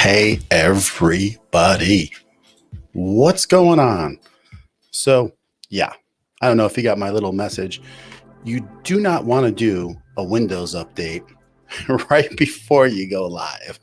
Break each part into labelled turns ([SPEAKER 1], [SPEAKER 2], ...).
[SPEAKER 1] Hey, everybody. What's going on? So, yeah, I don't know if you got my little message. You do not want to do a Windows update right before you go live.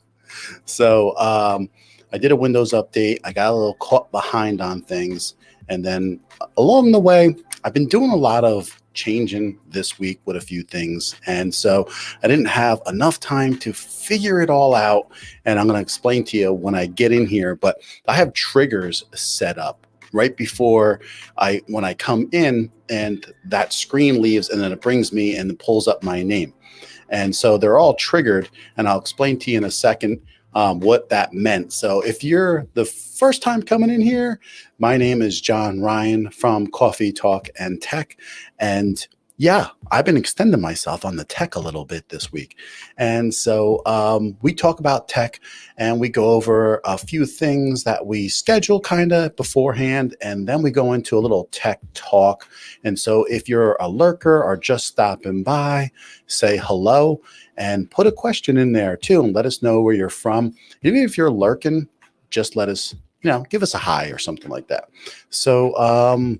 [SPEAKER 1] So, I did a Windows update. I got a little caught behind on things. And then along the way, I've been doing a lot of changing this week with a few things. And so I didn't have enough time to figure it all out. And I'm going to explain to you when I get in here, but I have triggers set up right before when I come in, and that screen leaves and then it brings me and it pulls up my name. And so they're all triggered, and I'll explain to you in a second what that meant. So if you're the first time coming in here, my name is John Ryan from Coffee Talk and Tech. And yeah, I've been extending myself on the tech a little bit this week. And so we talk about tech, and we go over a few things that we schedule kind of beforehand, and then we go into a little tech talk. And so if you're a lurker or just stopping by, say hello and put a question in there too, and let us know where you're from. Even if you're lurking, just let us, give us a hi or something like that. So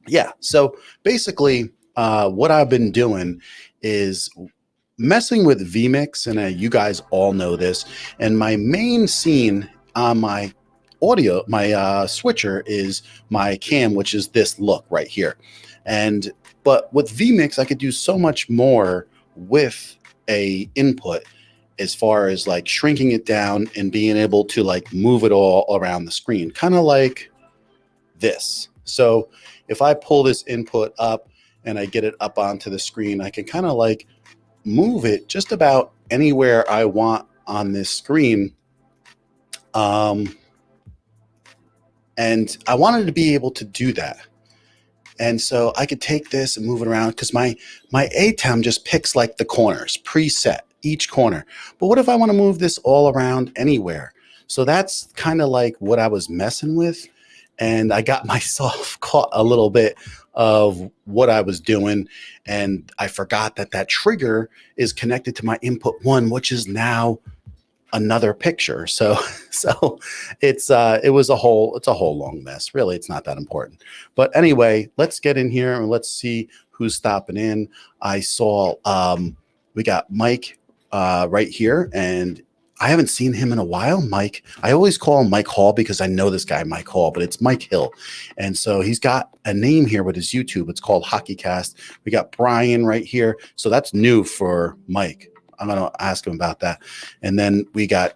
[SPEAKER 1] yeah, so basically what I've been doing is messing with vMix, and you guys all know this. And my main scene on my audio, my switcher is my cam, which is this look right here. But with vMix, I could do so much more with a input, as far as like shrinking it down and being able to like move it all around the screen, kind of like this. So if I pull this input up and I get it up onto the screen, I can kind of like move it just about anywhere I want on this screen. And I wanted to be able to do that. And so I could take this and move it around, because my ATEM just picks like the corners, preset each corner. But what if I want to move this all around anywhere? So that's kind of like what I was messing with. And I got myself caught a little bit of what I was doing. And I forgot that trigger is connected to my input one, which is now another picture. So it's a whole long mess. Really, it's not that important. But anyway, let's get in here and let's see who's stopping in. I saw we got Mike right here, and I haven't seen him in a while. Mike, I always call him Mike Hall because I know this guy, Mike Hall, but it's Mike Hill. And so he's got a name here with his YouTube. It's called HockeyCast. We got Brian right here. So that's new for Mike. I'm going to ask him about that. And then we got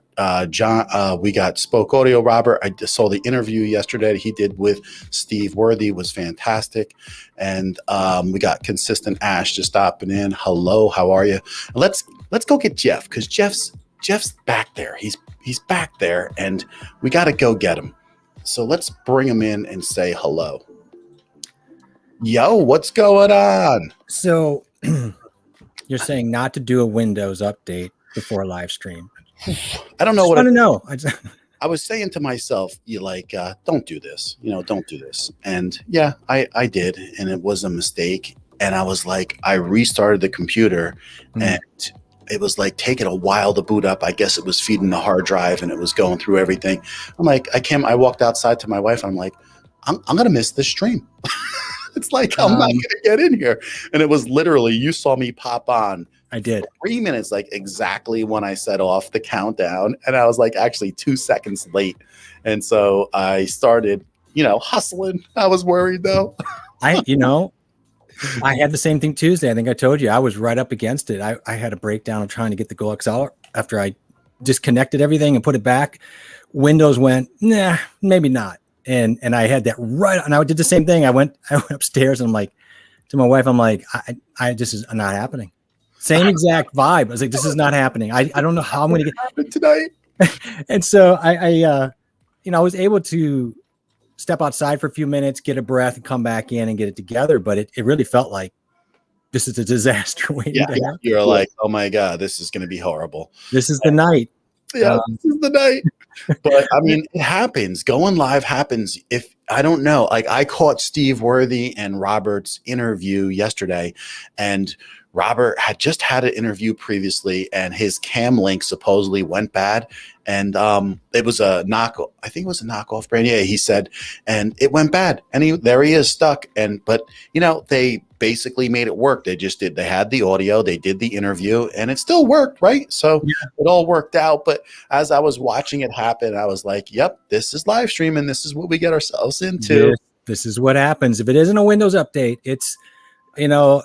[SPEAKER 1] John, we got Spoke Audio Robert. I just saw the interview yesterday he did with Steve Worthy, was fantastic. And we got Consistent Ash just stopping in. Hello, how are you? Let's go get Jeff, because Jeff's back there. He's back there, and we got to go get him. So let's bring him in and say hello. Yo, what's going on?
[SPEAKER 2] So you're saying not to do a Windows update before a live stream.
[SPEAKER 1] I don't know what
[SPEAKER 2] I don't know.
[SPEAKER 1] I was saying to myself, don't do this. Don't do this. And yeah, I did, and it was a mistake. And I was like, I restarted the computer, and it was like taking a while to boot up. I guess it was feeding the hard drive, and it was going through everything. I'm like, I walked outside to my wife, and I'm like, I'm going to miss this stream. It's like, I'm not going to get in here. And it was literally, you saw me pop on.
[SPEAKER 2] I did.
[SPEAKER 1] 3 minutes, like exactly when I set off the countdown. And I was like actually 2 seconds late. And so I started, hustling. I was worried though.
[SPEAKER 2] I had the same thing Tuesday. I think I told you I was right up against it. I had a breakdown of trying to get the Go XL after I disconnected everything and put it back. Windows went, nah, maybe not. And I had that right. And I did the same thing. I went upstairs and I'm like, to my wife, I'm like, I this is not happening. Same exact vibe. I was like, this is not happening. I don't know how I'm going to
[SPEAKER 1] get tonight.
[SPEAKER 2] And so I was able to step outside for a few minutes, get a breath, and come back in and get it together. But it really felt like this is a disaster waiting to happen.
[SPEAKER 1] You're like, oh my God, this is going to be horrible.
[SPEAKER 2] This is the night.
[SPEAKER 1] Yeah, this is the night. But I mean, it happens. Going live happens. If I don't know, like I caught Steve Worthy and Robert's interview yesterday, and Robert had just had an interview previously, and his cam link supposedly went bad, and it was a knockoff. I think it was a knockoff brand. Yeah, he said, and it went bad, and there he is stuck. But they basically made it work. They had the audio, they did the interview, and it still worked, right? So It all worked out. But as I was watching it happen, I was like, yep, this is live streaming. This is what we get ourselves into.
[SPEAKER 2] This is what happens. If it isn't a Windows update, it's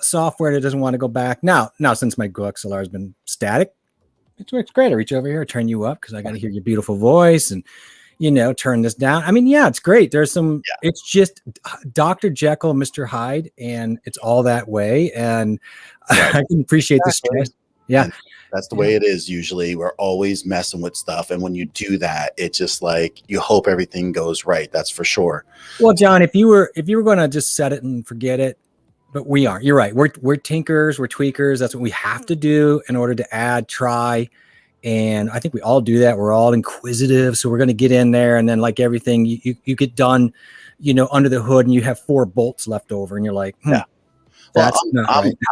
[SPEAKER 2] software that doesn't want to go back. Now, since my Go XLR has been static, it works great. I reach over here, turn you up because I got to hear your beautiful voice and, turn this down. I mean, yeah, it's great. There's it's just Dr. Jekyll, Mr. Hyde, and it's all that way. And I can appreciate the stress. Yeah.
[SPEAKER 1] And that's the way it is. Usually we're always messing with stuff. And when you do that, it's just like, you hope everything goes right. That's for sure.
[SPEAKER 2] Well, John, if you were going to just set it and forget it, but we aren't. You're right. We're tinkers. We're tweakers. That's what we have to do in order to add, try. And I think we all do that. We're all inquisitive. So we're going to get in there. And then like everything, you get done, under the hood and you have 4 bolts left over. And you're like,
[SPEAKER 1] yeah.
[SPEAKER 2] Well,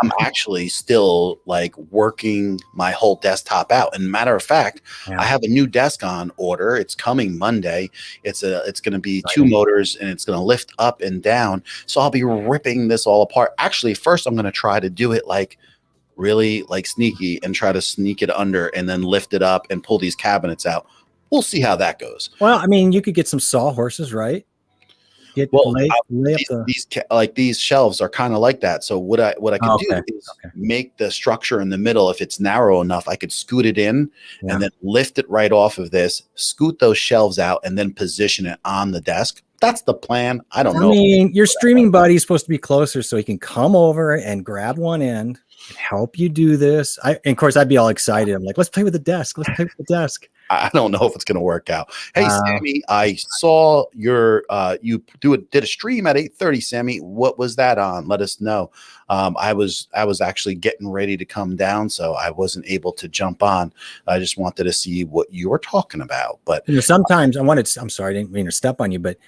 [SPEAKER 1] I'm actually still like working my whole desktop out. And matter of fact, I have a new desk on order. It's coming Monday. It's going to be 2 motors and it's going to lift up and down. So I'll be ripping this all apart. Actually, first I'm going to try to do it like really like sneaky and try to sneak it under and then lift it up and pull these cabinets out. We'll see how that goes.
[SPEAKER 2] Well, I mean, you could get some sawhorses, right?
[SPEAKER 1] These shelves are kind of like that. So what I could do is make the structure in the middle. If it's narrow enough, I could scoot it in and then lift it right off of this, scoot those shelves out, and then position it on the desk. That's the plan. I don't know.
[SPEAKER 2] I mean, your streaming buddy is supposed to be closer so he can come over and grab one end and help you do this. And of course, I'd be all excited. I'm like, let's play with the desk. Let's play with the desk.
[SPEAKER 1] I don't know if it's going to work out. Hey, Sammy, I saw your you did a stream at 8:30. Sammy, what was that on? Let us know. I was actually getting ready to come down, so I wasn't able to jump on. I just wanted to see what you were talking about. But
[SPEAKER 2] sometimes I'm sorry, I didn't mean to step on you, but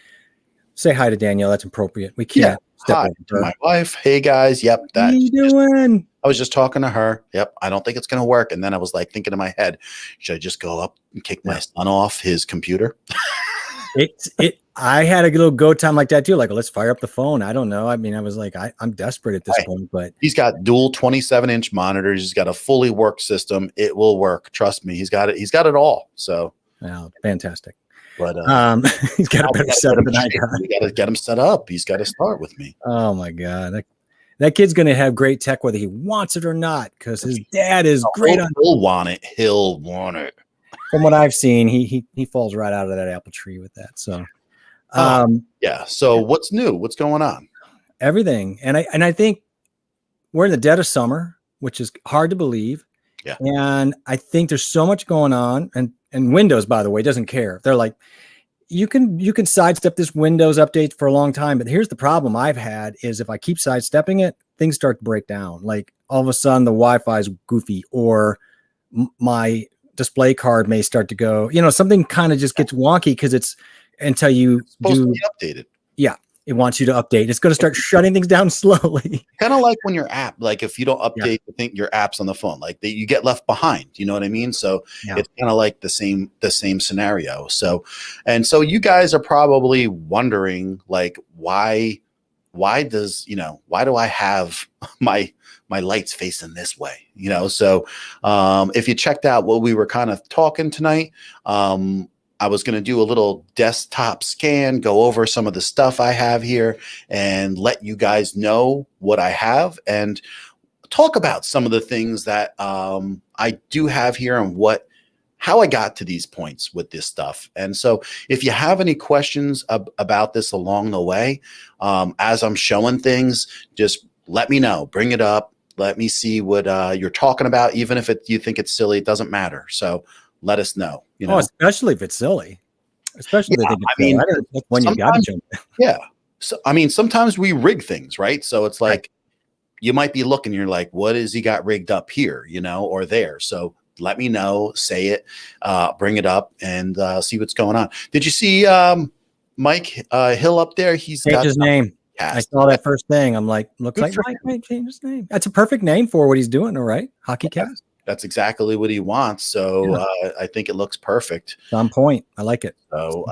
[SPEAKER 2] say hi to Danielle. That's appropriate. We can't step
[SPEAKER 1] hi to my wife. Hey guys. Yep.
[SPEAKER 2] What are you doing?
[SPEAKER 1] I was just talking to her. Yep. I don't think it's going to work. And then I was like thinking in my head, should I just go up and kick my son off his computer?
[SPEAKER 2] I had a little go time like that too. Like, let's fire up the phone. I don't know. I mean, I was like, I'm desperate at this
[SPEAKER 1] Hey,
[SPEAKER 2] point, but
[SPEAKER 1] he's got dual 27-inch monitors. He's got a fully worked system. It will work. Trust me. He's got it. He's got it all. So,
[SPEAKER 2] fantastic.
[SPEAKER 1] but
[SPEAKER 2] He's got a better setup than I got.
[SPEAKER 1] You got to get him set up. He's got to start with me.
[SPEAKER 2] Oh my God. That kid's going to have great tech, whether he wants it or not, because his dad is great on.
[SPEAKER 1] He'll want it. He'll want it.
[SPEAKER 2] From what I've seen, he falls right out of that apple tree with that. So,
[SPEAKER 1] yeah. So what's new? What's going on?
[SPEAKER 2] Everything. And I think we're in the dead of summer, which is hard to believe.
[SPEAKER 1] Yeah.
[SPEAKER 2] And I think there's so much going on, and Windows, by the way, doesn't care. They're like, you can sidestep this Windows update for a long time, but here's the problem I've had is if I keep sidestepping it, things start to break down. Like all of a sudden the Wi-Fi is goofy, or my display card may start to go, something kind of just gets wonky because it's until you
[SPEAKER 1] supposed to be updated.
[SPEAKER 2] Yeah. It wants you to update. It's going to start shutting things down slowly.
[SPEAKER 1] Kind of like when your app, like if you don't update, I think your app's on the phone, like you get left behind. You know what I mean? So it's kind of like the same scenario. So you guys are probably wondering, like, why do I have my lights facing this way? So if you checked out what we were kind of talking tonight, I was going to do a little desktop scan, go over some of the stuff I have here and let you guys know what I have and talk about some of the things that I do have here and how I got to these points with this stuff. And so if you have any questions about this along the way, as I'm showing things, just let me know, bring it up. Let me see what you're talking about. Even if you think it's silly, it doesn't matter. So let us know.
[SPEAKER 2] Especially if it's silly. Especially if it's when you got to jump.
[SPEAKER 1] Yeah. So sometimes we rig things, right? So it's like you might be looking, you're like, what is he got rigged up here, or there? So let me know, say it, bring it up, and see what's going on. Did you see Mike Hill up there? He's
[SPEAKER 2] changed his name. I saw that first thing. I'm like, looks like Mike might change his name. That's a perfect name for what he's doing, all right? Hockey Cast.
[SPEAKER 1] That's exactly what he wants. So I think it looks perfect.
[SPEAKER 2] On point. I like it.
[SPEAKER 1] So,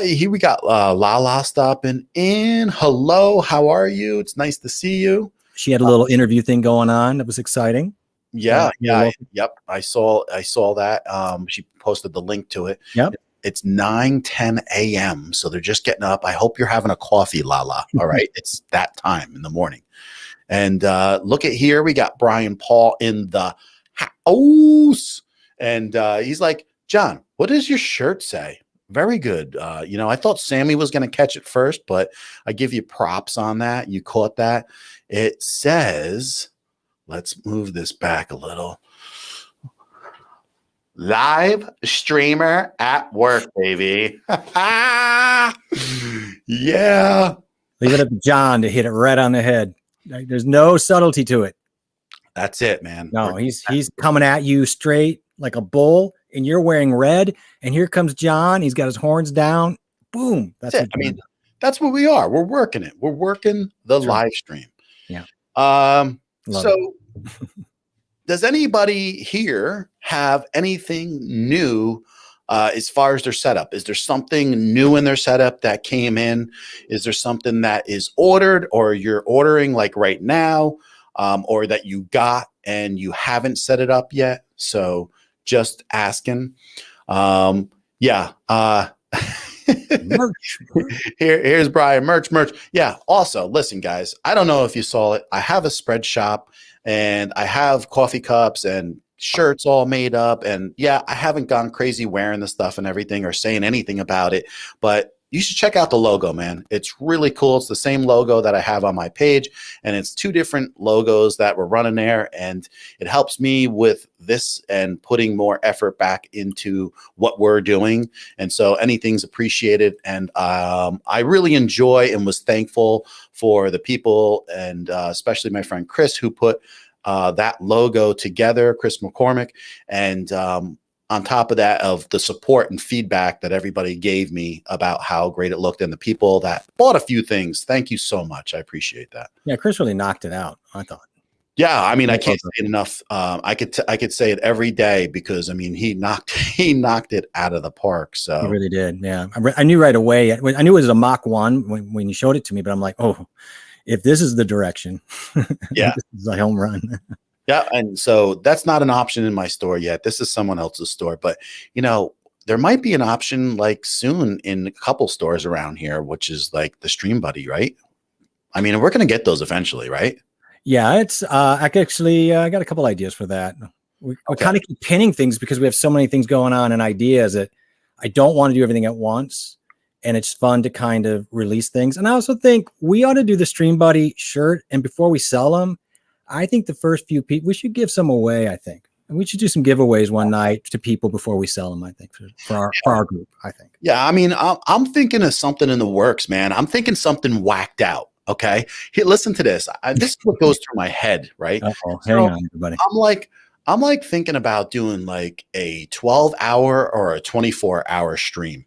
[SPEAKER 1] here we got Lala stopping in. Hello. How are you? It's nice to see you.
[SPEAKER 2] She had a little interview thing going on. That was exciting.
[SPEAKER 1] Yeah. Yep. I saw that. She posted the link to it.
[SPEAKER 2] Yep.
[SPEAKER 1] It's 9:10 a.m. So they're just getting up. I hope you're having a coffee, Lala. All right. It's that time in the morning. And look at here, we got Brian Paul in the house. And he's like, John, what does your shirt say? Very good. I thought Sammy was going to catch it first, but I give you props on that. You caught that. It says, let's move this back a little. Live streamer at work, baby. Yeah.
[SPEAKER 2] Leave it up to John to hit it right on the head. There's no subtlety to it.
[SPEAKER 1] That's it, man.
[SPEAKER 2] No, he's coming at you straight like a bull, and you're wearing red. And here comes John. He's got his horns down. Boom. That's it.
[SPEAKER 1] That's what we are. We're working it. We're working the live stream.
[SPEAKER 2] Yeah.
[SPEAKER 1] Does anybody here have anything new as far as their setup? Is there something new in their setup that came in? Is there something that is ordered or you're ordering like right now, or that you got and you haven't set it up yet? So just asking. Merch. Here's Brian. Merch. Yeah. Also, listen, guys, I don't know if you saw it. I have a spread shop and I have coffee cups and shirts all made up. And yeah, I haven't gone crazy wearing the stuff and everything or saying anything about it, but you should check out the logo, man. It's really cool. It's the same logo that I have on my page, and it's two different logos that we're running there, and it helps me with this and putting more effort back into what we're doing. And so anything's appreciated. And I really enjoy and was thankful for the people and especially my friend Chris, who put that logo together, Chris McCormick. And on top of that, of the support and feedback that everybody gave me about how great it looked and the people that bought a few things. Thank you so much. I appreciate that.
[SPEAKER 2] Yeah, Chris really knocked it out, I thought.
[SPEAKER 1] Yeah, I mean, I
[SPEAKER 2] Both
[SPEAKER 1] can't
[SPEAKER 2] of them.
[SPEAKER 1] say it enough. I could say it every day because I mean, he knocked it out of the park.
[SPEAKER 2] He
[SPEAKER 1] So
[SPEAKER 2] really did. Yeah, I knew right away. I knew it was a Mach 1 when you showed it to me, but I'm like, oh, if this is the direction,
[SPEAKER 1] yeah,
[SPEAKER 2] this is a home run.
[SPEAKER 1] yeah, and so that's not an option in my store yet. This is someone else's store, but you know, there might be an option like soon in a couple stores around here, which is like the Stream Buddy, right? I mean, we're gonna get those eventually, right?
[SPEAKER 2] Yeah, it's I actually got a couple ideas for that. We
[SPEAKER 1] Okay.
[SPEAKER 2] kind of keep pinning things because we have so many things going on and ideas that I don't want to do everything at once. And it's fun to kind of release things. And I also think we ought to do the Stream Buddy shirt. And before we sell them, I think the first few people, we should give some away, I think. And we should do some giveaways one night to people before we sell them, I think, for our group, I think.
[SPEAKER 1] Yeah, I mean, I'm thinking of something in the works, man. I'm thinking something whacked out. Okay, here, listen to this. This is what goes through my head, right?
[SPEAKER 2] Uh-oh, hang
[SPEAKER 1] So
[SPEAKER 2] on, everybody.
[SPEAKER 1] I'm like thinking about doing like a 12-hour or a 24-hour stream.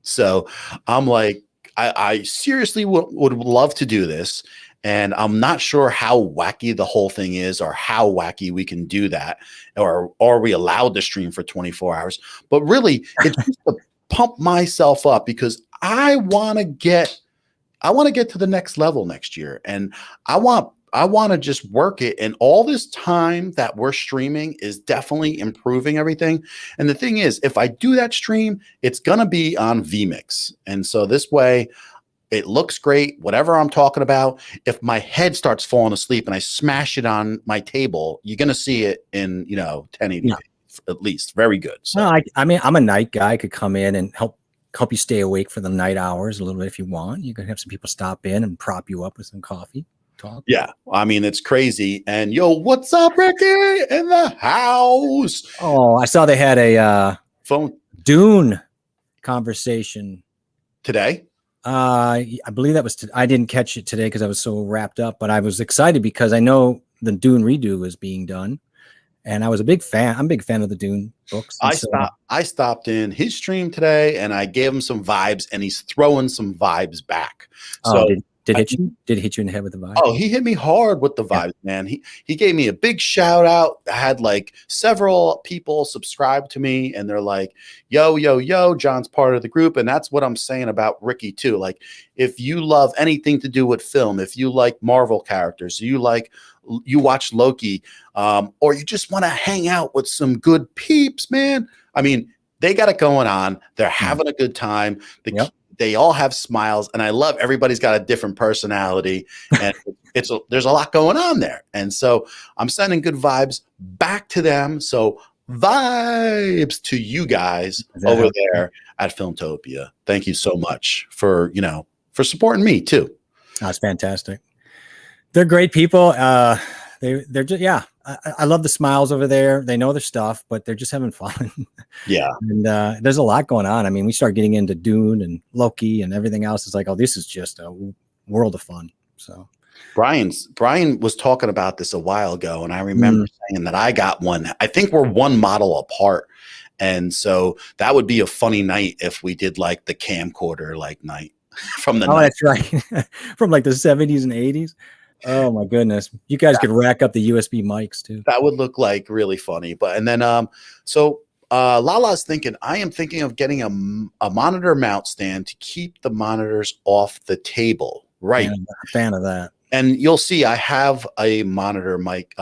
[SPEAKER 1] So I'm like, I seriously would love to do this. And I'm not sure how wacky the whole thing is or how wacky we can do that. Or are we allowed to stream for 24 hours? But really, it's just to pump myself up because I want to get to the next level next year. And I want to just work it. And all this time that we're streaming is definitely improving everything. And the thing is, if I do that stream, it's going to be on vMix. And so this way it looks great, whatever I'm talking about. If my head starts falling asleep and I smash it on my table, you're going to see it in, 1080p
[SPEAKER 2] Yeah.
[SPEAKER 1] at least. Very good. So
[SPEAKER 2] No, I mean, I'm a night guy. I could come in and help you stay awake for the night hours a little bit if you want. You could have some people stop in and prop you up with some coffee. Talk.
[SPEAKER 1] yeah, I mean, it's crazy. And yo, what's up, Ricky in the house?
[SPEAKER 2] Oh, I saw they had a
[SPEAKER 1] Phone
[SPEAKER 2] Dune conversation
[SPEAKER 1] today.
[SPEAKER 2] I believe that was. I didn't catch it today because I was so wrapped up, but I was excited because I know the Dune redo is being done, and I was a big fan. I'm a big fan of the Dune books.
[SPEAKER 1] I stopped in his stream today and I gave him some vibes and he's throwing some vibes back. So
[SPEAKER 2] did hit you? Did it hit you in the head with the vibe?
[SPEAKER 1] Oh, he hit me hard with the vibes, man. He gave me a big shout out. I had like several people subscribe to me and they're like, yo, yo, yo, John's part of the group. And that's what I'm saying about Ricky too. Like if you love anything to do with film, if you like Marvel characters, you watch Loki, or you just want to hang out with some good peeps, man. I mean, they got it going on. They're having a good time. They all have smiles, and I love everybody's got a different personality, and there's a lot going on there. And so I'm sending good vibes back to them. So vibes to you guys over there at Filmtopia. Thank you so much for supporting me too.
[SPEAKER 2] That's fantastic. They're great people. They're just, yeah. I love the smiles over there. They know their stuff, but they're just having fun.
[SPEAKER 1] Yeah.
[SPEAKER 2] And there's a lot going on. I mean, we start getting into Dune and Loki and everything else. It's like, oh, this is just a world of fun. So
[SPEAKER 1] Brian was talking about this a while ago, and I remember saying that I got one. I think we're one model apart. And so that would be a funny night if we did like the camcorder like night from the night.
[SPEAKER 2] That's right. From like the 70s and 80s. Oh my goodness. You guys could rack up the USB mics too.
[SPEAKER 1] That would look like really funny. Lala's thinking, I am thinking of getting a monitor mount stand to keep the monitors off the table. Right.
[SPEAKER 2] Yeah, I'm a fan of that.
[SPEAKER 1] And you'll see I have a monitor mic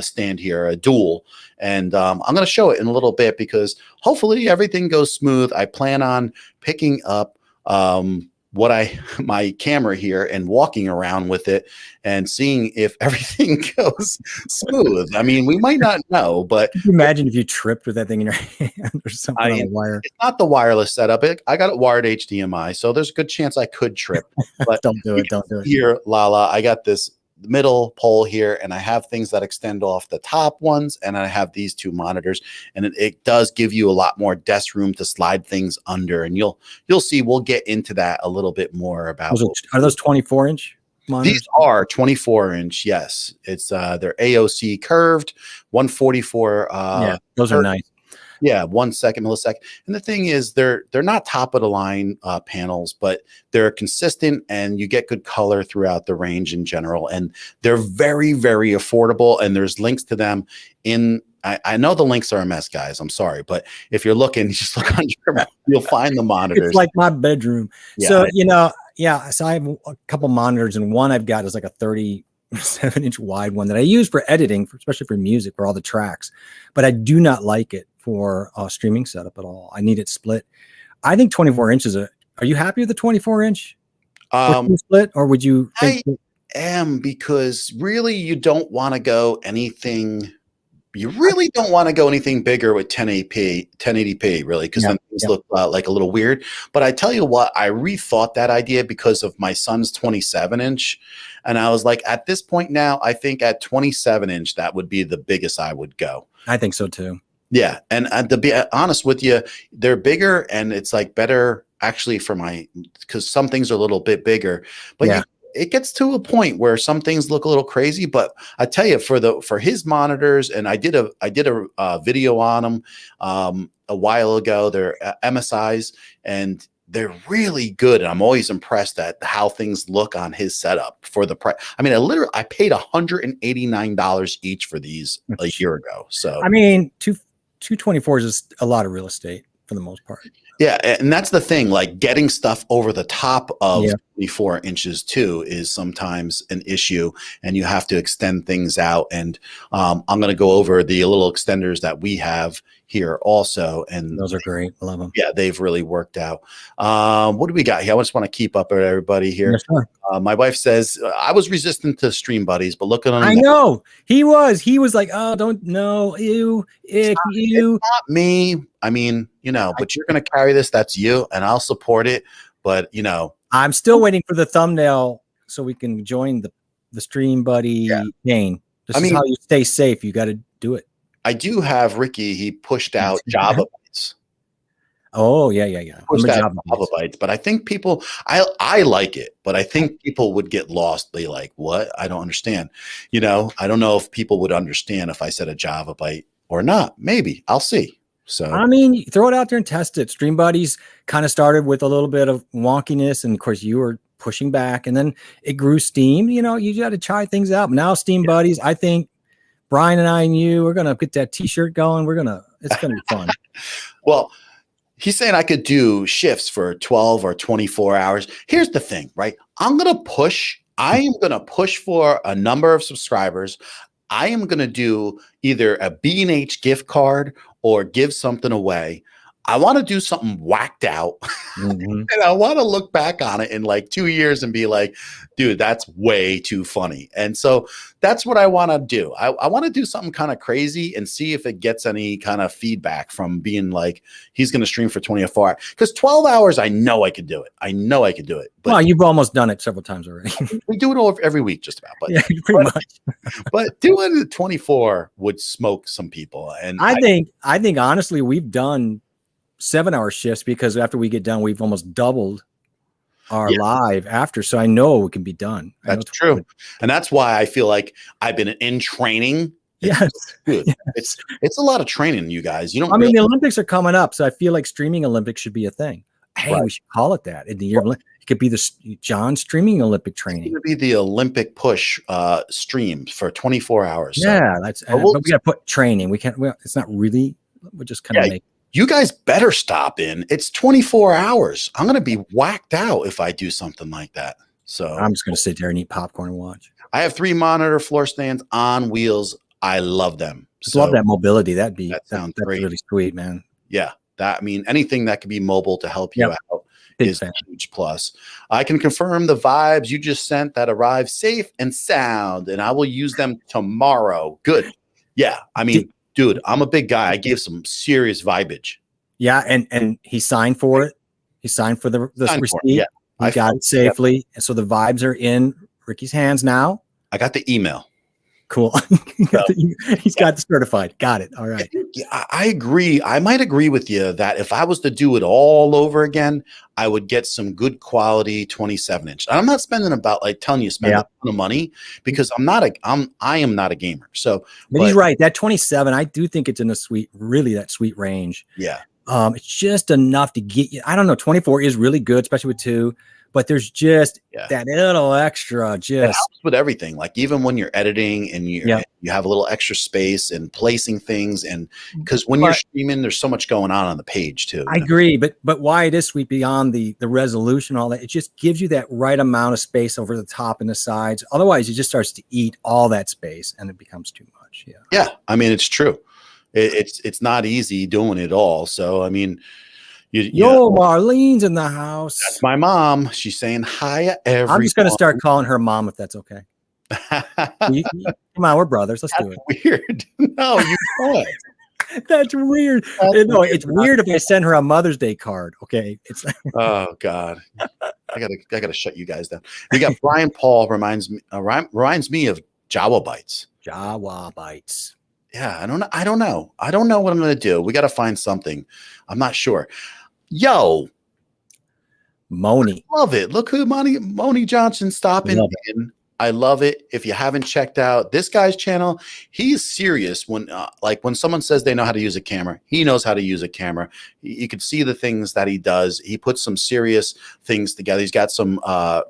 [SPEAKER 1] stand here, a dual, and I'm going to show it in a little bit because hopefully everything goes smooth. I plan on picking up my camera here and walking around with it and seeing if everything goes smooth. I mean, we might not know, but
[SPEAKER 2] can you imagine if you tripped with that thing in your hand or something on a wire.
[SPEAKER 1] It's not the wireless setup. I got it wired HDMI, so there's a good chance I could trip. But
[SPEAKER 2] Don't do it.
[SPEAKER 1] Here, Lala, I got this middle pole here, and I have things that extend off the top ones, and I have these two monitors, and it does give you a lot more desk room to slide things under, and you'll see. We'll get into that a little bit more about.
[SPEAKER 2] Are those 24-inch monitors?
[SPEAKER 1] These are 24-inch. Yes, it's they're AOC curved 144.
[SPEAKER 2] Yeah, those are nice.
[SPEAKER 1] Yeah, 1 second, millisecond. And the thing is, they're not top of the line panels, but they're consistent, and you get good color throughout the range in general. And they're very, very affordable. And there's links to them in. I know the links are a mess, guys. I'm sorry, but if you're looking, just look on your, you'll find the monitors.
[SPEAKER 2] It's like my bedroom.
[SPEAKER 1] Yeah.
[SPEAKER 2] So yeah. So I have a couple monitors, and one I've got is like a 37-inch wide one that I use for editing, especially for music, for all the tracks. But I do not like it for a streaming setup at all. I need it split. I think 24 inches. Are you happy with the 24-inch split, or would you think?
[SPEAKER 1] I am, because really you don't want to go anything. You really don't want to go anything bigger with 1080p, really, because then things look like a little weird. But I tell you what, I rethought that idea because of my son's 27-inch. And I was like, at this point now, I think at 27-inch, that would be the biggest I would go.
[SPEAKER 2] I think so too.
[SPEAKER 1] Yeah. And to be honest with you, they're bigger, and it's like better actually for because some things are a little bit bigger. But it gets to a point where some things look a little crazy. But I tell you, for his monitors, and I did a video on them a while ago. They're MSIs, and they're really good. And I'm always impressed at how things look on his setup for the price. I mean, I paid $189 each for these a year ago. So
[SPEAKER 2] I mean, 224s is a lot of real estate for the most part.
[SPEAKER 1] Yeah, and that's the thing, like getting stuff over the top of 24 inches too is sometimes an issue, and you have to extend things out. And I'm going to go over the little extenders that we have here also. And
[SPEAKER 2] those are great. I love them.
[SPEAKER 1] Yeah, they've really worked out. What do we got here? I just want to keep up with everybody here.
[SPEAKER 2] Yes, sir.
[SPEAKER 1] My wife says, I was resistant to Stream Buddies, but look at them.
[SPEAKER 2] I know. He was like, oh, don't know. Ew, ick, you.
[SPEAKER 1] It's not me. I mean, but you're going to carry this. That's you, and I'll support it. But,
[SPEAKER 2] I'm still waiting for the thumbnail so we can join the Stream Buddy chain. This is how you stay safe. You got to do it.
[SPEAKER 1] I do have Ricky. He pushed out Java Bytes.
[SPEAKER 2] Oh, yeah.
[SPEAKER 1] Pushed out Java Bytes. But I think people, I like it, but I think people would get lost. They like, what? I don't understand. I don't know if people would understand if I said a Java Byte or not. Maybe. I'll see. So
[SPEAKER 2] I mean, throw it out there and test it. Stream Buddies kind of started with a little bit of wonkiness, and of course you were pushing back, and then it grew steam. You got to try things out. Now Stream Buddies, I think Brian and I and you, we're gonna get that T-shirt going. It's gonna be fun.
[SPEAKER 1] Well, he's saying I could do shifts for 12 or 24 hours. Here's the thing, right? I am gonna push for a number of subscribers. I am going to do either a B&H gift card or give something away. I want to do something whacked out. And I want to look back on it in like 2 years and be like, dude, that's way too funny. And so that's what I want to do. I want to do something kind of crazy and see if it gets any kind of feedback from being like, he's going to stream for 24 hours. Because 12 hours, I know I could do it. But
[SPEAKER 2] well, you've almost done it several times already.
[SPEAKER 1] We do it every week, just about. But,
[SPEAKER 2] yeah, pretty much.
[SPEAKER 1] But doing it 24 would smoke some people. And
[SPEAKER 2] I think honestly, we've done 7-hour shifts because after we get done, we've almost doubled our live after. So I know it can be done.
[SPEAKER 1] That's true. And that's why I feel like I've been in training.
[SPEAKER 2] Yes.
[SPEAKER 1] Good. It's a lot of training, you guys.
[SPEAKER 2] The Olympics are coming up. So I feel like streaming Olympics should be a thing. Hey, we should call it that. In the year, it could be the John streaming Olympic training.
[SPEAKER 1] It's going to be the Olympic push stream for 24 hours.
[SPEAKER 2] Yeah. But we got to put training. We can't, it's not really, we're just kind of make.
[SPEAKER 1] You guys better stop in. It's 24 hours. I'm going to be whacked out if I do something like that. So
[SPEAKER 2] I'm just going to sit there and eat popcorn and watch.
[SPEAKER 1] I have 3 monitor floor stands on wheels. I love them.
[SPEAKER 2] Just love that mobility. That sounds
[SPEAKER 1] great.
[SPEAKER 2] Really sweet, man.
[SPEAKER 1] Yeah. Anything that could be mobile to help you out is a huge plus. I can confirm the vibes you just sent that arrived safe and sound, and I will use them tomorrow. Good. Yeah. Dude, I'm a big guy. I gave some serious vibage. Yeah,
[SPEAKER 2] and he signed for it. He signed for the receipt.
[SPEAKER 1] Yeah.
[SPEAKER 2] He got it safely. And so the vibes are in Ricky's hands now.
[SPEAKER 1] I got the email.
[SPEAKER 2] Cool. He's got the certified. Got it. All right.
[SPEAKER 1] I agree. I might agree with you that if I was to do it all over again, I would get some good quality 27-inch. I'm not spending about like telling you spend a ton of money because I am not a gamer. So,
[SPEAKER 2] but he's right. That 27, I do think it's in a really that sweet range.
[SPEAKER 1] Yeah.
[SPEAKER 2] It's just enough to get you. I don't know. 24 is really good, especially with 2. But there's just that little extra. Just
[SPEAKER 1] it helps with everything. Like even when you're editing and you have a little extra space and placing things, and because when you're streaming, there's so much going on the page too.
[SPEAKER 2] I agree, but why it is sweet beyond the resolution, all that, it just gives you that right amount of space over the top and the sides. Otherwise, it just starts to eat all that space, and it becomes too much.
[SPEAKER 1] Yeah. I mean, it's true. It's not easy doing it all. So I mean.
[SPEAKER 2] Yo, Marlene's in the house.
[SPEAKER 1] That's my mom. She's saying hi, everyone.
[SPEAKER 2] I'm just going to start calling her mom if that's okay. Come on, we're brothers. Let's do it.
[SPEAKER 1] Weird. No, you can't.
[SPEAKER 2] That's weird. It's weird if I send her a Mother's Day card. Okay. It's
[SPEAKER 1] oh God. I gotta shut you guys down. We got Brian Paul reminds me of Jawa Bites.
[SPEAKER 2] Jawa Bites.
[SPEAKER 1] Yeah, I don't know. I don't know what I'm gonna do. We gotta find something. I'm not sure. Yo,
[SPEAKER 2] Moni.
[SPEAKER 1] Love it. Look who Moni Johnson stopping in. I love it. If you haven't checked out this guy's channel, he's serious when when someone says they know how to use a camera, he knows how to use a camera. You can see the things that he does. He puts some serious things together. He's got some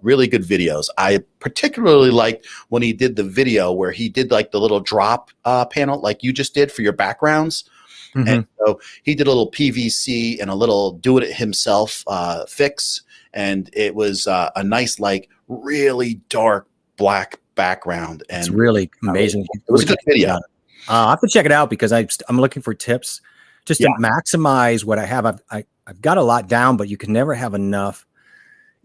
[SPEAKER 1] really good videos. I particularly liked when he did the video where he did like the little drop panel like you just did for your backgrounds. Mm-hmm. And so he did a little PVC and a little do it himself fix. And it was a nice, like really dark black background. And
[SPEAKER 2] it's really amazing.
[SPEAKER 1] It was a good video.
[SPEAKER 2] I have to check it out because I'm looking for tips just to maximize what I have. I've got a lot down, but you can never have enough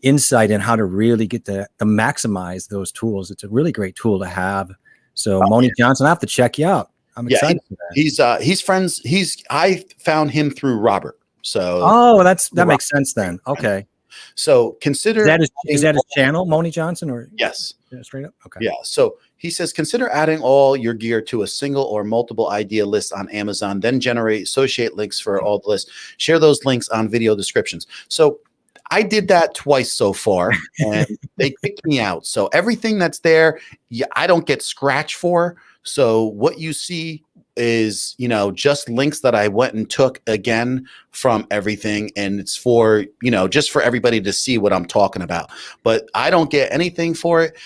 [SPEAKER 2] insight in how to really get to maximize those tools. It's a really great tool to have. So Moni Johnson, I have to check you out. I'm excited for that. He's friends. I found him through Robert. So that makes sense then. Okay.
[SPEAKER 1] So consider
[SPEAKER 2] is that his channel, Moni Johnson, or
[SPEAKER 1] yes,
[SPEAKER 2] straight up? Okay.
[SPEAKER 1] Yeah. So he says consider adding all your gear to a single or multiple idea list on Amazon, then generate associate links for all the lists. Share those links on video descriptions. So I did that twice so far, and they kicked me out. So everything that's there, I don't get scratch for. So what you see is, just links that I went and took again from everything. And it's for, just for everybody to see what I'm talking about. But I don't get anything for it.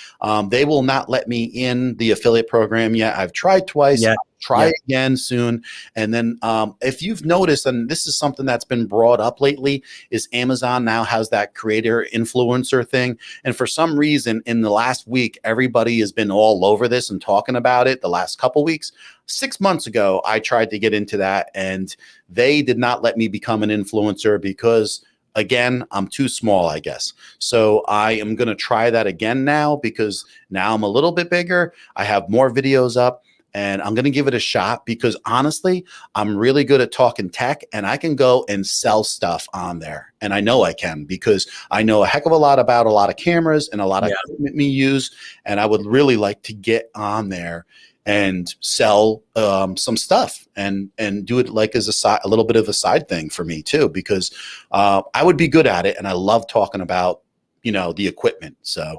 [SPEAKER 1] They will not let me in the affiliate program yet. I've tried twice. Try again soon. And then if you've noticed, and this is something that's been brought up lately, is Amazon now has that creator influencer thing. And for some reason in the last week, everybody has been all over this and talking about it the last couple weeks. 6 months ago, I tried to get into that and they did not let me become an influencer because again, I'm too small, I guess. So I am going to try that again now because now I'm a little bit bigger. I have more videos up. And I'm going to give it a shot because honestly, I'm really good at talking tech and I can go and sell stuff on there. And I know I can because I know a heck of a lot about a lot of cameras and a lot of equipment we use. And I would really like to get on there and sell some stuff and do it like as a little bit of a side thing for me too, because I would be good at it. And I love talking about, the equipment. So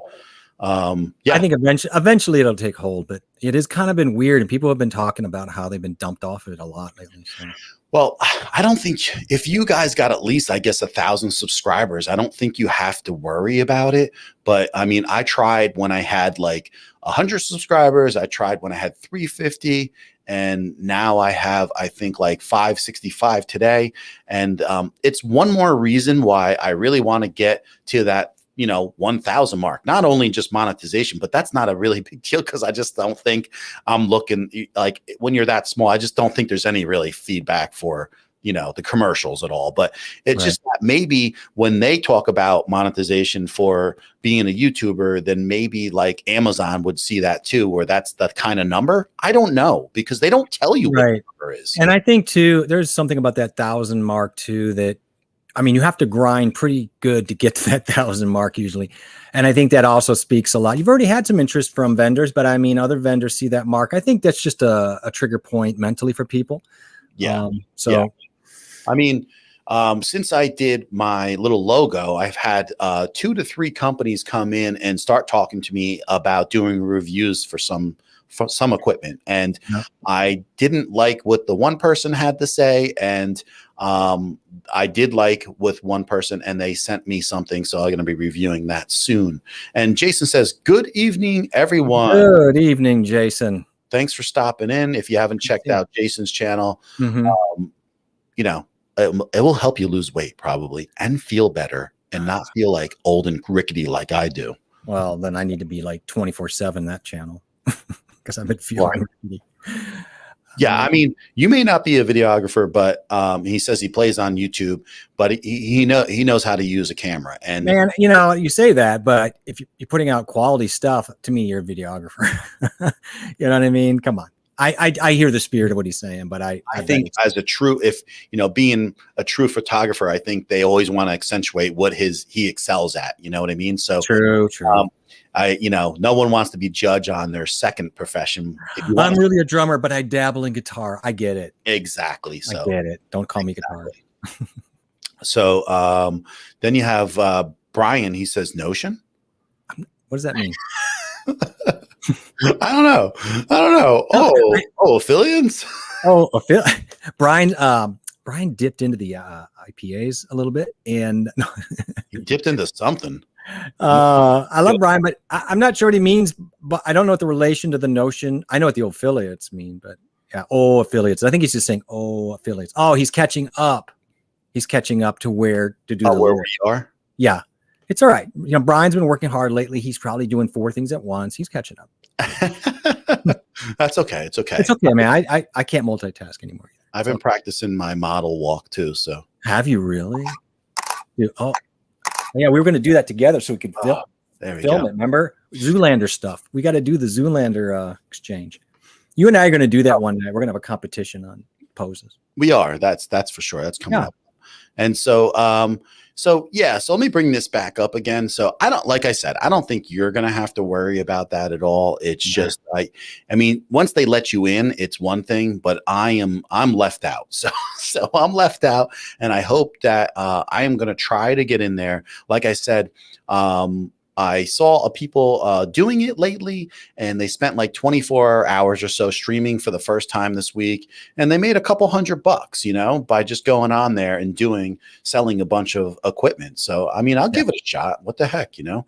[SPEAKER 1] I think eventually it'll take hold, but it has kind of been weird and people have been talking about how they've been dumped off of it a lot lately. So. Well, I don't think if you guys got at least, I guess, 1,000 subscribers, I don't think you have to worry about it. But I mean, I tried when I had like 100 subscribers. I tried when I had 350. And now I have, I think, like 565 today. And it's one more reason why I really want to get to that 1,000 mark, not only just monetization, but that's not a really big deal because I just don't think I'm looking like when you're that small, I just don't think there's any really feedback for, the commercials at all. But it's just that maybe when they talk about monetization for being a YouTuber, then maybe like Amazon would see that too, where that's the kind of number. I don't know because they don't tell you what the number is.
[SPEAKER 2] And I think too, there's something about that 1,000 mark too, that I mean, you have to grind pretty good to get to that 1,000 mark usually. And I think that also speaks a lot. You've already had some interest from vendors, but I mean, other vendors see that mark. I think that's just a trigger point mentally for people.
[SPEAKER 1] Yeah.
[SPEAKER 2] So,
[SPEAKER 1] I mean, since I did my little logo, I've had 2 to 3 companies come in and start talking to me about doing reviews for some equipment. And I didn't like what the one person had to say. And I did like with one person, and they sent me something. So I'm going to be reviewing that soon. And Jason says, good evening, everyone.
[SPEAKER 2] Good evening, Jason.
[SPEAKER 1] Thanks for stopping in. If you haven't checked out Jason's channel, you know, it will help you lose weight probably and feel better and not feel like old and rickety like I do.
[SPEAKER 2] Well, then I need to be like 24/7 that channel because I've been feeling rickety.
[SPEAKER 1] Yeah, I mean, you may not be a videographer, but he says he plays on YouTube, but he knows how to use a camera. And
[SPEAKER 2] man, you know, you say that, but if you're putting out quality stuff, to me, you're a videographer. You know what I mean? Come on. I hear the spirit of what he's saying, but I
[SPEAKER 1] think as a true, if you know, being a true photographer, I think they always want to accentuate what he excels at. You know what I mean? So
[SPEAKER 2] true.
[SPEAKER 1] No one wants to be judged on their second profession.
[SPEAKER 2] I'm really a drummer, but I dabble in guitar. I get it.
[SPEAKER 1] Exactly. So
[SPEAKER 2] I get it. Don't call me guitar.
[SPEAKER 1] So then you have Brian. He says Notion.
[SPEAKER 2] What does that mean?
[SPEAKER 1] I don't know. Oh, affiliates.
[SPEAKER 2] Brian dipped into the IPAs a little bit, and
[SPEAKER 1] he dipped into something.
[SPEAKER 2] I love Brian, but I'm not sure what he means. But I don't know what the relation to the Notion. I know what the affiliates mean, but yeah, affiliates. I think he's just saying affiliates. Oh, he's catching up. He's catching up to where to do
[SPEAKER 1] where we are.
[SPEAKER 2] Yeah. It's all right. You know, Brian's been working hard lately. He's probably doing 4 things at once. He's catching up.
[SPEAKER 1] That's okay. It's okay.
[SPEAKER 2] It's okay, man. I can't multitask anymore.
[SPEAKER 1] I've been practicing my model walk too. So
[SPEAKER 2] have you really? Oh, yeah. We were going to do that together so we could film it. Remember Zoolander stuff? We got to do the Zoolander exchange. You and I are going to do that one night. We're going to have a competition on poses.
[SPEAKER 1] We are. That's for sure. That's coming up. And so, so let me bring this back up again. So like I said, I don't think you're going to have to worry about that at all. It's just I mean, once they let you in, it's one thing, but I'm left out. So I'm left out, and I hope that I am going to try to get in there. Like I said, I saw people doing it lately, and they spent like 24 hours or so streaming for the first time this week, and they made a couple $100, you know, by just going on there and selling a bunch of equipment. So, I mean, I'll give it a shot. What the heck, you know?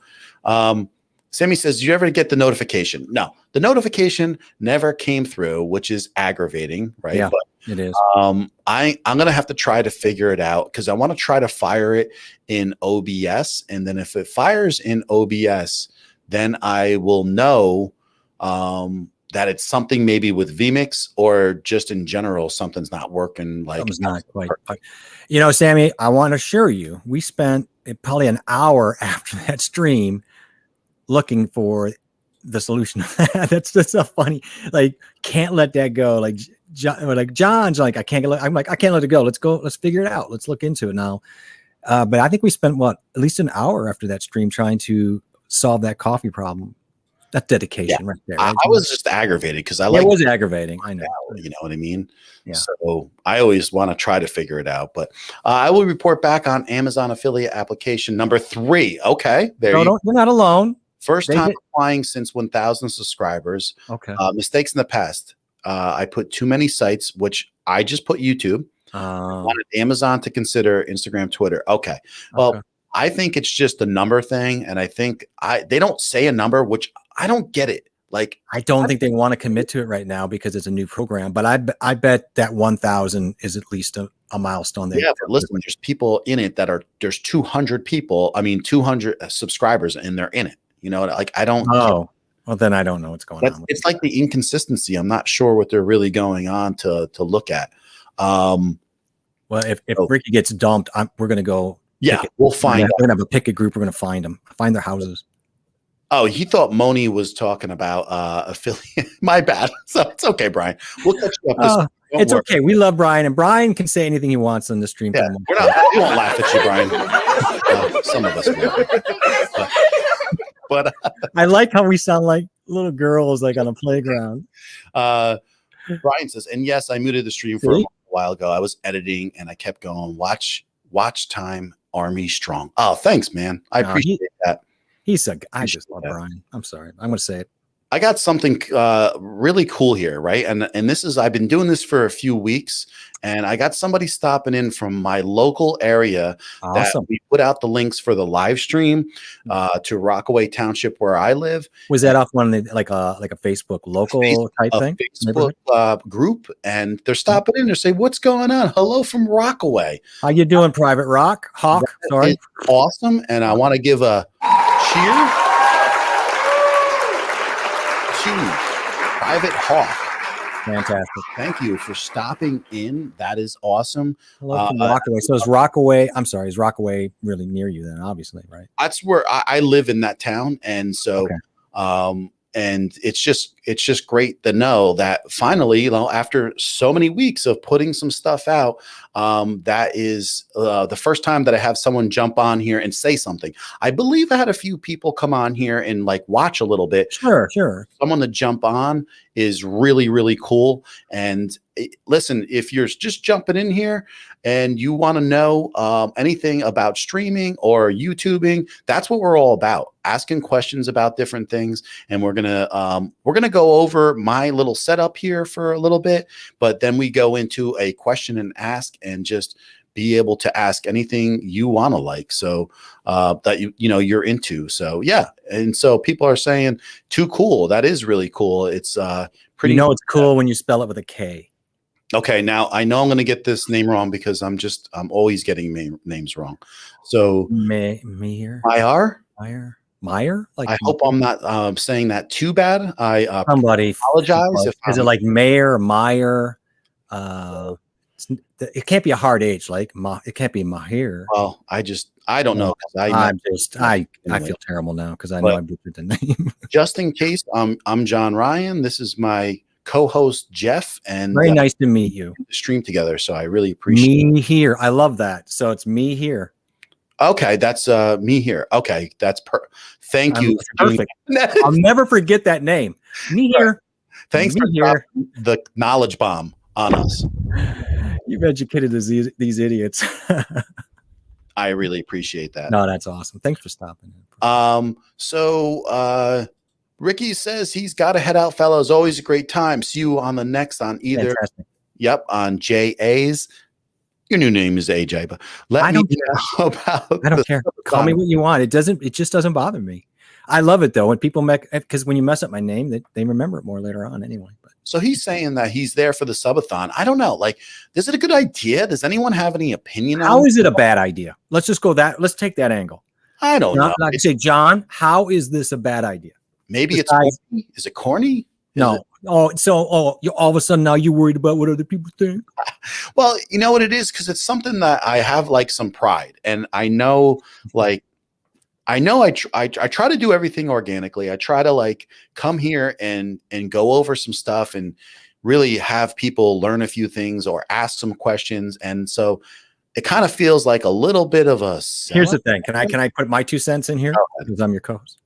[SPEAKER 1] Sammy says, did you ever get the notification? No, the notification never came through, which is aggravating, right?
[SPEAKER 2] Yeah,
[SPEAKER 1] but
[SPEAKER 2] it is.
[SPEAKER 1] I'm going to have to try to figure it out, because I want to try to fire it in OBS. And then if it fires in OBS, then I will know that it's something maybe with vMix, or just in general, something's not working. Like
[SPEAKER 2] something's not quite. You know, Sammy, I want to assure you, we spent probably an hour after that stream looking for the solution. That's so funny. Like, can't let that go. Like John's like, I can't let it go. Let's go. Let's figure it out. Let's look into it now. But I think we spent at least an hour after that stream trying to solve that coffee problem. That's dedication right there. Right?
[SPEAKER 1] I was just aggravated because it
[SPEAKER 2] was aggravating. I know.
[SPEAKER 1] You know what I mean?
[SPEAKER 2] Yeah.
[SPEAKER 1] So I always want to try to figure it out. But I will report back on Amazon affiliate application number 3. Okay.
[SPEAKER 2] You're not alone.
[SPEAKER 1] First time applying since 1,000 subscribers.
[SPEAKER 2] Okay.
[SPEAKER 1] Mistakes in the past. I put too many sites, which I just put YouTube. Wanted Amazon to consider Instagram, Twitter. Okay. Well, I think it's just a number thing. And I think they don't say a number, which I don't get it. Like,
[SPEAKER 2] I don't think they want to commit to it right now because it's a new program. But I bet that 1,000 is at least a milestone there.
[SPEAKER 1] Yeah, but listen, there's people in it there's 200 people. I mean, 200 subscribers, and they're in it. You know, like I don't.
[SPEAKER 2] Oh, well, then I don't know what's going on.
[SPEAKER 1] It's like the inconsistency. I'm not sure what they're really going on to look at.
[SPEAKER 2] Well, if Ricky gets dumped, we're going to go.
[SPEAKER 1] Yeah, we'll find out.
[SPEAKER 2] We're going to have a picket group. We're going to find them, find their houses.
[SPEAKER 1] Oh, he thought Moni was talking about affiliate. My bad. So it's okay, Brian. We'll catch you up
[SPEAKER 2] It's okay. We love Brian, and Brian can say anything he wants on the stream.
[SPEAKER 1] Yeah, we won't laugh at you, Brian. Some of us will. But
[SPEAKER 2] I like how we sound like little girls, like on a playground.
[SPEAKER 1] Brian says, and yes, I muted the stream for a while ago. I was editing, and I kept going. Watch time, Army strong. Oh, thanks, man. I appreciate that.
[SPEAKER 2] I just love Brian. I'm sorry. I'm going to say it.
[SPEAKER 1] I got something really cool here, right? And this is, I've been doing this for a few weeks, and I got somebody stopping in from my local area.
[SPEAKER 2] Awesome.
[SPEAKER 1] That we put out the links for the live stream to Rockaway Township where I live.
[SPEAKER 2] Was that off one of the, like a Facebook local type thing?
[SPEAKER 1] Facebook group, and they're stopping in. They're saying, "What's going on? Hello from Rockaway.
[SPEAKER 2] How you doing, Private Hawk? Sorry,
[SPEAKER 1] it's awesome." And I want to give a cheer to Private Hawk.
[SPEAKER 2] Fantastic.
[SPEAKER 1] Thank you for stopping in. That is awesome.
[SPEAKER 2] Hello from Rockaway. So is Rockaway, I'm sorry, is Rockaway really near you then, obviously, right?
[SPEAKER 1] That's where I live in that town. And so, and it's just great to know that finally, you know, after so many weeks of putting some stuff out, that is the first time that I have someone jump on here and say something. I believe I had a few people come on here and like watch a little bit.
[SPEAKER 2] Sure.
[SPEAKER 1] Someone to jump on is really, really cool. And listen, if you're just jumping in here and you want to know anything about streaming or YouTubing, that's what we're all about. Asking questions about different things. And we're gonna go over my little setup here for a little bit, but then we go into a question and ask and just be able to ask anything you want to like. So that you're into. So yeah. And so people are saying too cool. That is really cool. It's pretty.
[SPEAKER 2] You know, it's cool when you spell it with a K.
[SPEAKER 1] Okay, now I know I'm going to get this name wrong because I'm always getting names wrong. So
[SPEAKER 2] Meyer. Like,
[SPEAKER 1] I hope I'm not saying that too bad. I
[SPEAKER 2] somebody
[SPEAKER 1] apologize.
[SPEAKER 2] Is it like Mayer, Meyer? It can't be a hard H. Like it can't be Mahir.
[SPEAKER 1] Well, I don't know.
[SPEAKER 2] I feel terrible now because I know I butchered the name.
[SPEAKER 1] Just in case, I'm John Ryan. This is my co-host Jeff, and
[SPEAKER 2] very nice to meet you.
[SPEAKER 1] Stream together, so I really appreciate
[SPEAKER 2] me here. I love that. So it's me here.
[SPEAKER 1] Okay, that's me here. Okay, that's thank you.
[SPEAKER 2] Perfect. I'll never forget that name. Me here.
[SPEAKER 1] Thanks for dropping the knowledge bomb on us.
[SPEAKER 2] You've educated these idiots.
[SPEAKER 1] I really appreciate that.
[SPEAKER 2] No, that's awesome. Thanks for stopping.
[SPEAKER 1] So Ricky says he's got to head out, fellows. Always a great time. See you on the next on either.
[SPEAKER 2] Fantastic.
[SPEAKER 1] Yep, on JA's. Your new name is AJ, but I don't
[SPEAKER 2] care. Call me what you want. It just doesn't bother me. I love it though when people because when you mess up my name, they remember it more later on anyway. But
[SPEAKER 1] so he's saying that he's there for the subathon. I don't know. Like, is it a good idea? Does anyone have any opinion on it?
[SPEAKER 2] How is it a bad idea? Let's just go let's take that angle.
[SPEAKER 1] I don't know.
[SPEAKER 2] Like say, John, how is this a bad idea?
[SPEAKER 1] Maybe it's corny. Is it corny?
[SPEAKER 2] No. You all of a sudden now you're worried about what other people think.
[SPEAKER 1] Well, you know what it is, because it's something that I have like some pride, and I know like I try to do everything organically. I try to like come here and go over some stuff and really have people learn a few things or ask some questions, and so it kind of feels like a little bit of a.
[SPEAKER 2] Here's the thing. Can I put my 2 cents in here? Because I'm your co-host.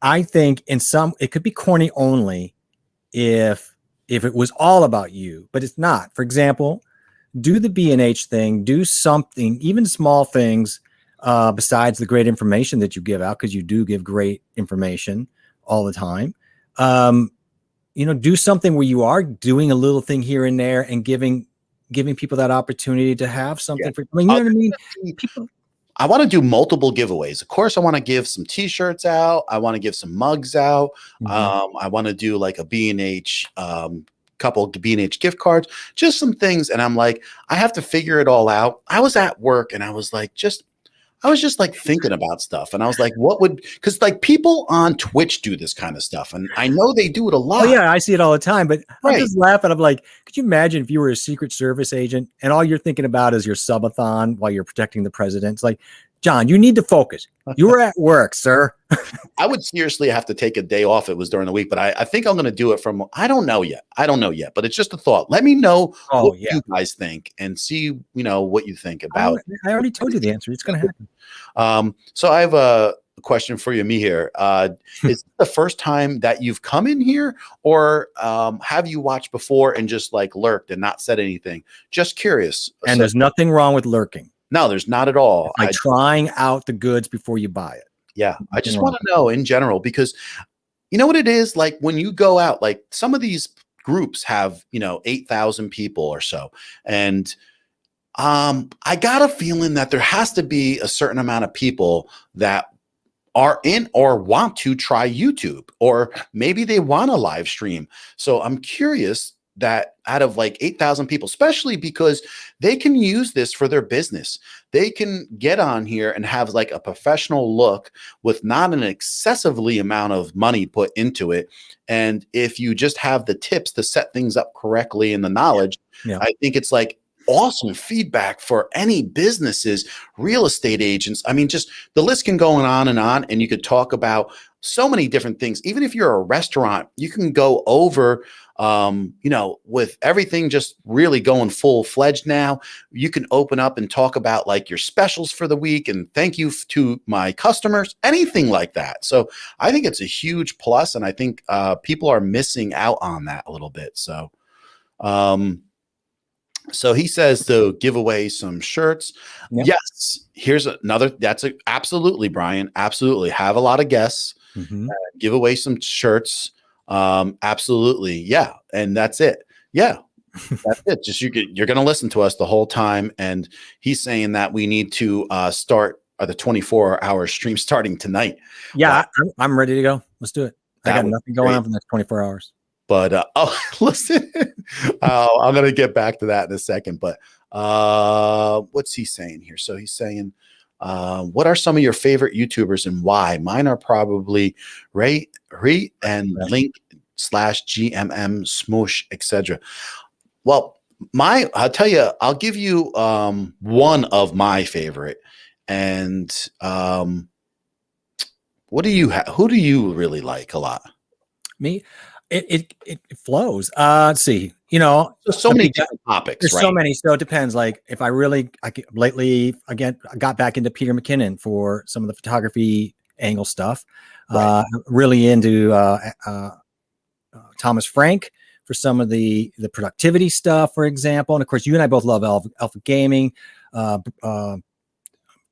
[SPEAKER 2] I think it could be corny only if it was all about you, but it's not. For example, do the B&H thing, do something, even small things besides the great information that you give out, because you do give great information all the time. Do something where you are doing a little thing here and there and giving people that opportunity to have something for. I mean, you know what I mean? People.
[SPEAKER 1] I want to do multiple giveaways. Of course, I want to give some T-shirts out. I want to give some mugs out. Mm-hmm. I want to do like a B&H, couple of B&H gift cards, just some things. And I'm like, I have to figure it all out. I was at work and I was just like thinking about stuff. And I was like, because like people on Twitch do this kind of stuff. And I know they do it a lot.
[SPEAKER 2] Oh yeah, I see it all the time, but I'm just laughing. I'm like, could you imagine if you were a Secret Service agent and all you're thinking about is your subathon while you're protecting the president? It's like, John, you need to focus. You were at work, sir.
[SPEAKER 1] I would seriously have to take a day off. It was during the week, but I think I'm going to do it from, I don't know yet. But it's just a thought. Let me know what you guys think and see, what you think about.
[SPEAKER 2] I already told you the answer. It's going to happen.
[SPEAKER 1] So I have a question for you, Mihir. Is it the first time that you've come in here, or have you watched before and just like lurked and not said anything? Just curious.
[SPEAKER 2] And there's nothing wrong with lurking.
[SPEAKER 1] No, there's not at all.
[SPEAKER 2] It's like trying out the goods before you buy it.
[SPEAKER 1] Yeah. I just want to know in general, because you know what it is like when you go out, like some of these groups have, 8,000 people or so. And I got a feeling that there has to be a certain amount of people that are in or want to try YouTube, or maybe they want to live stream. So I'm curious that out of like 8,000 people, especially because they can use this for their business, they can get on here and have like a professional look with not an excessively amount of money put into it. And if you just have the tips to set things up correctly and the knowledge, I think it's like awesome feedback for any businesses, real estate agents. I mean, just the list can go on, and you could talk about so many different things. Even if you're a restaurant, you can go over, with everything just really going full fledged now. You can open up and talk about like your specials for the week and thank you to my customers, anything like that. So I think it's a huge plus, and I think people are missing out on that a little bit. So, so he says to give away some shirts. Yep. Yes. Here's another. Absolutely, Brian. Absolutely. Have a lot of guests. Give away some shirts. Absolutely. Yeah. And that's it. Yeah. That's it. Just you're going to listen to us the whole time. And he's saying that we need to start the 24-hour stream starting tonight.
[SPEAKER 2] Yeah. I'm ready to go. Let's do it. I got nothing going on for the next 24 hours.
[SPEAKER 1] But listen, I'm going to get back to that in a second. But what's he saying here? So he's saying, what are some of your favorite YouTubers and why? Mine are probably Ray and Link / GMM Smoosh, etc. Well, I'll tell you, I'll give you one of my favorite. And what do you who do you really like a lot?
[SPEAKER 2] Me? It flows. Let's see.
[SPEAKER 1] There's so many different topics.
[SPEAKER 2] There's so many. So it depends. Like if I lately again, I got back into Peter McKinnon for some of the photography angle stuff. Really into Thomas Frank for some of the productivity stuff, for example. And of course, you and I both love Alpha Gaming. What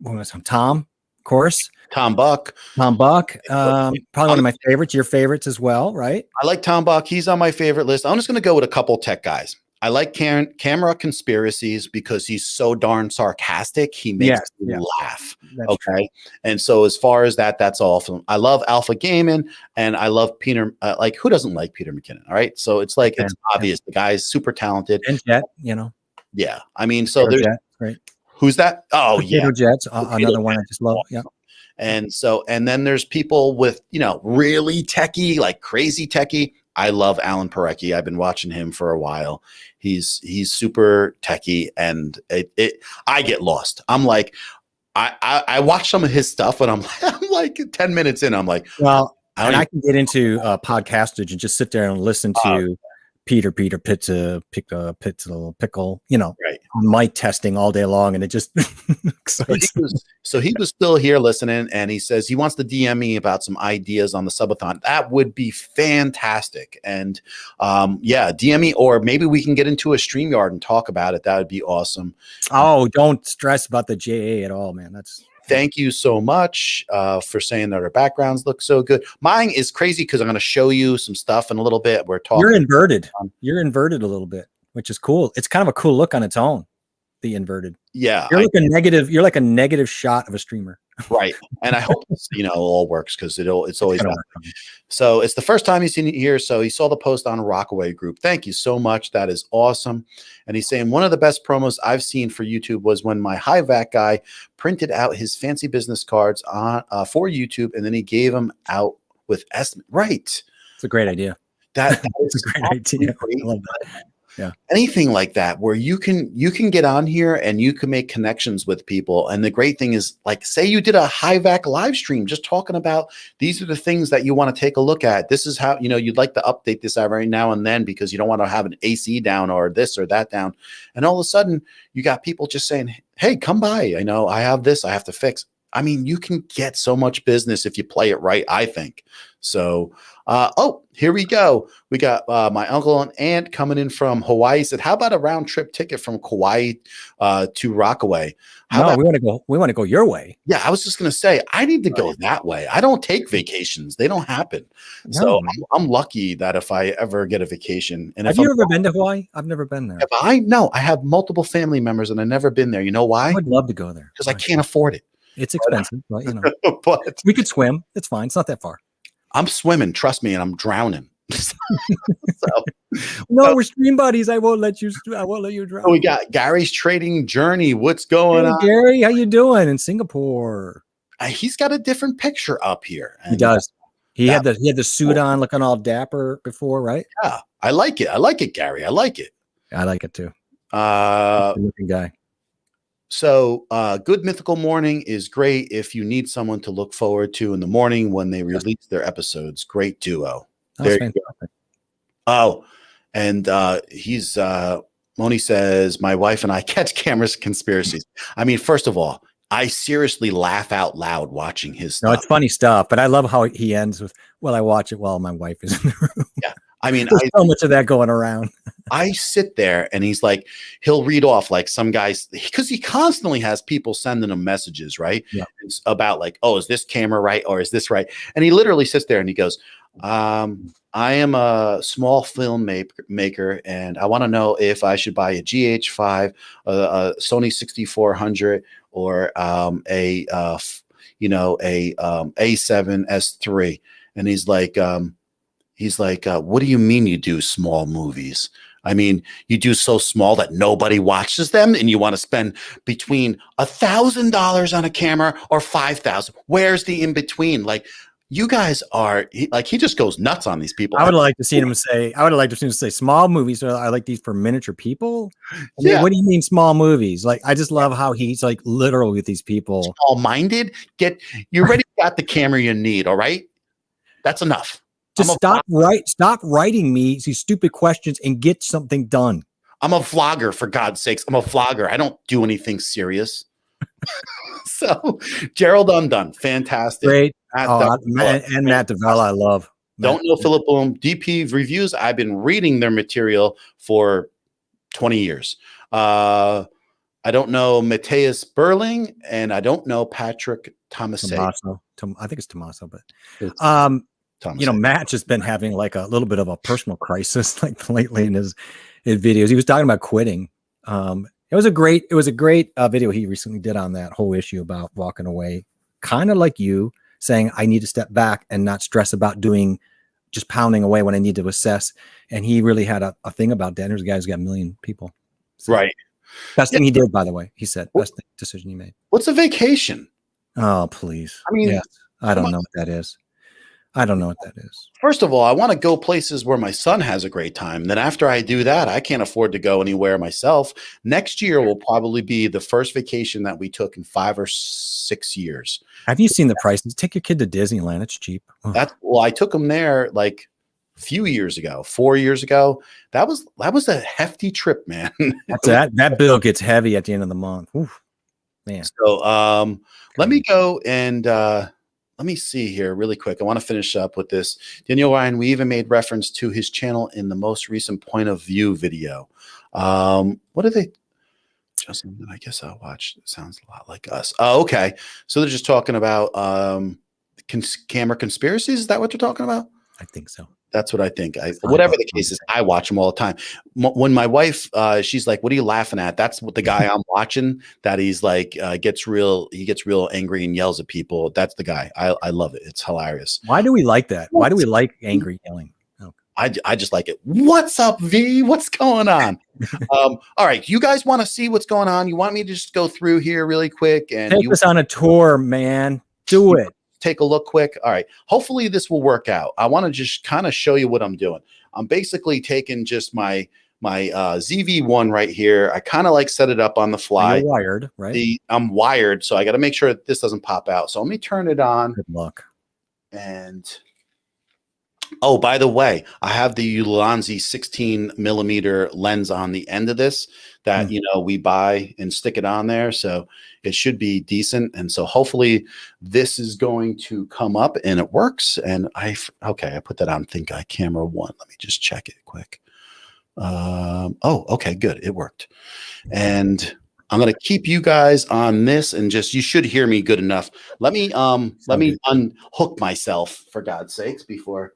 [SPEAKER 2] was Tom? Of course.
[SPEAKER 1] Tom Buck.
[SPEAKER 2] Probably one of my favorites, your favorites as well, right?
[SPEAKER 1] I like Tom Buck. He's on my favorite list. I'm just going to go with a couple tech guys. I like Camera Conspiracies because he's so darn sarcastic. He makes me laugh. That's true. And so as far as that's awesome. I love Alpha Gaming, and I love Peter. Like, who doesn't like Peter McKinnon? All right. So it's like, it's obvious. The guy's super talented.
[SPEAKER 2] And Jet,
[SPEAKER 1] Yeah. I mean, so there's
[SPEAKER 2] Jet, great.
[SPEAKER 1] Who's that? Oh,
[SPEAKER 2] Potato Jets, another one I just love. Yeah.
[SPEAKER 1] And then there's people with, really techie, like crazy techie. I love Alan Parecki. I've been watching him for a while. He's super techie, and I get lost. I'm like, I watch some of his stuff, and I'm like 10 minutes in, I'm like,
[SPEAKER 2] well, I can get into podcastage and just sit there and listen to Peter Pizza Pickle,
[SPEAKER 1] right.
[SPEAKER 2] mic testing all day long, and it just
[SPEAKER 1] so he was still here listening, and he says he wants to DM me about some ideas on the subathon. That would be fantastic. And DM me, or maybe we can get into a StreamYard and talk about it. That would be awesome.
[SPEAKER 2] Oh, don't stress about the JA at all, man.
[SPEAKER 1] Thank you so much for saying that our backgrounds look so good. Mine is crazy because I'm going to show you some stuff in a little bit. We're talking.
[SPEAKER 2] You're inverted. You're inverted a little bit, which is cool. It's kind of a cool look on its own. The inverted.
[SPEAKER 1] Yeah.
[SPEAKER 2] You're like a negative shot of a streamer.
[SPEAKER 1] Right. And I hope this, all works, because it's always so it's the first time he's seen it here. So he saw the post on a Rockaway group. Thank you so much. That is awesome. And he's saying one of the best promos I've seen for YouTube was when my HiVac guy printed out his fancy business cards for YouTube, and then he gave them out with estimate. Right.
[SPEAKER 2] It's a great idea.
[SPEAKER 1] That is
[SPEAKER 2] a great idea.
[SPEAKER 1] Great.
[SPEAKER 2] I love that. Yeah.
[SPEAKER 1] Anything like that where you can get on here and you can make connections with people. And the great thing is, like, say you did a high-vac live stream just talking about these are the things that you want to take a look at. This is how, you'd like to update this every now and then because you don't want to have an AC down or this or that down. And all of a sudden you got people just saying, hey, come by. I know I have this I have to fix. I mean, you can get so much business if you play it right, I think. So, here we go. We got my uncle and aunt coming in from Hawaii. Said, how about a round trip ticket from Kauai to Rockaway?
[SPEAKER 2] We want to go your way.
[SPEAKER 1] Yeah, I was just going to say, I need to go that way. I don't take vacations. They don't happen.
[SPEAKER 2] No,
[SPEAKER 1] so I'm lucky that if I ever get a vacation. And
[SPEAKER 2] have you ever been to Hawaii? I've never been there.
[SPEAKER 1] No, I have multiple family members and I've never been there. You know why?
[SPEAKER 2] I would love to go there.
[SPEAKER 1] Because I can't afford it.
[SPEAKER 2] It's expensive, but
[SPEAKER 1] but
[SPEAKER 2] we could swim. It's fine. It's not that far.
[SPEAKER 1] I'm swimming, trust me, and I'm drowning.
[SPEAKER 2] We're stream buddies. I won't let you drown.
[SPEAKER 1] We got Gary's trading journey. What's going on,
[SPEAKER 2] Gary? How you doing in Singapore?
[SPEAKER 1] He's got a different picture up here.
[SPEAKER 2] He does. He had the suit on, looking all dapper before, right?
[SPEAKER 1] Yeah, I like it. I like it, Gary. I like it.
[SPEAKER 2] I like it too.
[SPEAKER 1] Looking
[SPEAKER 2] guy.
[SPEAKER 1] So, Good Mythical Morning is great if you need someone to look forward to in the morning when they release their episodes. Great duo. There you go. Oh, and he's Moni says, my wife and I catch cameras conspiracies. I mean, first of all, I seriously laugh out loud watching his stuff.
[SPEAKER 2] No, it's funny stuff, but I love how he ends with, well, I watch it while my wife is in the room.
[SPEAKER 1] Yeah. I mean,
[SPEAKER 2] there's so much of that going around.
[SPEAKER 1] I sit there and he's like, he'll read off like some guys, because he constantly has people sending him messages, right?
[SPEAKER 2] Yeah.
[SPEAKER 1] It's about like, oh, is this camera right? Or is this right? And he literally sits there and he goes, I am a small film maker and I want to know if I should buy a GH5, a Sony 6400 or a A7 S3. And he's like, what do you mean you do small movies? I mean, you do so small that nobody watches them and you want to spend between $1,000 on a camera or $5,000. Where's the in between? Like, you guys are he just goes nuts on these people.
[SPEAKER 2] I would like to see him say small movies. So I like these for miniature people. What do you mean small movies? Like, I just love how he's like literal with these people.
[SPEAKER 1] Small minded. You already got the camera you need. All right. That's enough.
[SPEAKER 2] Just stop writing me these stupid questions and get something done.
[SPEAKER 1] I'm a vlogger, for God's sakes. I'm a vlogger. I don't do anything serious. So, Gerald Undone, fantastic.
[SPEAKER 2] Great. Matt DeVella, I love.
[SPEAKER 1] Don't know Philip Bloom. DP Reviews, I've been reading their material for 20 years. I don't know Mateus Berling, and I don't know Patrick Tomase.
[SPEAKER 2] I think it's Tommaso, but Matt's just been having like a little bit of a personal crisis like lately in his videos. He was talking about quitting. It was a great video he recently did on that whole issue about walking away, kind of like you saying, I need to step back and not stress about just pounding away when I need to assess. And he really had a thing about that. There's a guy who's got 1 million people. So,
[SPEAKER 1] right.
[SPEAKER 2] Best thing he did, by the way, he said, best decision he made.
[SPEAKER 1] What's a vacation?
[SPEAKER 2] Oh, please. I mean, yes. I don't know what that is. First
[SPEAKER 1] of all, I want to go places where my son has a great time. Then after I do that, I can't afford to go anywhere myself. Next year will probably be the first vacation that we took in 5 or 6 years.
[SPEAKER 2] Have you seen the prices? Take your kid to Disneyland. It's cheap.
[SPEAKER 1] I took him there like a few years ago, 4 years ago. That was a hefty trip, man.
[SPEAKER 2] That bill gets heavy at the end of the month. Oof, man.
[SPEAKER 1] So let me go and let me see here really quick. I want to finish up with this. Daniel Ryan, we even made reference to his channel in the most recent point of view video. What are they? Justin, I guess I'll watch. It sounds a lot like us. Oh, okay. So they're just talking about camera conspiracies. Is that what they're talking about?
[SPEAKER 2] I think so.
[SPEAKER 1] That's what I think. Whatever the case is, I watch them all the time. When my wife, she's like, "What are you laughing at?" That's what the guy I'm watching. That he's like, he gets real angry and yells at people. That's the guy. I love it. It's hilarious.
[SPEAKER 2] Why do we like that? Why do we like angry yelling? Oh.
[SPEAKER 1] I just like it. What's up, V? What's going on? All right, you guys want to see what's going on? You want me to just go through here really quick and
[SPEAKER 2] take us on a tour, man? Do it.
[SPEAKER 1] Take a look quick. All right. Hopefully this will work out. I want to just kind of show you what I'm doing. I'm basically taking just my my ZV-1 right here. I kind of like set it up on the fly.
[SPEAKER 2] You're wired, right?
[SPEAKER 1] I'm wired, so I got to make sure that this doesn't pop out. So let me turn it on.
[SPEAKER 2] Good luck.
[SPEAKER 1] And oh, by the way, I have the Ulanzi 16 millimeter lens on the end of this that, we buy and stick it on there. So it should be decent. And so hopefully this is going to come up and it works. And I put that on Think Eye Camera 1. Let me just check it quick. Okay, good. It worked. And I'm going to keep you guys on this and you should hear me good enough. Let me unhook myself, for God's sakes, before.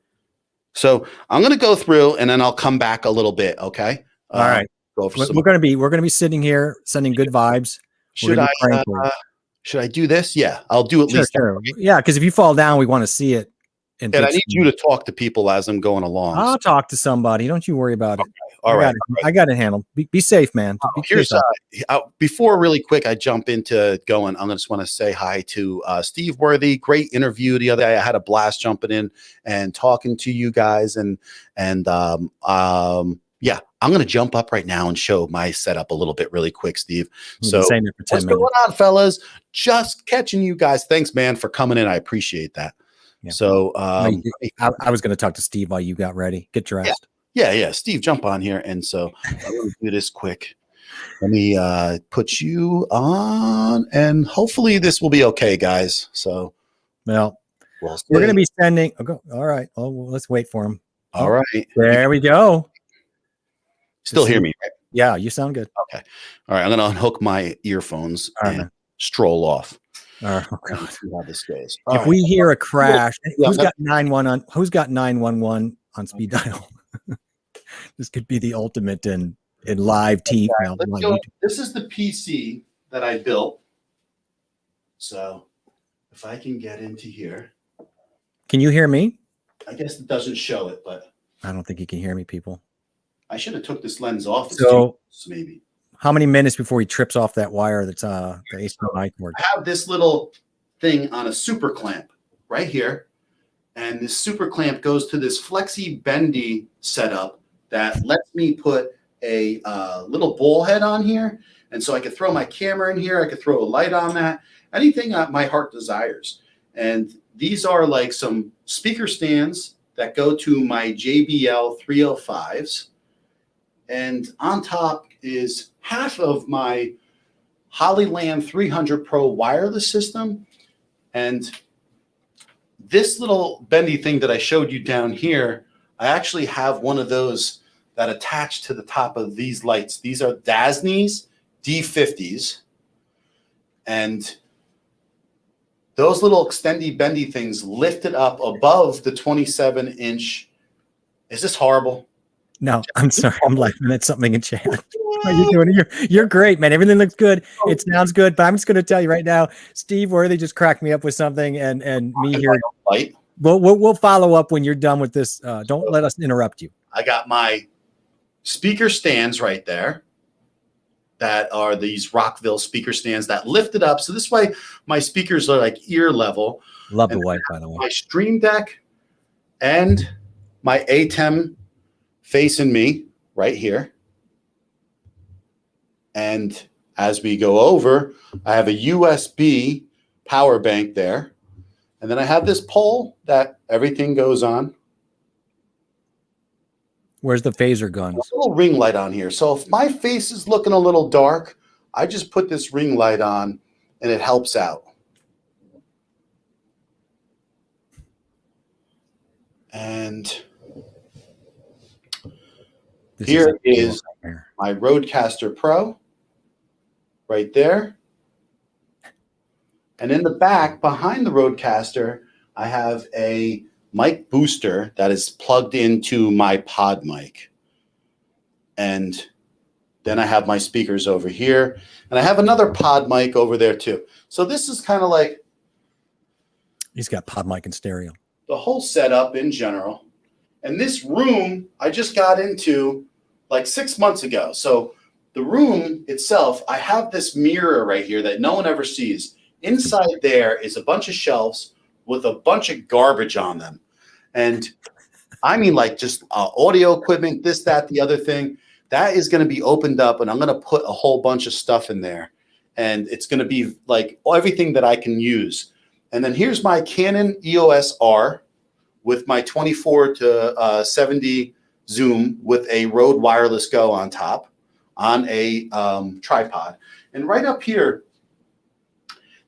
[SPEAKER 1] So I'm going to go through and then I'll come back a little bit. Okay.
[SPEAKER 2] All right. We're going to be sitting here sending good vibes.
[SPEAKER 1] Should I do this? Yeah, I'll do at least.
[SPEAKER 2] Sure. Yeah. Cause if you fall down, we want to see it.
[SPEAKER 1] And I need you to talk to people as I'm going along.
[SPEAKER 2] I'll talk to somebody. Don't you worry about it.
[SPEAKER 1] All right.
[SPEAKER 2] I got it handled. Be safe, man.
[SPEAKER 1] Here's before really quick, I jump into going. I just want to say hi to Steve Worthy. Great interview the other day. I had a blast jumping in and talking to you guys. Yeah, I'm going to jump up right now and show my setup a little bit really quic, Steve. So what's going on, fellas? Just catching you guys. Thanks, man, for coming in. I appreciate that. Yeah. So
[SPEAKER 2] I was going to talk to Steve while you got ready. Get dressed.
[SPEAKER 1] Yeah. Steve, jump on here. And so I'm going to do this quick. Let me put you on, and hopefully this will be okay, guys. So,
[SPEAKER 2] we're going to be sending. All right. Oh, well, let's wait for him.
[SPEAKER 1] All right.
[SPEAKER 2] There we go.
[SPEAKER 1] Still hear me, right?
[SPEAKER 2] Yeah, you sound good.
[SPEAKER 1] Okay. All right. I'm going to unhook my earphones and stroll off.
[SPEAKER 2] Oh, God.
[SPEAKER 1] See how this goes.
[SPEAKER 2] If we hear a crash, who's got 911 on speed dial? This could be the ultimate in live TV.
[SPEAKER 1] This is the PC that I built. So if I can get into here.
[SPEAKER 2] Can you hear me?
[SPEAKER 1] I guess it doesn't show it, but
[SPEAKER 2] I don't think you can hear me, people.
[SPEAKER 1] I should have took this lens off.
[SPEAKER 2] So
[SPEAKER 1] maybe.
[SPEAKER 2] How many minutes before he trips off that wire that's the HDMI cord?
[SPEAKER 1] I have this little thing on a super clamp right here. And this super clamp goes to this flexi bendy setup that lets me put a little ball head on here. And so I could throw my camera in here. I could throw a light on that, anything that my heart desires. And these are like some speaker stands that go to my JBL 305s. And on top is half of my Hollyland 300 Pro wireless system. And this little bendy thing that I showed you down here, I actually have one of those that attach to the top of these lights. These are Dasney's D50s. And those little extendy bendy things lifted up above the 27-inch. Is this horrible?
[SPEAKER 2] No, I'm sorry. I'm laughing at something in chat. How are you doing? You're great, man. Everything looks good. It sounds good. But I'm just going to tell you right now, Steve Worthy just cracked me up with something, and me here. We'll follow up when you're done with this. Don't let us interrupt you.
[SPEAKER 1] I got my speaker stands right there. That are these Rockville speaker stands that lift it up. So this way, my speakers are like ear level.
[SPEAKER 2] Love the white, by the way.
[SPEAKER 1] My Stream Deck and my ATEM facing me right here. And as we go over, I have a USB power bank there. And then I have this pole that everything goes on.
[SPEAKER 2] Where's the phaser guns?
[SPEAKER 1] A little ring light on here. So if my face is looking a little dark, I just put this ring light on and it helps out. And here is my Rodecaster Pro right there. And in the back, behind the Rodecaster, I have a mic booster that is plugged into my pod mic. And then I have my speakers over here. And I have another pod mic over there too. So this is kind of like...
[SPEAKER 2] He's got pod mic and stereo.
[SPEAKER 1] The whole setup in general. And this room, I just got into like 6 months ago. So the room itself, I have this mirror right here that no one ever sees. Inside there is a bunch of shelves with a bunch of garbage on them. And I mean, like just audio equipment, this, that, the other thing. that is going to be opened up, and I'm going to put a whole bunch of stuff in there, and it's going to be like everything that I can use. And then here's my Canon EOS R with my 24 to 70 zoom with a Rode Wireless Go on top on a tripod. And right up here,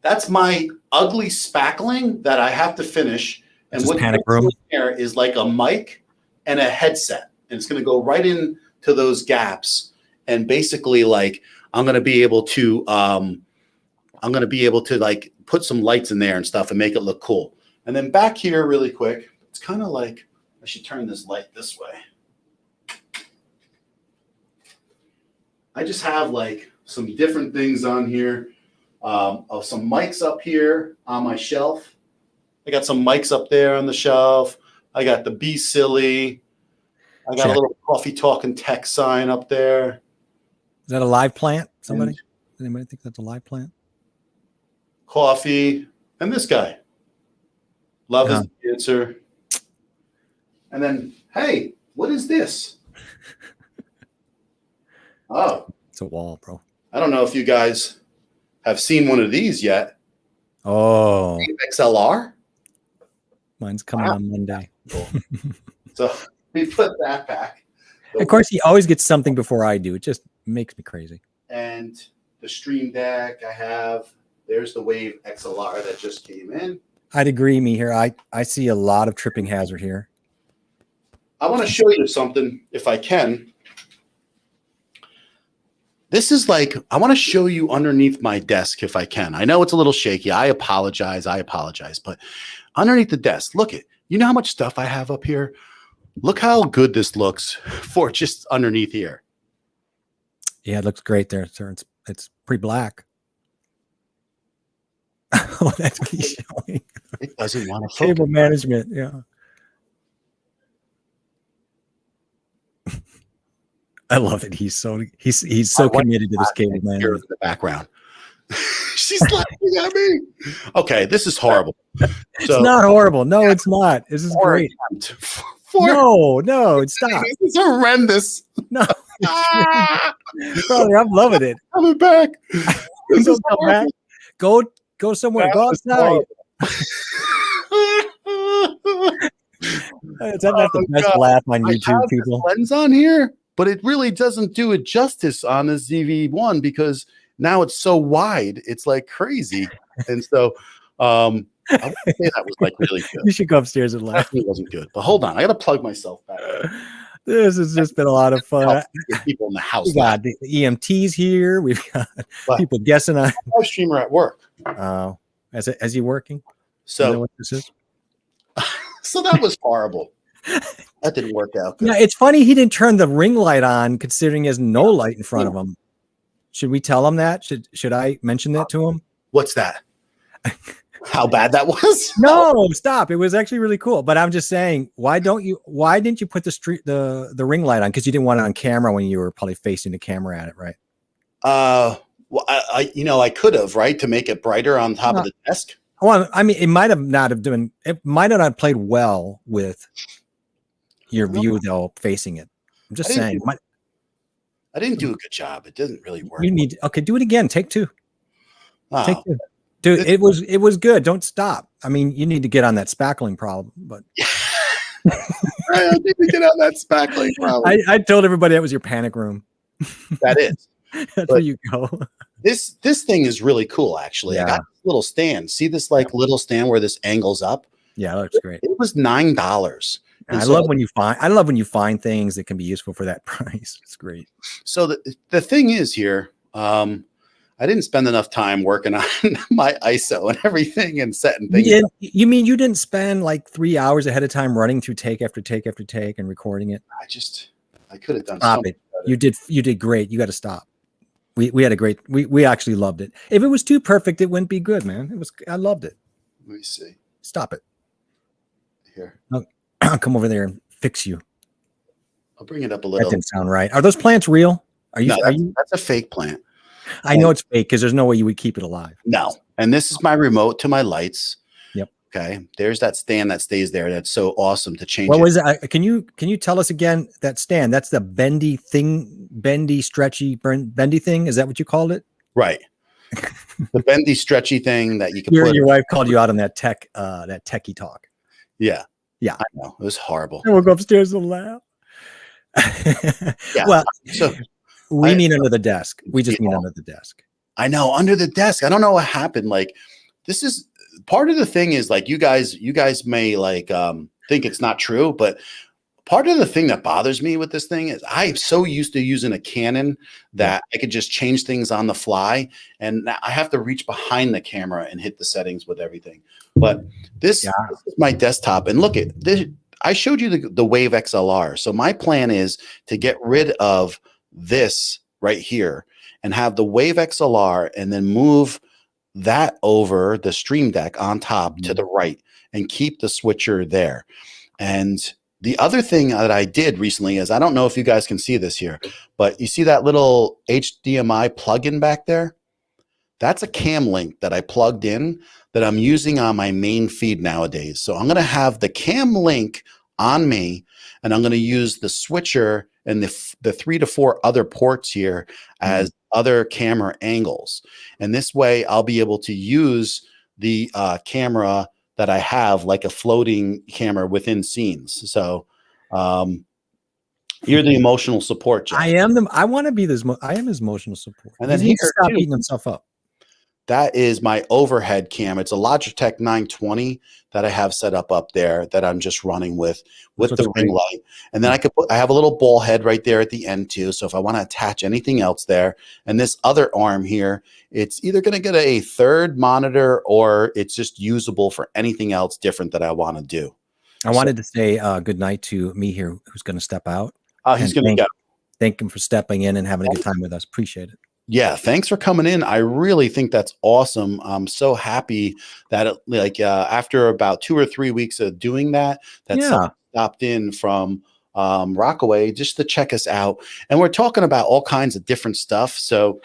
[SPEAKER 1] that's my ugly spackling that I have to finish. And what
[SPEAKER 2] panic room
[SPEAKER 1] there is like a mic and a headset, and it's going to go right into those gaps. And basically, like I'm going to be able to like put some lights in there and stuff and make it look cool. And then back here, really quick, it's kind of like I should turn this light this way. I just have like some different things on here. Of some mics up here on my shelf. I got some mics up there on the shelf. I got the Be Silly. I got a little Coffee Talking Tech sign up there.
[SPEAKER 2] Is that a live plant? Somebody? Anybody think that's a live plant?
[SPEAKER 1] Coffee. And this guy. Love is the answer. And then, hey, what is this? Oh.
[SPEAKER 2] It's a wall, bro.
[SPEAKER 1] I don't know if you guys have seen one of these yet.
[SPEAKER 2] Oh.
[SPEAKER 1] XLR?
[SPEAKER 2] Mine's coming on Monday.
[SPEAKER 1] Cool. So we put that back.
[SPEAKER 2] Of course, he always gets something before I do. It just makes me crazy.
[SPEAKER 1] And the Stream Deck I have. There's the Wave XLR that just came in.
[SPEAKER 2] I'd agree, me here. I see a lot of tripping hazard here.
[SPEAKER 1] I want to show you something, if I can. This is like, I want to show you underneath my desk if I can. I know it's a little shaky. I apologize. But underneath the desk, look at, you know how much stuff I have up here? Look how good this looks for just underneath here.
[SPEAKER 2] Yeah, it looks great there, sir. It's pretty black. Oh, that's what he's showing.
[SPEAKER 1] It doesn't want to
[SPEAKER 2] Cable management, yeah. I love it. He's so committed to this cable management.
[SPEAKER 1] In the background. She's laughing at me. Okay, this is horrible.
[SPEAKER 2] It's not horrible. No, it's not. This is great. No, stop.
[SPEAKER 1] This is horrendous.
[SPEAKER 2] No. Brother, I'm loving it.
[SPEAKER 1] Coming back.
[SPEAKER 2] Don't come back. Go somewhere. Go outside. That's not the best laugh on YouTube, people.
[SPEAKER 1] Lens on here, but it really doesn't do it justice on the ZV-1 because now it's so wide. It's like crazy. And so I would say that was like really good.
[SPEAKER 2] You should go upstairs and laugh.
[SPEAKER 1] It wasn't good. But hold on. I got to plug myself back.
[SPEAKER 2] This has just been a lot of fun.
[SPEAKER 1] People in the house.
[SPEAKER 2] We got the EMTs here. We've got people guessing on.
[SPEAKER 1] Live streamer at work.
[SPEAKER 2] Oh, is he working?
[SPEAKER 1] So
[SPEAKER 2] you know what this is?
[SPEAKER 1] So that was horrible. That didn't work out good.
[SPEAKER 2] Yeah, it's funny he didn't turn the ring light on, considering there's no light in front of him. Should we tell him that? Should I mention that to him?
[SPEAKER 1] What's that? How bad that was?
[SPEAKER 2] No, stop. It was actually really cool. But I'm just saying, why didn't you put the ring light on? Because you didn't want it on camera when you were probably facing the camera at it, right?
[SPEAKER 1] Well, I could have, right, to make it brighter on top of the desk.
[SPEAKER 2] Well, I mean, it might not played well with your view though, facing it. I'm just saying.
[SPEAKER 1] I didn't do a good job. It doesn't really work.
[SPEAKER 2] You need do it again. Take two. Take two. Dude, it was good. Don't stop. I mean, you need to get on that spackling problem, but
[SPEAKER 1] I need to get on that spackling problem.
[SPEAKER 2] I told everybody that was your panic room.
[SPEAKER 1] That is.
[SPEAKER 2] That's where you go.
[SPEAKER 1] This thing is really cool, actually.
[SPEAKER 2] Yeah.
[SPEAKER 1] I got this little stand. See this little stand where this angles up?
[SPEAKER 2] Yeah, that looks great.
[SPEAKER 1] It was $9.
[SPEAKER 2] I love when you find things that can be useful for that price. It's great.
[SPEAKER 1] So the thing is here, I didn't spend enough time working on my ISO and everything and setting things up.
[SPEAKER 2] You mean you didn't spend like 3 hours ahead of time running through take after take after take and recording it? I could have done Stop it. You did great. You got to stop. We had a great, we actually loved it. If it was too perfect, it wouldn't be good, man. I loved it.
[SPEAKER 1] Let me see.
[SPEAKER 2] Stop it.
[SPEAKER 1] Here.
[SPEAKER 2] I'll come over there and fix you.
[SPEAKER 1] I'll bring it up a little.
[SPEAKER 2] That didn't sound right. Are those plants real?
[SPEAKER 1] That's a fake plant.
[SPEAKER 2] I know it's fake because there's no way you would keep it alive.
[SPEAKER 1] No. And this is my remote to my lights.
[SPEAKER 2] Yep.
[SPEAKER 1] Okay. There's that stand that stays there. That's so awesome to change.
[SPEAKER 2] What was it? Can you tell us again that stand? That's the bendy thing bendy, stretchy, bendy thing. Is that what you called it?
[SPEAKER 1] Right. The bendy, stretchy thing that you can
[SPEAKER 2] Your,
[SPEAKER 1] put.
[SPEAKER 2] your wife called you out on that techie talk.
[SPEAKER 1] Yeah.
[SPEAKER 2] Yeah.
[SPEAKER 1] I know. It was horrible.
[SPEAKER 2] And we'll go upstairs and laugh.
[SPEAKER 1] Yeah.
[SPEAKER 2] Well,
[SPEAKER 1] So
[SPEAKER 2] we mean under the desk. We just mean
[SPEAKER 1] know,
[SPEAKER 2] under the desk.
[SPEAKER 1] I know, under the desk. I don't know what happened. Like, this is part of the thing is like you guys may like think it's not true, but part of the thing that bothers me with this thing is I'm so used to using a Canon that I could just change things on the fly, and I have to reach behind the camera and hit the settings with everything. But this is my desktop, and look at this. I showed you the Wave XLR. So my plan is to get rid of this right here and have the Wave XLR and then move that over the Stream Deck on top to the right and keep the switcher there. And the other thing that I did recently is, I don't know if you guys can see this here, but you see that little HDMI plug-in back there? That's a cam link that I plugged in that I'm using on my main feed nowadays. So I'm going to have the cam link on me, and I'm going to use the switcher and the 3 to 4 other ports here as other camera angles. And this way I'll be able to use the camera that I have like a floating camera within scenes. So you're the emotional support, Jeff.
[SPEAKER 2] I want to be this. I am his emotional support.
[SPEAKER 1] And then
[SPEAKER 2] he needs to stop beating himself up.
[SPEAKER 1] That is my overhead cam. It's a Logitech 920 that I have set up there that I'm just running with the ring light. And then I have a little ball head right there at the end too. So if I want to attach anything else there, and this other arm here, it's either going to get a third monitor or it's just usable for anything else different that I want to do.
[SPEAKER 2] I wanted to say good night to me here, who's going to step out.
[SPEAKER 1] He's going to go.
[SPEAKER 2] Thank him for stepping in and having a good time with us. Appreciate it.
[SPEAKER 1] Yeah, thanks for coming in. I really think that's awesome. I'm so happy that after about 2 or 3 weeks of doing that, someone stopped in from Rockaway just to check us out. And we're talking about all kinds of different stuff. So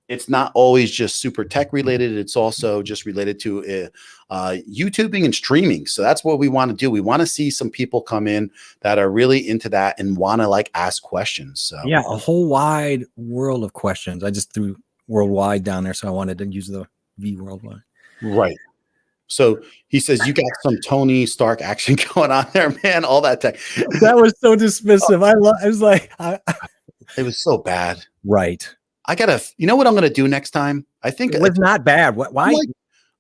[SPEAKER 1] it's not always just super tech related. It's also just related to YouTubing and streaming. So that's what we want to do. We want to see some people come in that are really into that and want to like ask questions. So
[SPEAKER 2] yeah, a whole wide world of questions. I just threw worldwide down there, so I wanted to use the V worldwide.
[SPEAKER 1] Right. So he says you got some Tony Stark action going on there, man. All that tech.
[SPEAKER 2] That was so dismissive. I was like,
[SPEAKER 1] it was so bad.
[SPEAKER 2] Right.
[SPEAKER 1] I gotta, you know what I'm gonna do next time? I think
[SPEAKER 2] it was not bad. Why?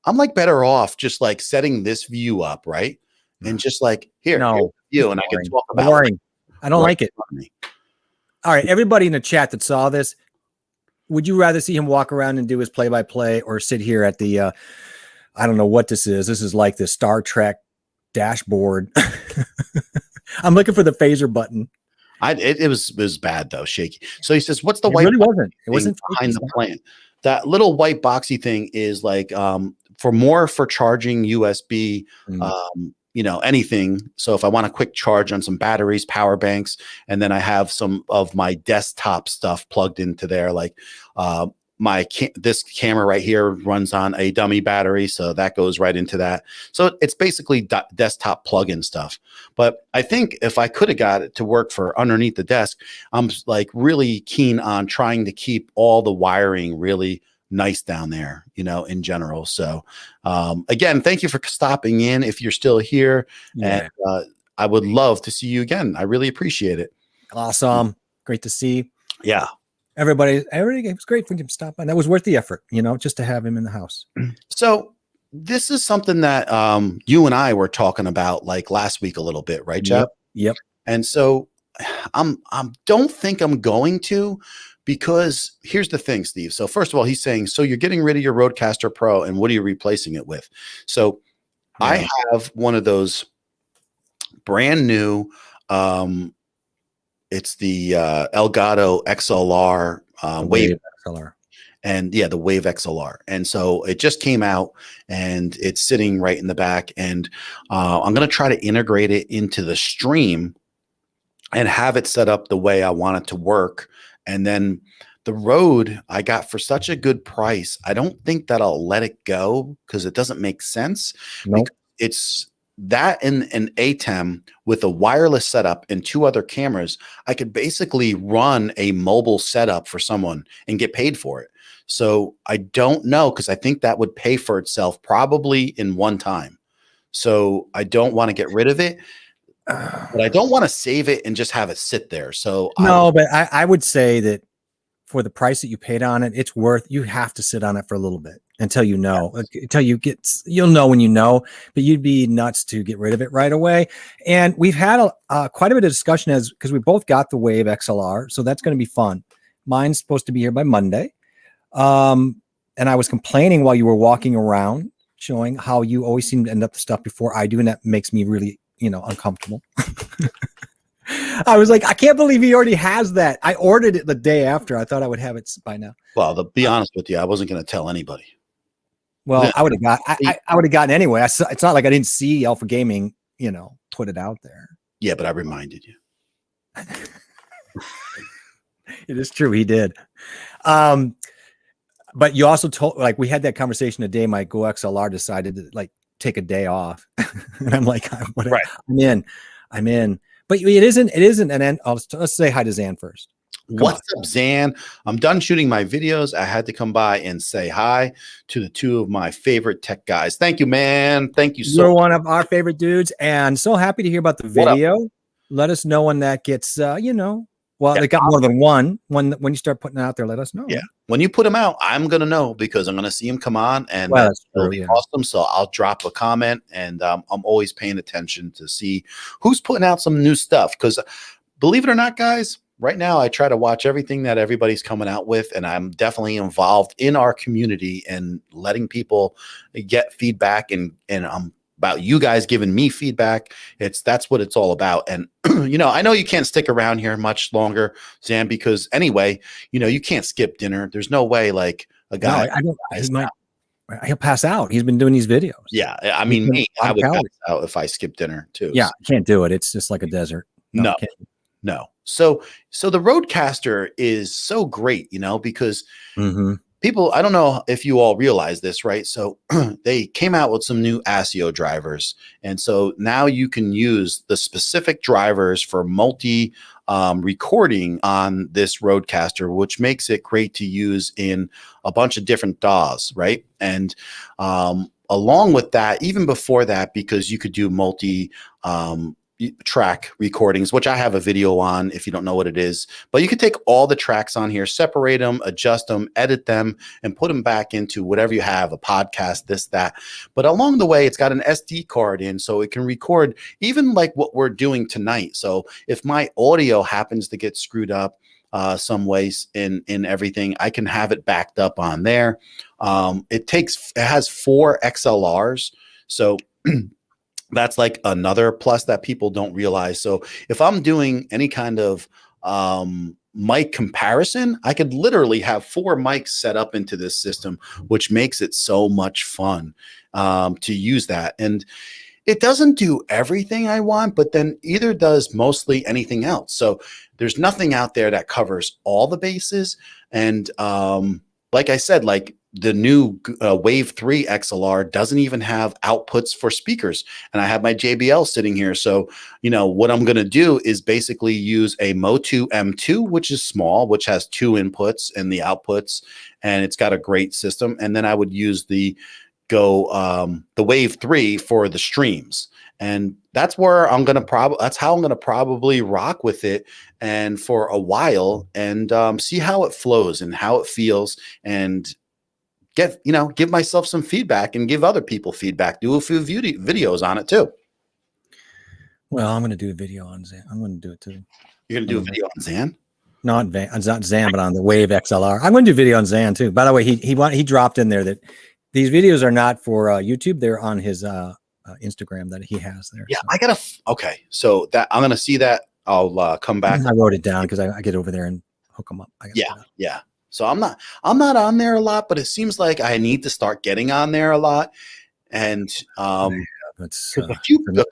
[SPEAKER 1] I'm like better off just like setting this view up, right? And just like here's you, and I can talk about
[SPEAKER 2] boring. I don't like it. All right, everybody in the chat that saw this, would you rather see him walk around and do his play-by-play or sit here at the I don't know what this is. This is like the Star Trek dashboard. I'm looking for the phaser button.
[SPEAKER 1] It was bad though, shaky. So he says, "What's the white?"
[SPEAKER 2] Really wasn't. It wasn't
[SPEAKER 1] behind the plant. That little white boxy thing is like for charging USB, anything. So if I want a quick charge on some batteries, power banks, and then I have some of my desktop stuff plugged into there, like this camera right here runs on a dummy battery, so that goes right into that. So it's basically desktop plug-in stuff. But I think if I could have got it to work for underneath the desk, I'm like really keen on trying to keep all the wiring really nice down there, in general. So again, thank you for stopping in if you're still here. And I would love to see you again. I really appreciate it.
[SPEAKER 2] Awesome. Great to see.
[SPEAKER 1] Yeah.
[SPEAKER 2] Everybody, it was great for him to stop by. That was worth the effort, just to have him in the house.
[SPEAKER 1] So this is something that you and I were talking about like last week a little bit, right, Jeff?
[SPEAKER 2] Yep.
[SPEAKER 1] And so don't think I'm going to, because here's the thing, Steve. So first of all, he's saying, so you're getting rid of your Rodecaster Pro and what are you replacing it with? So I have one of those brand new, it's the Elgato XLR Wave
[SPEAKER 2] XLR.
[SPEAKER 1] And the Wave XLR. And so it just came out and it's sitting right in the back. And I'm going to try to integrate it into the stream and have it set up the way I want it to work. And then the Rode I got for such a good price. I don't think that I'll let it go because it doesn't make sense.
[SPEAKER 2] Nope.
[SPEAKER 1] It's that in an ATEM with a wireless setup and 2 other cameras, I could basically run a mobile setup for someone and get paid for it. So I don't know, because I think that would pay for itself probably in one time. So I don't want to get rid of it, but I don't want to save it and just have it sit there. So
[SPEAKER 2] No, but I would say that for the price that you paid on it, it's worth, you have to sit on it for a little bit until you know, until you get, you'll know when you know, but you'd be nuts to get rid of it right away. And we've had quite a bit of discussion because we both got the Wave XLR. So that's going to be fun. Mine's supposed to be here by Monday. And I was complaining while you were walking around showing how you always seem to end up the stuff before I do. And that makes me really, uncomfortable. I was like, I can't believe he already has that. I ordered it the day after. I thought I would have it by now.
[SPEAKER 1] Well, to be honest with you, I wasn't going to tell anybody.
[SPEAKER 2] Well, I would have got. I would have gotten anyway. It's not like I didn't see Alpha Gaming, put it out there.
[SPEAKER 1] Yeah, but I reminded you.
[SPEAKER 2] It is true. He did. But you also told, like, we had that conversation the day my Go XLR decided to take a day off, and I'm like,
[SPEAKER 1] right.
[SPEAKER 2] I'm in. But it isn't an end. Let's say hi to Zan first.
[SPEAKER 1] What's up, Zan? I'm done shooting my videos. I had to come by and say hi to the 2 of my favorite tech guys. Thank you, man. Thank you so much.
[SPEAKER 2] You're one of our favorite dudes, and so happy to hear about the video. Let us know when that gets, they got more than one. When you start putting it out there, let us know.
[SPEAKER 1] Yeah. When you put them out, I'm going to know, because I'm going to see them come on, and it'll be awesome. So I'll drop a comment, and I'm always paying attention to see who's putting out some new stuff. Because believe it or not, guys, right now I try to watch everything that everybody's coming out with, and I'm definitely involved in our community and letting people get feedback, and about you guys giving me feedback. That's what it's all about. And I know you can't stick around here much longer, Zan, because anyway, you can't skip dinner. There's no way like a guy.
[SPEAKER 2] No, he'll pass out. He's been doing these videos.
[SPEAKER 1] Yeah, I mean, I would pass out if I skip dinner too.
[SPEAKER 2] Yeah, I can't do it. It's just like a desert.
[SPEAKER 1] No. So the Rodecaster is so great, because people, I don't know if you all realize this, right? So they came out with some new ASIO drivers. And so now you can use the specific drivers for multi recording on this Rodecaster, which makes it great to use in a bunch of different DAWs, right? And along with that, even before that, because you could do multi track recordings, which I have a video on if you don't know what it is, but you could take all the tracks on here, separate them, adjust them, edit them, and put them back into whatever you have, a podcast, this, that. But along the way, it's got an SD card in, so it can record even like what we're doing tonight. So if my audio happens to get screwed up some ways in everything, I can have it backed up on there. It has 4 XLRs. So that's like another plus that people don't realize. So if I'm doing any kind of mic comparison, I could literally have 4 mics set up into this system, which makes it so much fun to use that. And it doesn't do everything I want, but then either does mostly anything else. So there's nothing out there that covers all the bases. And like I said, like the new Wave 3 XLR doesn't even have outputs for speakers. And I have my JBL sitting here. So, what I'm going to do is basically use a Motu M2, which is small, which has 2 inputs and the outputs, and it's got a great system. And then I would use the Wave 3 for the streams. And that's where I'm going to that's how I'm going to probably rock with it and for a while, and see how it flows and how it feels, and give myself some feedback and give other people feedback. Do a few videos on it too.
[SPEAKER 2] Well, I'm going to do a video on Zan. I'm going to do it too.
[SPEAKER 1] You're going to do a video on Zan?
[SPEAKER 2] Not Zan, but on the Wave XLR. I'm going to do a video on Zan too. By the way, he dropped in there that these videos are not for YouTube. They're on his Instagram that he has there.
[SPEAKER 1] Yeah, so. Okay. So that I'm going to see that. I'll come back.
[SPEAKER 2] I wrote it down because I get over there and hook them up.
[SPEAKER 1] Yeah. So I'm not on there a lot, but it seems like I need to start getting on there a lot. And a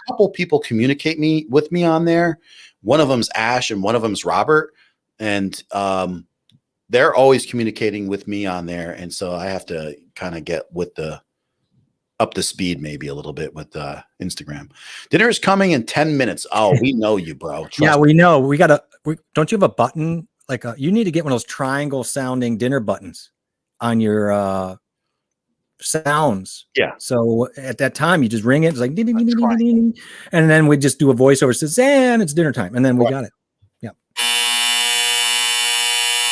[SPEAKER 1] couple people communicate with me on there. One of them's Ash and one of them's Robert, and they're always communicating with me on there. And so I have to kind of get with the up to speed maybe a little bit with Instagram. Dinner is coming in 10 minutes. Oh, we know you, bro.
[SPEAKER 2] Yeah,
[SPEAKER 1] Trust
[SPEAKER 2] we know. Don't you have a button? You need to get one of those triangle sounding dinner buttons on your sounds.
[SPEAKER 1] Yeah.
[SPEAKER 2] So at that time, you just ring it. It's like, ding, ding, ding, ding, ding, ding, and then we just do a voiceover that says, and it's dinner time. And then we got it. Yeah.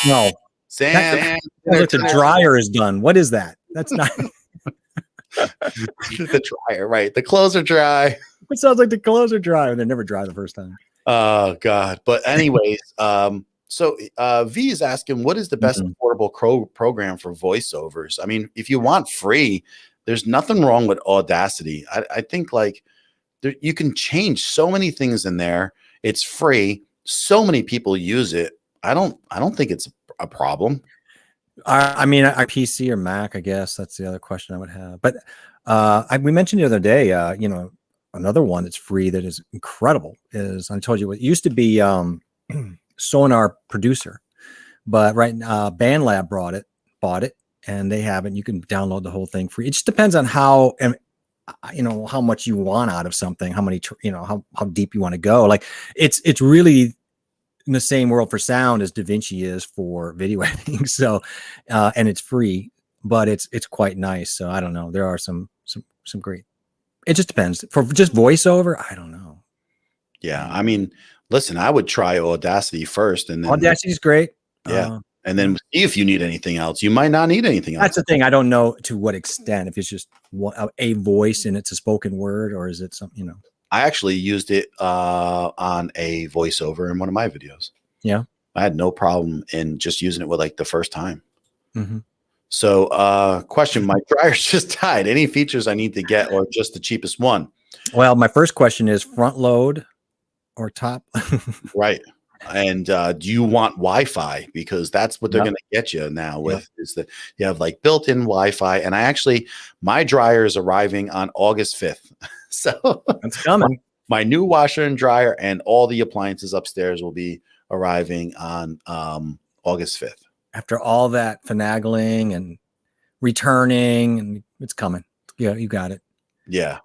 [SPEAKER 2] No.
[SPEAKER 1] Sam.
[SPEAKER 2] Sounds like the dryer is done. What is that? That's not.
[SPEAKER 1] The dryer, right? The clothes are dry.
[SPEAKER 2] It sounds like the clothes are dry, and they're never dry the first time.
[SPEAKER 1] Oh God! But anyways, so V is asking, what is the best affordable program for voiceovers? I mean, if you want free, there's nothing wrong with Audacity. I think you can change so many things in there. It's free. So many people use it. I don't think it's a problem.
[SPEAKER 2] I mean, a PC or Mac, I guess that's the other question I would have. But we mentioned the other day, another one that's free that is incredible is, I told you, it used to be Sonar Producer, but right now BandLab bought it, and they have it. You can download the whole thing free. It just depends on how much you want out of something, how many, how deep you want to go. Like it's really in the same world for sound as DaVinci is for video editing. So, and it's free, but it's quite nice. So I don't know. There are some great. It just depends. For just voiceover, I don't know.
[SPEAKER 1] Yeah, I mean, listen, I would try Audacity first, and then
[SPEAKER 2] Audacity's great.
[SPEAKER 1] Yeah, and then see if you need anything else. You might not need anything else.
[SPEAKER 2] That's the thing. I don't know to what extent. If it's just a voice and it's a spoken word, or is it something?
[SPEAKER 1] I actually used it on a voiceover in one of my videos.
[SPEAKER 2] Yeah,
[SPEAKER 1] I had no problem in just using it with like the first time.
[SPEAKER 2] Mm-hmm.
[SPEAKER 1] So, question: my dryer's just died. Any features I need to get, or just the cheapest one?
[SPEAKER 2] Well, my first question is front load or top.
[SPEAKER 1] Right. And do you want Wi-Fi? Because that's what they're going to get you now with is that you have like built-in Wi-Fi. And my dryer is arriving on August 5th. So
[SPEAKER 2] that's coming.
[SPEAKER 1] My new washer and dryer and all the appliances upstairs will be arriving on August 5th.
[SPEAKER 2] After all that finagling and returning, and it's coming. Yeah, you got it.
[SPEAKER 1] Yeah.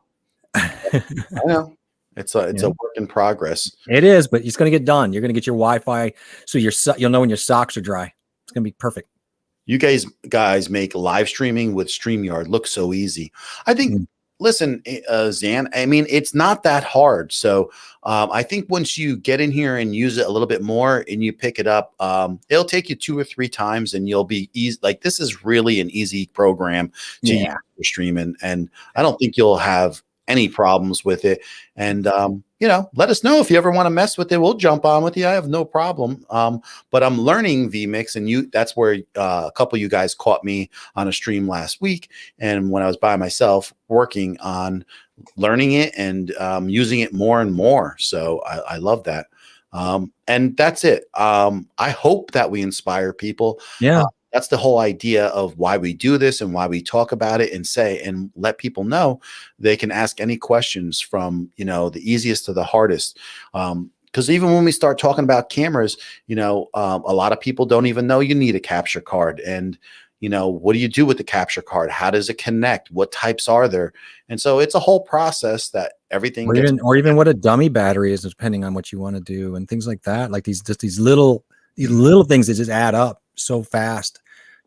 [SPEAKER 1] I know. It's a work in progress.
[SPEAKER 2] It is, but it's going to get done. You're going to get your Wi-Fi, so you'll know when your socks are dry. It's going to be perfect.
[SPEAKER 1] You guys make live streaming with StreamYard look so easy. I think. Listen, Zan. I mean, it's not that hard. So I think once you get in here and use it a little bit more, and you pick it up, it'll take you 2 or 3 times, and you'll be easy. Like this is really an easy program to use for streaming, and I don't think you'll have any problems with it. And let us know if you ever want to mess with it. We'll jump on with you. I have no problem. But I'm learning vMix, and that's where a couple of you guys caught me on a stream last week, and when I was by myself working on learning it and using it more and more. So I love that. And that's it. I hope that we inspire people.
[SPEAKER 2] Yeah.
[SPEAKER 1] That's the whole idea of why we do this and why we talk about it and let people know they can ask any questions from, the easiest to the hardest. Because even when we start talking about cameras, a lot of people don't even know you need a capture card. And, what do you do with the capture card? How does it connect? What types are there? And so it's a whole process that everything
[SPEAKER 2] or even what a dummy battery is, depending on what you want to do and things like that. Like these little things that just add up so fast.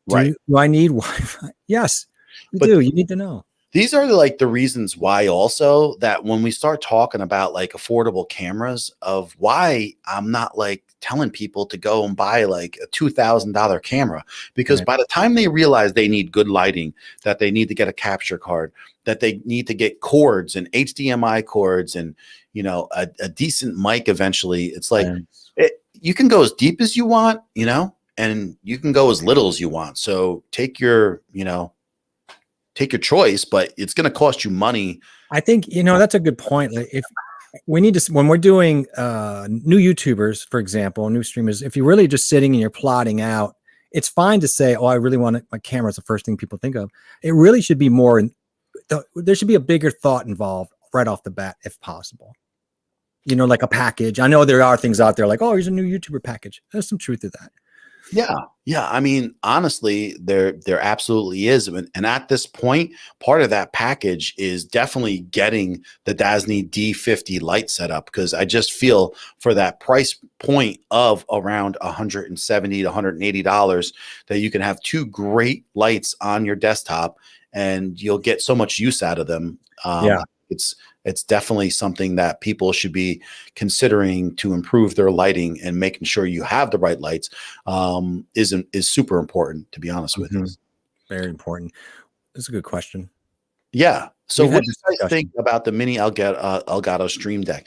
[SPEAKER 2] Do I need Wi-Fi? Yes, you do. You need to know.
[SPEAKER 1] These are the reasons why also that when we start talking about like affordable cameras, of why I'm not like telling people to go and buy like a $2,000 camera, because by the time they realize they need good lighting, that they need to get a capture card, that they need to get cords and HDMI cords and, a decent mic eventually, it's like you can go as deep as you want, and you can go as little as you want. So take your choice, but it's going to cost you money.
[SPEAKER 2] I think, that's a good point. Like if we need to, when we're doing new YouTubers, for example, new streamers, if you're really just sitting and you're plotting out, it's fine to say, oh, I really want my camera is the first thing people think of. It really should be more, there should be a bigger thought involved right off the bat, if possible. Like a package. I know there are things out there like, oh, here's a new YouTuber package. There's some truth to that.
[SPEAKER 1] Yeah. Yeah. I mean, honestly, there absolutely is. And at this point, part of that package is definitely getting the Dasny D50 light setup, because I just feel for that price point of around $170 to $180 that you can have two great lights on your desktop and you'll get so much use out of them.
[SPEAKER 2] Yeah.
[SPEAKER 1] It's it's definitely something that people should be considering to improve their lighting, and making sure you have the right lights is super important, to be honest with you.
[SPEAKER 2] Mhm. Very important. That's a good question.
[SPEAKER 1] Yeah. So
[SPEAKER 2] We've
[SPEAKER 1] what
[SPEAKER 2] had
[SPEAKER 1] do you
[SPEAKER 2] this
[SPEAKER 1] guys think
[SPEAKER 2] discussion.
[SPEAKER 1] about the mini Elgato Stream Deck?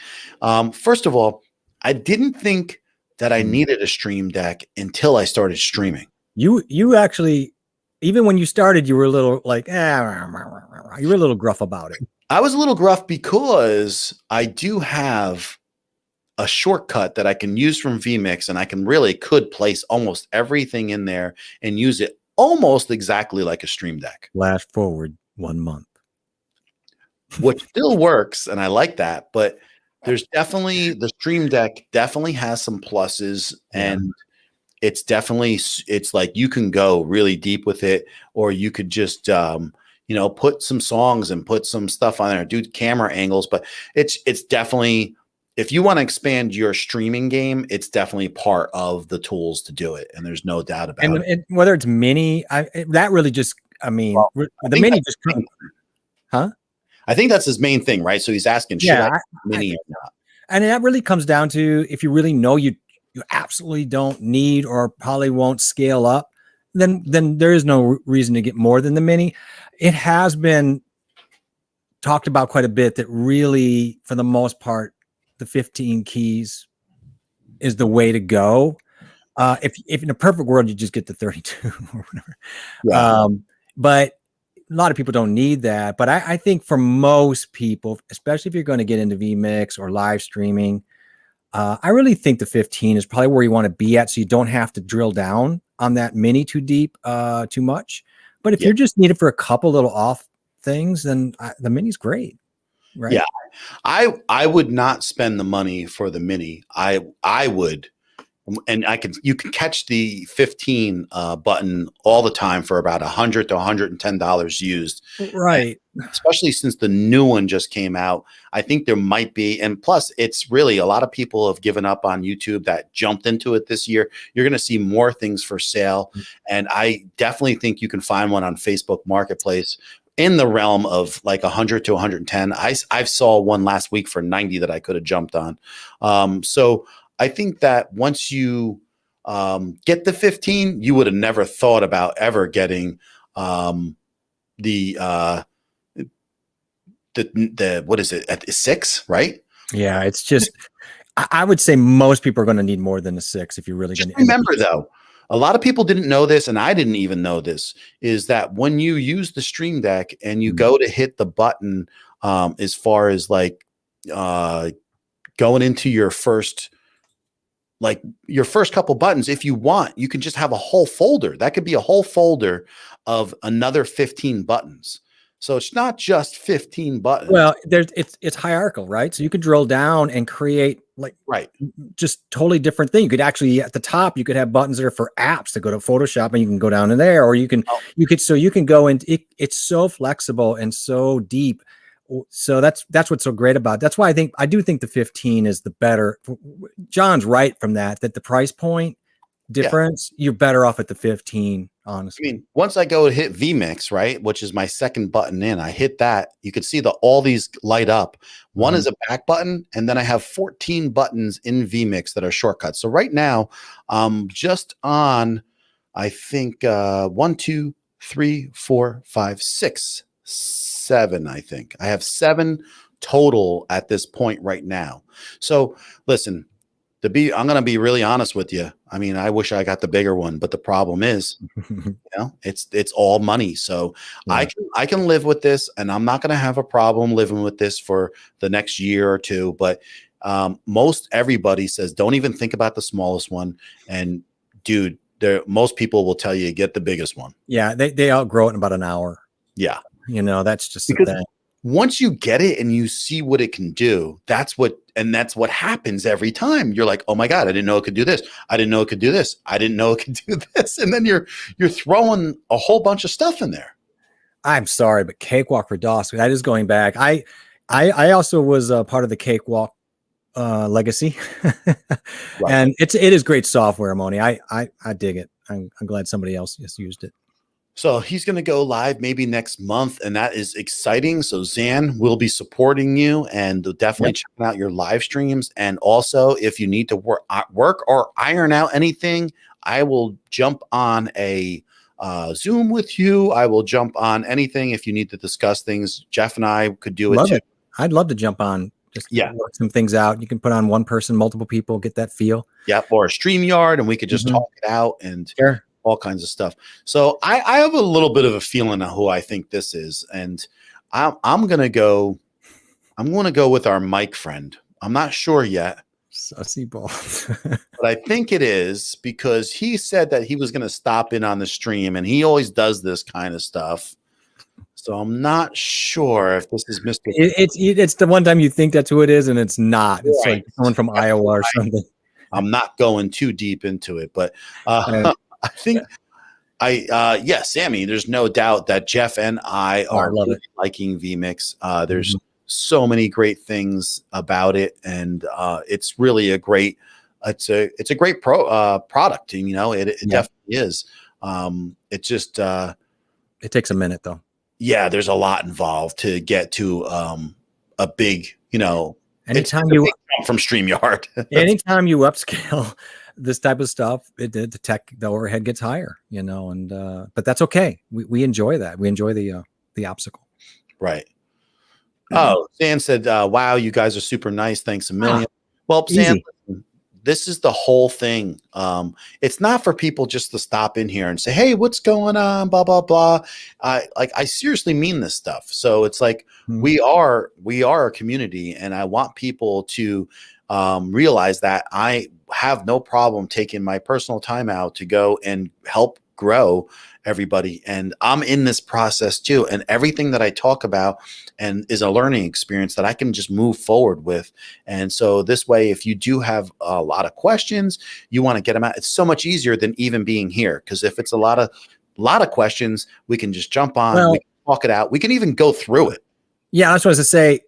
[SPEAKER 1] First of all, I didn't think that I
[SPEAKER 2] Mm.
[SPEAKER 1] needed a Stream Deck until I started streaming.
[SPEAKER 2] You actually, even when you started, you were a little like, you were a little gruff about it.
[SPEAKER 1] I was a little gruff because I do have a shortcut that I can use from vMix, and I could place almost everything in there and use it almost exactly like a Stream Deck,
[SPEAKER 2] Flash forward 1 month.
[SPEAKER 1] which still works, and I like that. But there's definitely the Stream Deck definitely has some pluses,
[SPEAKER 2] Yeah.
[SPEAKER 1] and it's like you can go really deep with it, or you could just put some songs and put some stuff on there, do camera angles. But it's definitely, if you want to expand your streaming game, it's definitely part of the tools to do it, and there's no doubt about it.
[SPEAKER 2] And whether it's mini, that really just, I mean,
[SPEAKER 1] Well, I
[SPEAKER 2] the
[SPEAKER 1] think
[SPEAKER 2] mini
[SPEAKER 1] that's
[SPEAKER 2] just,
[SPEAKER 1] his main thing.
[SPEAKER 2] huh?
[SPEAKER 1] I think that's his main thing, right? So he's asking, should
[SPEAKER 2] Yeah,
[SPEAKER 1] I
[SPEAKER 2] I
[SPEAKER 1] mini
[SPEAKER 2] think
[SPEAKER 1] or not?
[SPEAKER 2] and that really comes down to if you really know you absolutely don't need or probably won't scale up, then there is no reason to get more than the mini. It has been talked about quite a bit that really, for the most part, the 15 keys is the way to go. If in a perfect world you just get the 32 or whatever,
[SPEAKER 1] Yeah,
[SPEAKER 2] but a lot of people don't need that. But I think for most people, especially if you're going to get into vMix or live streaming, I really think the 15 is probably where you want to be at, so you don't have to drill down on that mini too deep, too much. But if
[SPEAKER 1] yeah,
[SPEAKER 2] you're just needed for a couple little off things, then the mini's great, right?
[SPEAKER 1] yeah. I would not spend the money for the mini. I would, and you can catch the 15 button all the time for about $100 to $110 used.
[SPEAKER 2] Right.
[SPEAKER 1] Especially since the new one just came out, I think there might be, and plus it's really, a lot of people have given up on YouTube that jumped into it this year. You're going to see more things for sale, and I definitely think you can find one on Facebook Marketplace in the realm of like 100 to 110. I saw one last week for 90 that I could have jumped on. So I think that once you get the 15, you would have never thought about ever getting the what is it, at 6, right?
[SPEAKER 2] Yeah, it's just I would say most people are going to need more than a 6 if you're really going
[SPEAKER 1] Just
[SPEAKER 2] to end up.
[SPEAKER 1] remember though, a lot of people didn't know this, and I didn't even know this, is that when you use the Stream Deck and you go to hit the button, as far as like going into your first couple buttons, if you want, you can just have a whole folder. That could be a whole folder of another 15 buttons. So it's not just 15 buttons.
[SPEAKER 2] Well, it's hierarchical, right? So you could drill down and create like
[SPEAKER 1] Right.
[SPEAKER 2] just totally different thing. You could actually, at the top, you could have buttons that are for apps to go to Photoshop, and you can go down in there, or you can go into it. It's so flexible and so deep. So that's what's so great about it. That's why I do think the 15 is the better. John's right from that the price point difference, you're better off at the 15, honestly.
[SPEAKER 1] I mean, once I go hit vMix, right, which is my second button in, I hit that, you can see all these light up. One is a back button, and then I have 14 buttons in vMix that are shortcuts. So right now, just on, I think 1, 2, 3, 4, 5, 6, 7. I think I have 7 total at this point right now. So listen, I'm going to be really honest with you. I mean, I wish I got the bigger one, but the problem is, it's all money. So
[SPEAKER 2] Yeah.
[SPEAKER 1] I can live with this, and I'm not going to have a problem living with this for the next year or two. But most everybody says, don't even think about the smallest one. And dude, most people will tell you get the biggest one.
[SPEAKER 2] Yeah, they outgrow it in about an hour.
[SPEAKER 1] Yeah.
[SPEAKER 2] That's just the
[SPEAKER 1] Because
[SPEAKER 2] thing.
[SPEAKER 1] once you get it and you see what it can do, that's what happens every time. You're like, oh my God, I didn't know it could do this. I didn't know it could do this. I didn't know it could do this. And then you're throwing a whole bunch of stuff in there.
[SPEAKER 2] I'm sorry, but Cakewalk for DOS, that is going back. I also was a part of the Cakewalk legacy.
[SPEAKER 1] Right.
[SPEAKER 2] And it is great software, Moni. I dig it. I'm glad somebody else just used it.
[SPEAKER 1] So he's going to go live maybe next month, and that is exciting. So Zan will be supporting you, and definitely check out your live streams. And also, if you need to work or iron out anything, I will jump on a Zoom with you. I will jump on anything if you need to discuss things. Jeff and I could do it too.
[SPEAKER 2] I'd love to jump on. Just work some things out. You can put on one person, multiple people, get that feel.
[SPEAKER 1] Yeah, or a StreamYard, and we could just talk it out and all kinds of stuff. So I have a little bit of a feeling of who I think this is, and I'm gonna go with our Mike friend. I'm not sure yet.
[SPEAKER 2] Sussy ball.
[SPEAKER 1] But I think it is because he said that he was gonna stop in on the stream, and he always does this kind of stuff. So I'm not sure if this is Mr.
[SPEAKER 2] It's the one time you think that's who it is, and it's not. It's like someone from Iowa or something.
[SPEAKER 1] I'm not going too deep into it, but I think Sammy, there's no doubt that Jeff and I are really liking vMix. There's so many great things about it, and it's really a great product. And, it definitely is. It just
[SPEAKER 2] it takes a minute though.
[SPEAKER 1] Yeah, there's a lot involved to get to a big,
[SPEAKER 2] anytime you
[SPEAKER 1] come from StreamYard.
[SPEAKER 2] Anytime you upscale this type of stuff, the overhead gets higher, and but that's okay. We enjoy that. We enjoy the obstacle.
[SPEAKER 1] Right. Oh, Sam said, wow, you guys are super nice. Thanks a million. Well, Sam, this is the whole thing. It's not for people just to stop in here and say, hey, what's going on? Blah, blah, blah. I seriously mean this stuff. So it's like, we are a community, and I want people to realize that I have no problem taking my personal time out to go and help grow everybody. And I'm in this process too. And everything that I talk about and is a learning experience that I can just move forward with. And so this way, if you do have a lot of questions, you want to get them out, it's so much easier than even being here. Because if it's a lot of questions, we can just jump on, we can talk it out. We can even go through it.
[SPEAKER 2] Yeah, that's what I was to say.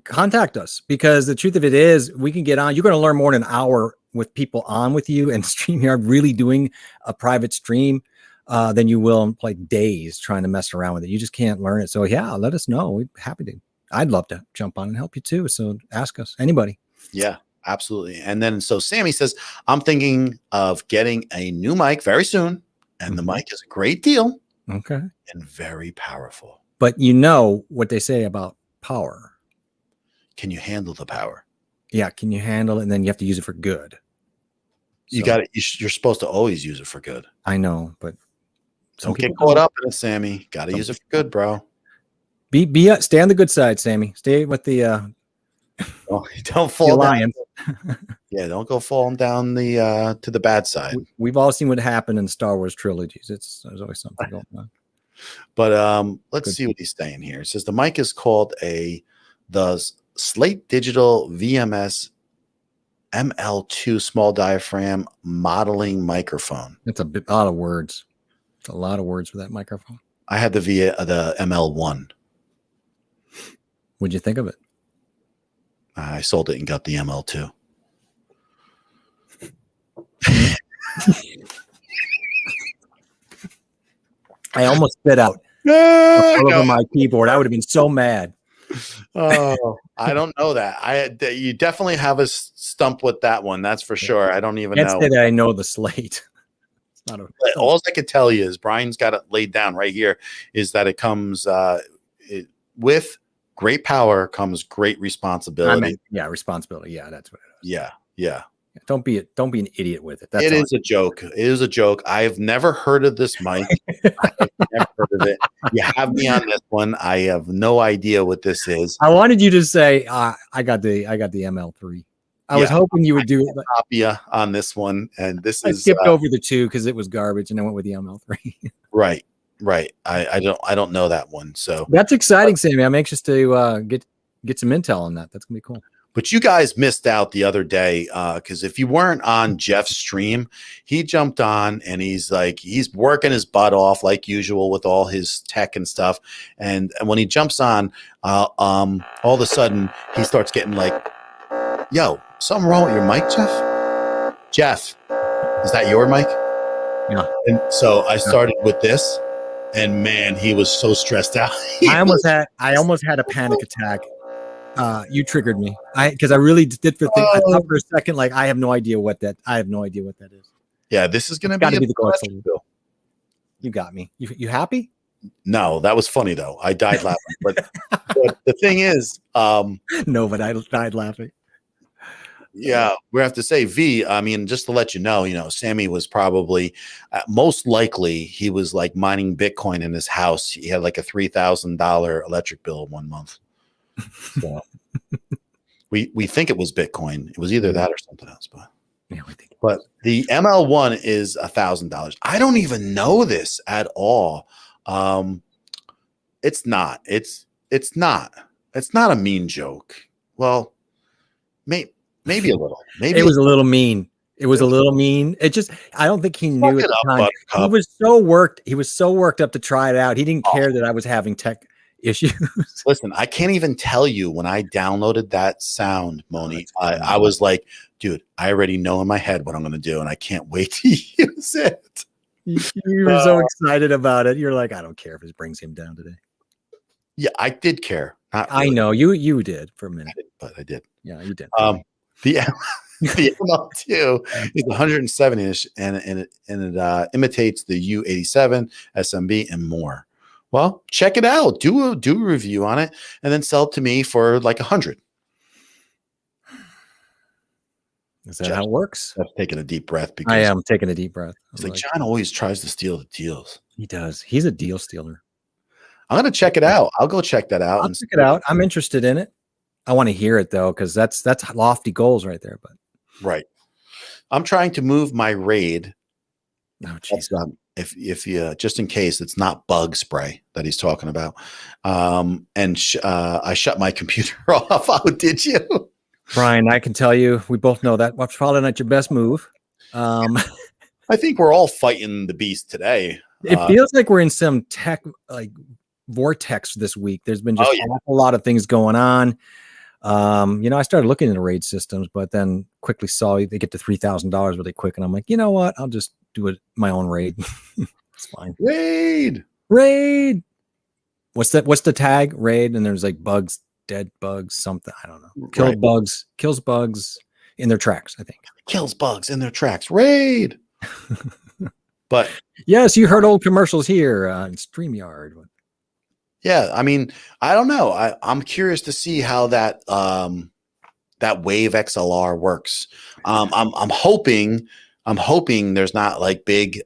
[SPEAKER 2] Contact us, because the truth of it is we can get on. You're going to learn more in an hour with people on with you and StreamYard really doing a private stream than you will in like days trying to mess around with it. You just can't learn it. So yeah, let us know. We're happy to. I'd love to jump on and help you too. So ask us, anybody.
[SPEAKER 1] Yeah, absolutely. And then so Sammy says, I'm thinking of getting a new mic very soon. And the mic is a great deal.
[SPEAKER 2] Okay.
[SPEAKER 1] And very powerful.
[SPEAKER 2] But you know what they say about power.
[SPEAKER 1] Can you handle the power?
[SPEAKER 2] Yeah. Can you handle it? And then you have to use it for good.
[SPEAKER 1] You got it. You're supposed to always use it for good.
[SPEAKER 2] I know, but
[SPEAKER 1] don't get caught up in it, Sammy. Got to use it for good, bro.
[SPEAKER 2] Stay on the good side, Sammy. Stay with the
[SPEAKER 1] don't fall down. Yeah, don't go falling down the to the bad side.
[SPEAKER 2] We've all seen what happened in Star Wars trilogies. There's always something going on.
[SPEAKER 1] But let's see what he's saying here. It says the mic is called the Slate Digital VMS ML2 small diaphragm modeling microphone.
[SPEAKER 2] It's a lot of words. It's a lot of words for that microphone.
[SPEAKER 1] I had the ML1.
[SPEAKER 2] What'd you think of it?
[SPEAKER 1] I sold it and got the ML2.
[SPEAKER 2] I almost spit out all over my keyboard. I would have been so mad.
[SPEAKER 1] Oh, I don't know that. You definitely have us stumped with that one. That's for sure. I don't even know.
[SPEAKER 2] Say that I know the Slate. It's not
[SPEAKER 1] all I can tell you is Brian's got it laid down right here. Is that it comes with great power comes great responsibility.
[SPEAKER 2] Responsibility. Yeah, that's what it is.
[SPEAKER 1] Yeah.
[SPEAKER 2] Don't be an idiot with it.
[SPEAKER 1] It is a joke. It is a joke. I've never heard of this mic. I've never heard of it. You have me on this one. I have no idea what this is.
[SPEAKER 2] I wanted you to say I got the ML3. I was hoping you would do it.
[SPEAKER 1] Copy on this one, and this
[SPEAKER 2] I skipped over the 2 because it was garbage, and I went with the ML3.
[SPEAKER 1] Right. Right. I don't know that one. So
[SPEAKER 2] That's exciting, Sammy. I'm anxious to get some intel on that. That's gonna be cool.
[SPEAKER 1] but you guys missed out the other day because if you weren't on Jeff's stream, he jumped on and he's working his butt off like usual with all his tech and stuff. And when he jumps on, all of a sudden he starts getting like, "Yo, something wrong with your mic, Jeff? Jeff, is that your mic?"
[SPEAKER 2] Yeah.
[SPEAKER 1] And so I started with this, and man, he was so stressed out.
[SPEAKER 2] I almost had a panic attack. You triggered me. Because I really did think. I thought for a second, like I have no idea what that is.
[SPEAKER 1] Yeah, this is going to be
[SPEAKER 2] the gold bill. You got me. You happy?
[SPEAKER 1] No, that was funny though. I died laughing. But the thing is,
[SPEAKER 2] no, but I died laughing.
[SPEAKER 1] Yeah, we have to say V. I mean, just to let you know, Sammy was probably most likely he was like mining Bitcoin in his house. He had like a $3,000 electric bill 1 month. So we think it was Bitcoin. It was either that or something else, but
[SPEAKER 2] yeah, we think.
[SPEAKER 1] But the ML1 is $1,000. I don't even know this at all. It's not. It's not a mean joke. Well, maybe a little. Maybe
[SPEAKER 2] it was a little mean. It was a little mean. It just, I don't think he knew at the time. He was so worked up to try it out. He didn't care that I was having tech issues.
[SPEAKER 1] Listen, I can't even tell you when I downloaded that sound, Moni. I was like, dude, I already know in my head what I'm going to do, and I can't wait to use it.
[SPEAKER 2] You were so excited about it. You're like, I don't care if it brings him down today.
[SPEAKER 1] Yeah, I did care. Really.
[SPEAKER 2] I know you did for a minute,
[SPEAKER 1] but I did.
[SPEAKER 2] Yeah, you did.
[SPEAKER 1] The ML2 is 170-ish, and it imitates the U87, SMB, and more. Well, check it out. Do a review on it, and then sell it to me for like 100.
[SPEAKER 2] Is that how it works?
[SPEAKER 1] I'm taking a deep breath because
[SPEAKER 2] I am taking a deep breath.
[SPEAKER 1] It's like John always tries to steal the deals.
[SPEAKER 2] He does. He's a deal stealer.
[SPEAKER 1] I'm gonna check it out. I'll go check that out.
[SPEAKER 2] I'll check it out. I'm interested in it. I want to hear it though, because that's lofty goals right there. But
[SPEAKER 1] right, I'm trying to move my raid.
[SPEAKER 2] Oh, geez.
[SPEAKER 1] If you just in case it's not bug spray that he's talking about, and I shut my computer off. How did you,
[SPEAKER 2] Brian? I can tell you, we both know that was probably not your best move.
[SPEAKER 1] I think we're all fighting the beast today.
[SPEAKER 2] It feels like we're in some tech vortex this week. There's been just a lot of things going on. I started looking into raid systems, but then quickly saw they get to $3,000 really quick, and I'm like, you know what? I'll just do it my own raid. It's fine.
[SPEAKER 1] Raid.
[SPEAKER 2] What's the tag? Raid, and there's like bugs, dead bugs, something. I don't know. Kills bugs in their tracks. I think
[SPEAKER 1] kills bugs in their tracks. Raid. But
[SPEAKER 2] yes, you heard old commercials here in StreamYard.
[SPEAKER 1] Yeah, I mean, I don't know. I'm curious to see how that Wave XLR works. I'm hoping there's not like big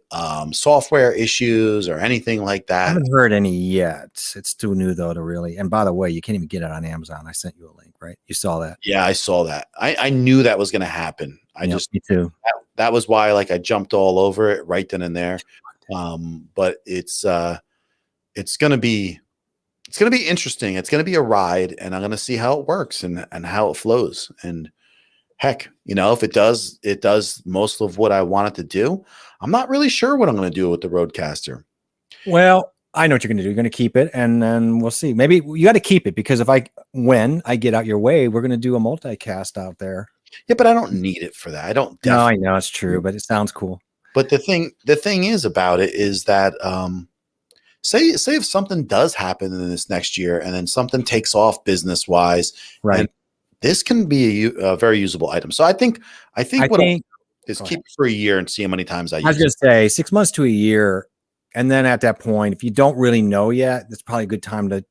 [SPEAKER 1] software issues or anything like that.
[SPEAKER 2] I haven't heard any yet. It's too new though to really. And by the way, you can't even get it on Amazon. I sent you a link, right? You saw that?
[SPEAKER 1] Yeah, I saw that. I knew that was going to happen.
[SPEAKER 2] Me too.
[SPEAKER 1] That was why I jumped all over it right then and there. But it's going to be interesting. It's going to be a ride, and I'm going to see how it works and how it flows. And heck, if it does most of what I want it to do. I'm not really sure what I'm going to do with the Roadcaster.
[SPEAKER 2] Well, I know what you're going to do. You're going to keep it, and then we'll see. Maybe you got to keep it because when I get out your way, we're going to do a multicast out there.
[SPEAKER 1] Yeah, but I don't need it for that. I don't.
[SPEAKER 2] No, I know it's true, but it sounds cool.
[SPEAKER 1] But the thing is about it is that say if something does happen in this next year and then something takes off business wise,
[SPEAKER 2] right?
[SPEAKER 1] And this can be a very usable item. So I think what I'll do is keep it for a year and see how many times I use it.
[SPEAKER 2] I was going to say 6 months to a year. And then at that point, if you don't really know yet, it's probably a good time to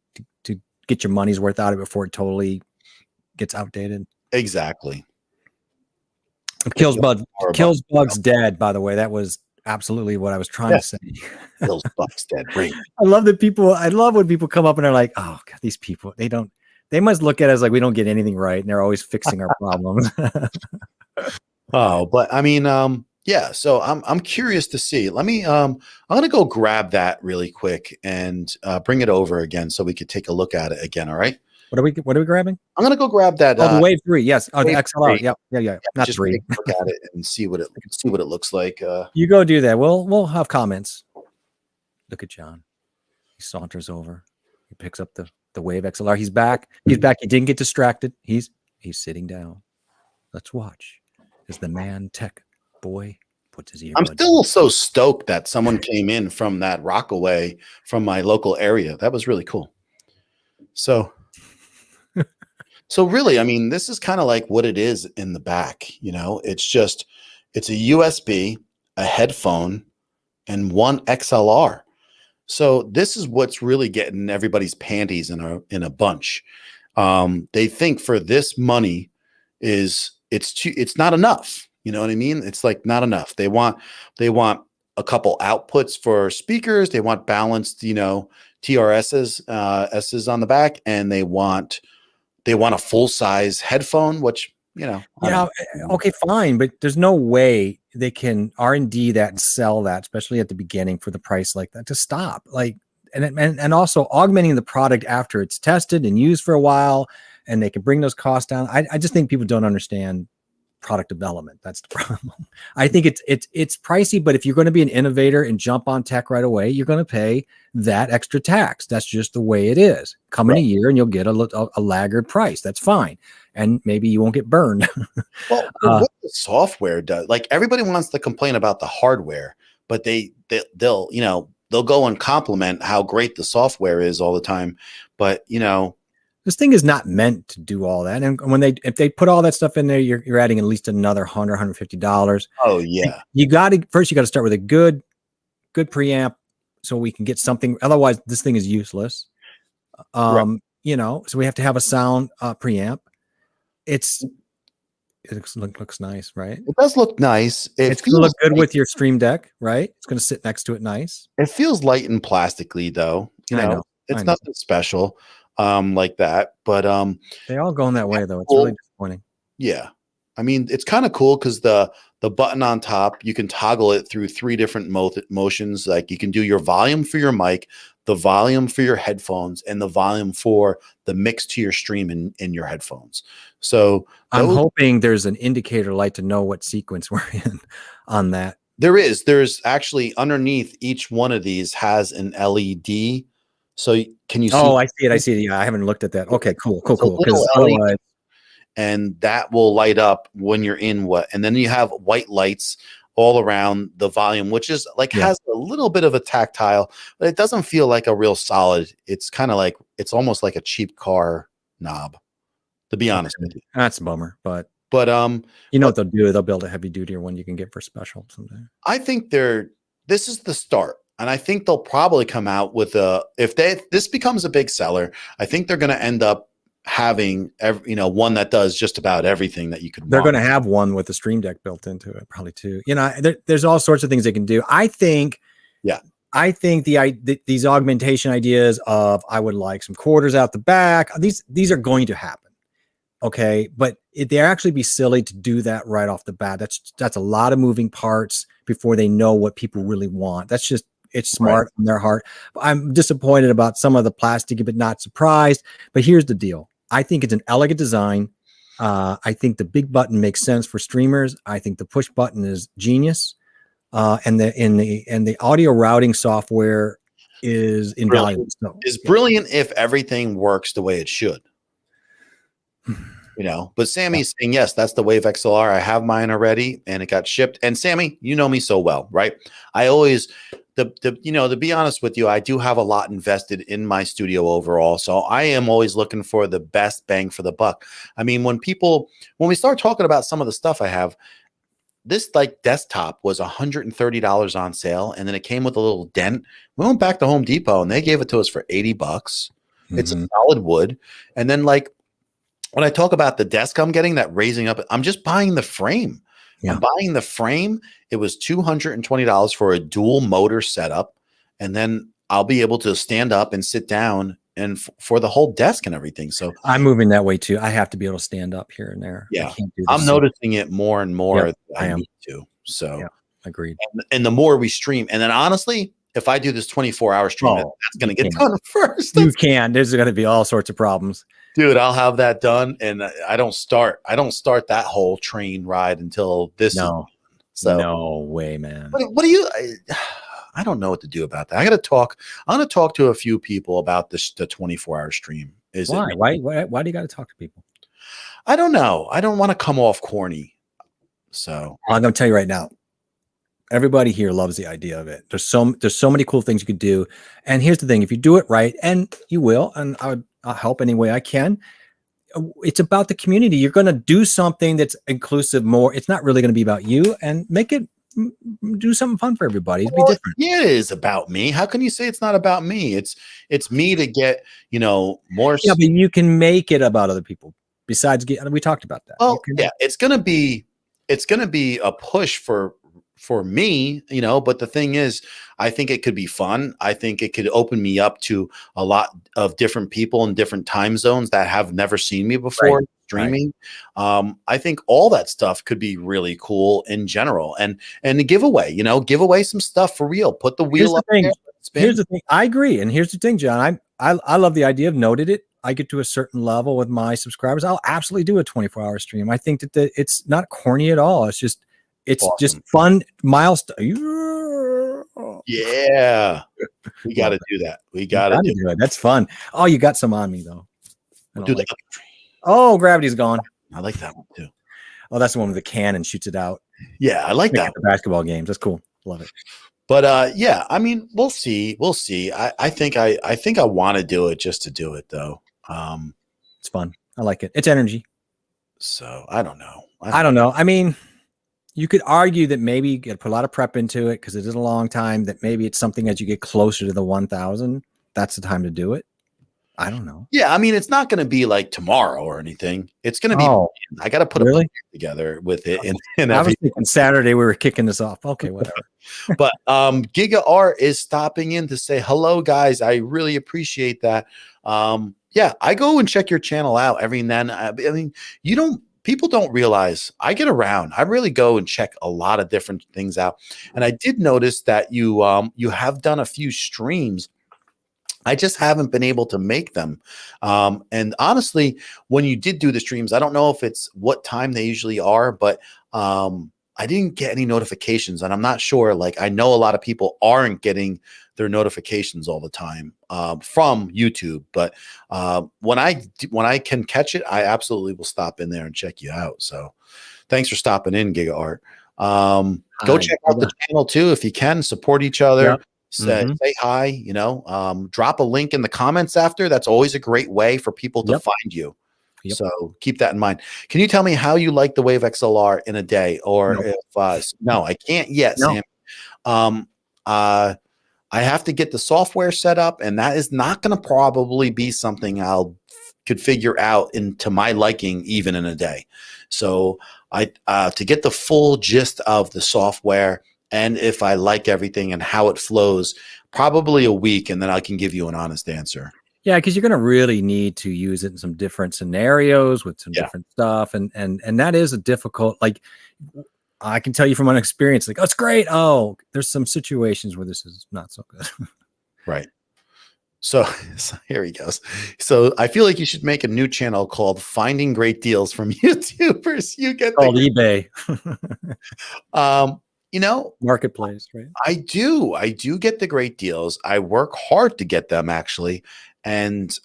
[SPEAKER 2] get your money's worth out of it before it totally gets outdated.
[SPEAKER 1] Exactly.
[SPEAKER 2] Kills bugs dead, by the way. That was absolutely what I was trying to say.
[SPEAKER 1] Kills bugs dead. Great.
[SPEAKER 2] I love when people come up and they're like, oh God, these people, they must look at us like we don't get anything right. And they're always fixing our problems.
[SPEAKER 1] Oh, but I mean, Yeah, so I'm curious to see. Let me I'm gonna go grab that really quick and bring it over again so we could take a look at it again. All right.
[SPEAKER 2] What are we grabbing?
[SPEAKER 1] I'm gonna go grab that
[SPEAKER 2] Oh, the Wave 3. Yes. Oh, the
[SPEAKER 1] Wave
[SPEAKER 2] XLR.
[SPEAKER 1] 3.
[SPEAKER 2] Yep. Yeah. Yeah.
[SPEAKER 1] Yeah,
[SPEAKER 2] Not
[SPEAKER 1] just
[SPEAKER 2] 3.
[SPEAKER 1] take a look at it and see what it looks like.
[SPEAKER 2] You go do that. We'll have comments. Look at John. He saunters over. He picks up the Wave XLR. He's back. He's back. He didn't get distracted. He's sitting down. Let's watch as the man tech boy puts his earbud.
[SPEAKER 1] I'm still so stoked that someone came in from that Rockaway from my local area. That was really cool. So really, I mean, this is kind of like what it is in the back, you know, it's a USB, a headphone, and one XLR. So this is what's really getting everybody's panties in a bunch. They think for this money it's not enough. You know what I mean? It's like not enough. They want a couple outputs for speakers. They want balanced, you know, TRSs, S's on the back, and they want a full size headphone, which, you know,
[SPEAKER 2] okay, fine, but there's no way they can R&D that and sell that, especially at the beginning for the price like that. To stop, like, and also augmenting the product after it's tested and used for a while, and they can bring those costs down. I just think people don't understand product development. That's the problem. I think it's pricey, but if you're going to be an innovator and jump on tech right away, you're going to pay that extra tax. That's just the way it is. Come in a year and you'll get a laggard price. That's fine. And maybe you won't get burned.
[SPEAKER 1] Well, what the software does, like everybody wants to complain about the hardware, but they'll, you know, they'll go and compliment how great the software is all the time. But, you know,
[SPEAKER 2] this thing is not meant to do all that. And if they put all that stuff in there, you're adding at least another $100, $150.
[SPEAKER 1] Oh yeah.
[SPEAKER 2] You got to start with a good preamp so we can get something. Otherwise this thing is useless.
[SPEAKER 1] Right.
[SPEAKER 2] You know, so we have to have a sound preamp. It looks nice, right?
[SPEAKER 1] It does look nice.
[SPEAKER 2] It's going to look good with your Stream Deck, right? It's going to sit next to it nice.
[SPEAKER 1] It feels light and plastically though. You know, it's nothing special like that. But
[SPEAKER 2] they all going that way though. It's really disappointing.
[SPEAKER 1] Yeah. I mean, it's kind of cool because the button on top, you can toggle it through 3 different motions. Like you can do your volume for your mic, the volume for your headphones, and the volume for the mix to your stream in your headphones. So
[SPEAKER 2] I'm hoping there's an indicator light to know what sequence we're in on that.
[SPEAKER 1] There's actually underneath each one of these has an LED. So can you see?
[SPEAKER 2] Oh, I see it. I see it. Yeah, I haven't looked at that. Okay, cool.
[SPEAKER 1] And that will light up when you're in what, and then you have white lights all around the volume, which is like has a little bit of a tactile, but it doesn't feel like a real solid. It's kind of like, it's almost like a cheap car knob, to be honest with you.
[SPEAKER 2] That's a bummer, but
[SPEAKER 1] you
[SPEAKER 2] know what they'll do? They'll build a heavy duty one you can get for special someday.
[SPEAKER 1] I think this is the start. And I think they'll probably come out with if this becomes a big seller, I think they're going to end up having one that does just about everything that you could want.
[SPEAKER 2] They're going to have one with the Stream Deck built into it, probably too. You know, there's all sorts of things they can do. I think these augmentation ideas of, I would like some quarters out the back, these are going to happen. Okay, but they actually be silly to do that right off the bat. That's a lot of moving parts before they know what people really want. It's smart on their heart. I'm disappointed about some of the plastic, but not surprised. But here's the deal. I think it's an elegant design. I think the big button makes sense for streamers. I think the push button is genius. And the audio routing software is invaluable.
[SPEAKER 1] Is brilliant if everything works the way it should. You know, but Sammy's saying, yes, that's the Wave XLR. I have mine already and it got shipped. And Sammy, you know me so well, right? I always, to be honest with you, I do have a lot invested in my studio overall. So I am always looking for the best bang for the buck. I mean, when we start talking about some of the stuff I have, this like desktop was $130 on sale. And then it came with a little dent. We went back to Home Depot and they gave it to us for $80. Mm-hmm. It's a solid wood. And then like, when I talk about the desk I'm getting, that raising up, I'm just buying the frame. Yeah. I'm buying the frame. It was $220 for a dual motor setup. And then I'll be able to stand up and sit down and for the whole desk and everything. So
[SPEAKER 2] I'm moving that way too. I have to be able to stand up here and there.
[SPEAKER 1] yeah,
[SPEAKER 2] I can't do this.
[SPEAKER 1] I'm noticing it more and more.
[SPEAKER 2] Yep,
[SPEAKER 1] that I need to. So
[SPEAKER 2] yeah, agreed.
[SPEAKER 1] and the more we stream, and then honestly, if I do this 24-hour stream, that's going to get done first.
[SPEAKER 2] You can. There's going to be all sorts of problems.
[SPEAKER 1] Dude, I'll have that done, and I don't start that whole train ride until this.
[SPEAKER 2] No,
[SPEAKER 1] so
[SPEAKER 2] no way, man.
[SPEAKER 1] What do you? I don't know what to do about that. I'm going to talk to a few people about this. The 24-hour stream.
[SPEAKER 2] Why do you got to talk to people?
[SPEAKER 1] I don't know. I don't want to come off corny. So
[SPEAKER 2] I'm going to tell you right now. Everybody here loves the idea of it. There's so many cool things you could do. And here's the thing: if you do it right, and you will, and I'll help any way I can. It's about the community. You're going to do something that's inclusive more. It's not really going to be about you, and make it do something fun for everybody. It'd be different.
[SPEAKER 1] Yeah, it is about me. How can you say it's not about me? It's me to get, more.
[SPEAKER 2] Yeah, but you can make it about other people. Besides, we talked about that.
[SPEAKER 1] Well, yeah, it's gonna be a push for me, but the thing is, I think it could be fun. I think it could open me up to a lot of different people in different time zones that have never seen me before streaming. Right. I think all that stuff could be really cool in general, and the giveaway, give away some stuff for real. Put the wheel up there.
[SPEAKER 2] Here's the thing. I agree. And here's the thing, John, I love the idea of noted it. I get to a certain level with my subscribers, I'll absolutely do a 24-hour stream. I think that it's not corny at all. It's just just fun milestone.
[SPEAKER 1] Yeah, we got to do that. We got to do
[SPEAKER 2] it. That's fun. Oh, you got some on me though.
[SPEAKER 1] Do that.
[SPEAKER 2] Oh, gravity's gone.
[SPEAKER 1] I like that one too.
[SPEAKER 2] Oh, that's the one with the can and shoots it out.
[SPEAKER 1] Yeah, I like that.
[SPEAKER 2] The basketball games. That's cool. Love it.
[SPEAKER 1] But yeah, I mean, we'll see. We'll see. I think I want to do it just to do it though.
[SPEAKER 2] It's fun. I like it. It's energy.
[SPEAKER 1] So I don't know.
[SPEAKER 2] I don't know. I mean, you could argue that maybe you got to put a lot of prep into it because it is a long time. That maybe it's something as you get closer to the 1,000, that's the time to do it. I don't know.
[SPEAKER 1] Yeah, I mean, it's not going to be like tomorrow or anything. It's going to be. I got to put a plan together with it. And
[SPEAKER 2] I was thinking Saturday we were kicking this off. Okay, whatever.
[SPEAKER 1] But Giga Art is stopping in to say hello, guys. I really appreciate that. Yeah, I go and check your channel out every then. I mean, people don't realize I get around. I really go and check a lot of different things out. And I did notice that you have done a few streams. I just haven't been able to make them. And honestly, when you did do the streams, I don't know if it's what time they usually are, but I didn't get any notifications, and I'm not sure. Like, I know a lot of people aren't getting their notifications all the time from YouTube, but when I can catch it, I absolutely will stop in there and check you out. So thanks for stopping in, Giga Art. Go check out the channel too if you can. Support each other. Yep. Say hi. Drop a link in the comments after. That's always a great way for people to find you. Yep. So keep that in mind. Can you tell me how you like the Wave XLR in a day, or if no, I can't yet, Sam. I have to get the software set up, and that is not going to probably be something could figure out into my liking even in a day. So to get the full gist of the software, and if I like everything and how it flows, probably a week, and then I can give you an honest answer.
[SPEAKER 2] Yeah, because you're going to really need to use it in some different scenarios with some different stuff, and that is a difficult. Like, I can tell you from my experience, like, oh, it's great. Oh, there's some situations where this is not so good.
[SPEAKER 1] Right. So here he goes. So I feel like you should make a new channel called "Finding Great Deals from YouTubers." You get
[SPEAKER 2] called eBay. Marketplace, right? I
[SPEAKER 1] do get the great deals. I work hard to get them, actually. And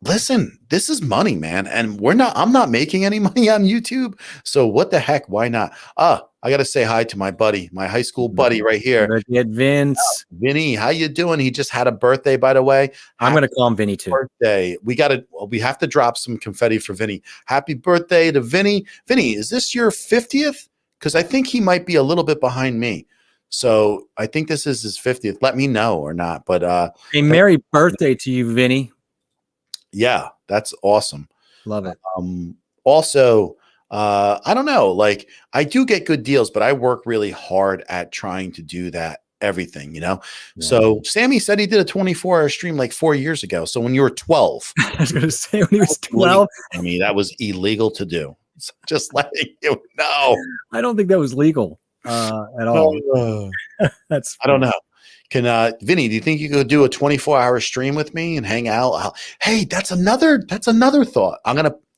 [SPEAKER 1] listen, this is money, man. And I'm not making any money on YouTube. So what the heck? Why not? I got to say hi to my buddy, my high school buddy right here.
[SPEAKER 2] Get Vince.
[SPEAKER 1] Vinny, how you doing? He just had a birthday, by the way.
[SPEAKER 2] I'm going to call him Vinny too.
[SPEAKER 1] Birthday. We have to drop some confetti for Vinny. Happy birthday to Vinny. Vinny, is this your 50th? Because I think he might be a little bit behind me. So I think this is his 50th. Let me know or not. But
[SPEAKER 2] a merry birthday to you, Vinny.
[SPEAKER 1] Yeah, that's awesome.
[SPEAKER 2] Love it.
[SPEAKER 1] Also, I don't know. Like, I do get good deals, but I work really hard at trying to do that everything, you know?
[SPEAKER 2] Yeah.
[SPEAKER 1] So Sammy said he did a 24-hour stream like 4 years ago. So when you were 12,
[SPEAKER 2] I was going to say when he was 12,
[SPEAKER 1] I mean, that was illegal to do. So just letting you know.
[SPEAKER 2] I don't think that was legal at all. That's
[SPEAKER 1] I don't know. Can Vinny, do you think you could do a 24-hour stream with me and hang out? Hey, that's another thought.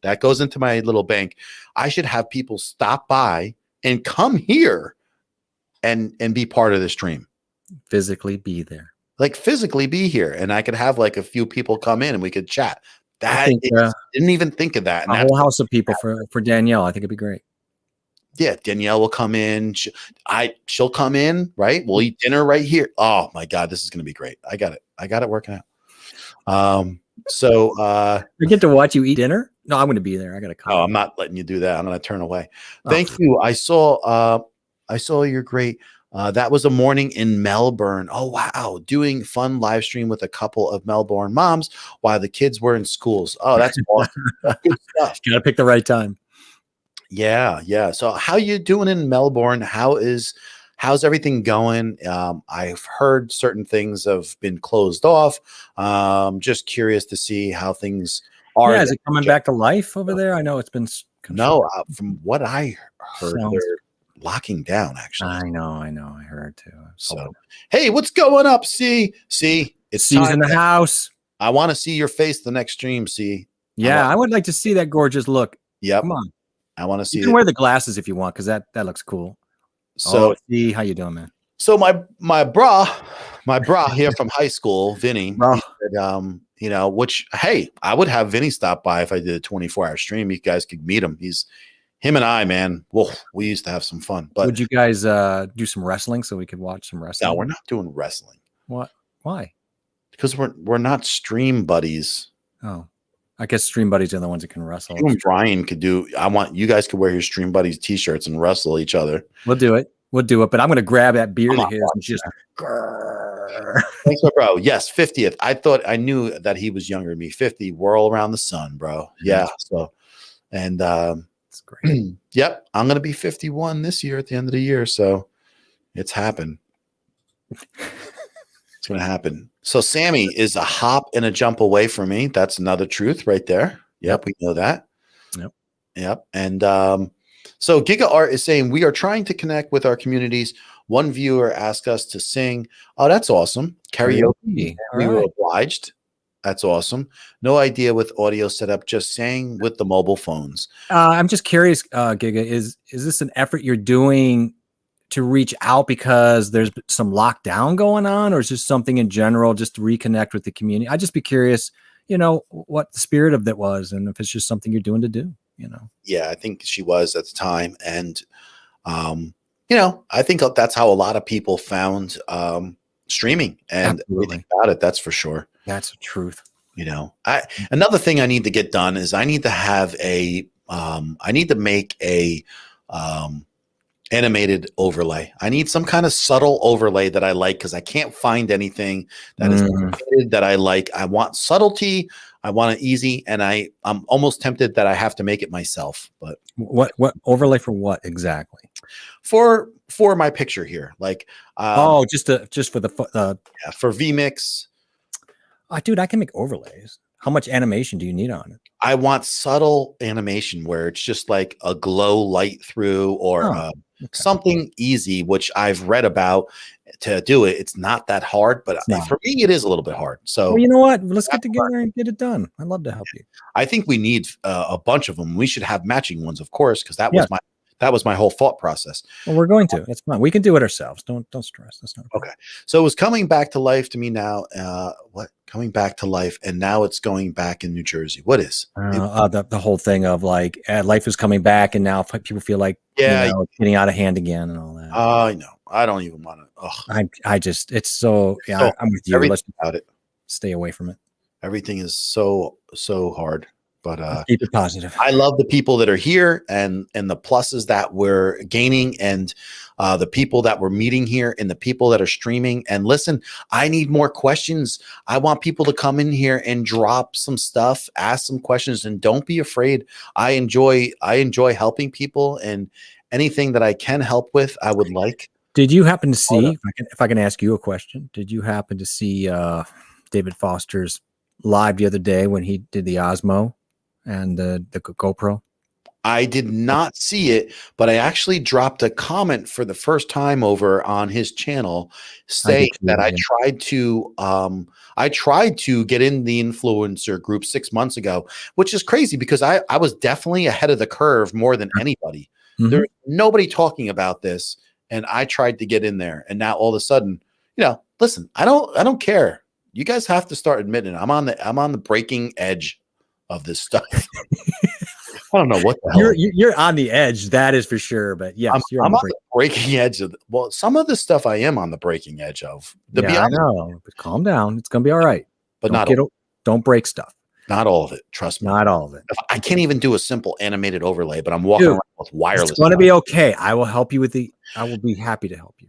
[SPEAKER 1] That goes into my little bank. I should have people stop by and come here and be part of the stream.
[SPEAKER 2] Physically be there.
[SPEAKER 1] Like physically be here. And I could have like a few people come in and we could chat. Didn't even think of that. And
[SPEAKER 2] a whole house of people for Danielle. I think it'd be great.
[SPEAKER 1] Yeah, Danielle will come in. She'll come in, right? We'll eat dinner right here. Oh my God, this is gonna be great. I got it working out. So I
[SPEAKER 2] get to watch you eat dinner. No, I'm gonna be there. I gotta come.
[SPEAKER 1] Oh, I'm not letting you do that. I'm gonna turn away. Thank you. I saw you're great. That was a morning in Melbourne. Oh wow, doing fun live stream with a couple of Melbourne moms while the kids were in schools. Oh, that's awesome. Good stuff.
[SPEAKER 2] You gotta pick the right time.
[SPEAKER 1] Yeah. So how you doing in Melbourne? How's everything going? I've heard certain things have been closed off. Just curious to see how things are.
[SPEAKER 2] Yeah, is it coming back to life over there? I know it's been
[SPEAKER 1] from what I heard, they're locking down actually.
[SPEAKER 2] I know. I heard too.
[SPEAKER 1] So hey, what's going up? See, it's
[SPEAKER 2] C's in the house.
[SPEAKER 1] I want to see your face the next stream. See,
[SPEAKER 2] yeah, I would like to see that gorgeous look.
[SPEAKER 1] Yep.
[SPEAKER 2] Come on.
[SPEAKER 1] I want to see.
[SPEAKER 2] You can wear the glasses if you want, because that looks cool.
[SPEAKER 1] So,
[SPEAKER 2] see how you doing, man?
[SPEAKER 1] So my bra here from high school, Vinny, said, you know, which hey, I would have Vinny stop by if I did a 24-hour stream. You guys could meet him. Him and I, man. Whoa, we used to have some fun. But
[SPEAKER 2] would you guys do some wrestling so we could watch some wrestling?
[SPEAKER 1] No, we're not doing wrestling.
[SPEAKER 2] What? Why?
[SPEAKER 1] Because we're not stream buddies.
[SPEAKER 2] Oh. I guess stream buddies are the ones that can wrestle.
[SPEAKER 1] You and Brian could do. You guys could wear your stream buddies t-shirts and wrestle each other.
[SPEAKER 2] We'll do it. But I'm going to grab that beard of his and just.
[SPEAKER 1] Thanks, bro. Yes, 50th. I knew that he was younger than me. 50. Whirl around the sun, bro. Yeah. So, and
[SPEAKER 2] that's great.
[SPEAKER 1] Yep, I'm going to be 51 this year at the end of the year. So, it's happened. It's going to happen. So Sammy is a hop and a jump away from me. That's another truth right there. Yep. We know that. Yep. And so Giga Art is saying we are trying to connect with our communities. One viewer asked us to sing. Oh, that's awesome. Karaoke. We were obliged. That's awesome. No idea with audio setup, just saying with the mobile phones.
[SPEAKER 2] I'm just curious, Giga, is this an effort you're doing to reach out because there's some lockdown going on, or is just something in general just to reconnect with the community? I'd just be curious, you know, what the spirit of that was, and if it's just something you're doing to do, you know. Yeah,
[SPEAKER 1] I think she was at the time. And, you know, I think that's how a lot of people found streaming and everything about it. That's for sure.
[SPEAKER 2] That's the truth.
[SPEAKER 1] You know, another thing I need to get done is I need to have I need to make a animated overlay. I need some kind of subtle overlay that I like, because I can't find anything that is animated that I like. I want subtlety. I want it easy, and I'm almost tempted that I have to make it myself. But
[SPEAKER 2] what overlay for what exactly?
[SPEAKER 1] For my picture here, like
[SPEAKER 2] just for the
[SPEAKER 1] for vMix.
[SPEAKER 2] Dude, I can make overlays. How much animation do you need on it?
[SPEAKER 1] I want subtle animation where it's just like a glow light through, or something easy, which I've read about to do it. It's not that hard, but for me, it is a little bit hard. So,
[SPEAKER 2] well, you know what? Let's get together and get it done. I'd love to help you.
[SPEAKER 1] I think we need a bunch of them. We should have matching ones, of course, because that was my whole thought process.
[SPEAKER 2] Well, we're going to. It's fine. We can do it ourselves. Don't stress. That's not
[SPEAKER 1] okay. So it was coming back to life to me now. What coming back to life, and now it's going back in New Jersey. What is
[SPEAKER 2] the whole thing of like life is coming back, and now people feel like getting out of hand again and all that.
[SPEAKER 1] I know. I don't even want to.
[SPEAKER 2] I just it's so I'm with you. Let's
[SPEAKER 1] about it.
[SPEAKER 2] Stay away from it.
[SPEAKER 1] Everything is so hard. But
[SPEAKER 2] keep it positive.
[SPEAKER 1] I love the people that are here and the pluses that we're gaining, and the people that we're meeting here, and the people that are streaming. And listen, I need more questions. I want people to come in here and drop some stuff, ask some questions, and don't be afraid. I enjoy helping people, and anything that I can help with, I would like.
[SPEAKER 2] Did you happen to see, if I can ask you a question, did you happen to see David Foster's live the other day when he did the Osmo and the GoPro?
[SPEAKER 1] I did not see it, but I actually dropped a comment for the first time over on his channel saying that I tried to get in the influencer group 6 months ago, which is crazy because I was definitely ahead of the curve more than anybody.
[SPEAKER 2] Mhm.
[SPEAKER 1] There's nobody talking about this, and I tried to get in there, and now all of a sudden, listen, I don't care. You guys have to start admitting it. I'm on the breaking edge of this stuff. I don't know what the hell.
[SPEAKER 2] You're on the edge, that is for sure. But yes,
[SPEAKER 1] I'm on the breaking edge of. Well, some of the stuff I am on the breaking edge of.
[SPEAKER 2] Yeah, I know. But calm down. It's gonna be all right.
[SPEAKER 1] But
[SPEAKER 2] don't break stuff.
[SPEAKER 1] Not all of it. Trust me.
[SPEAKER 2] Not all of it.
[SPEAKER 1] I can't even do a simple animated overlay, but I'm walking around with wireless.
[SPEAKER 2] It's gonna be okay. I will help you I will be happy to help you.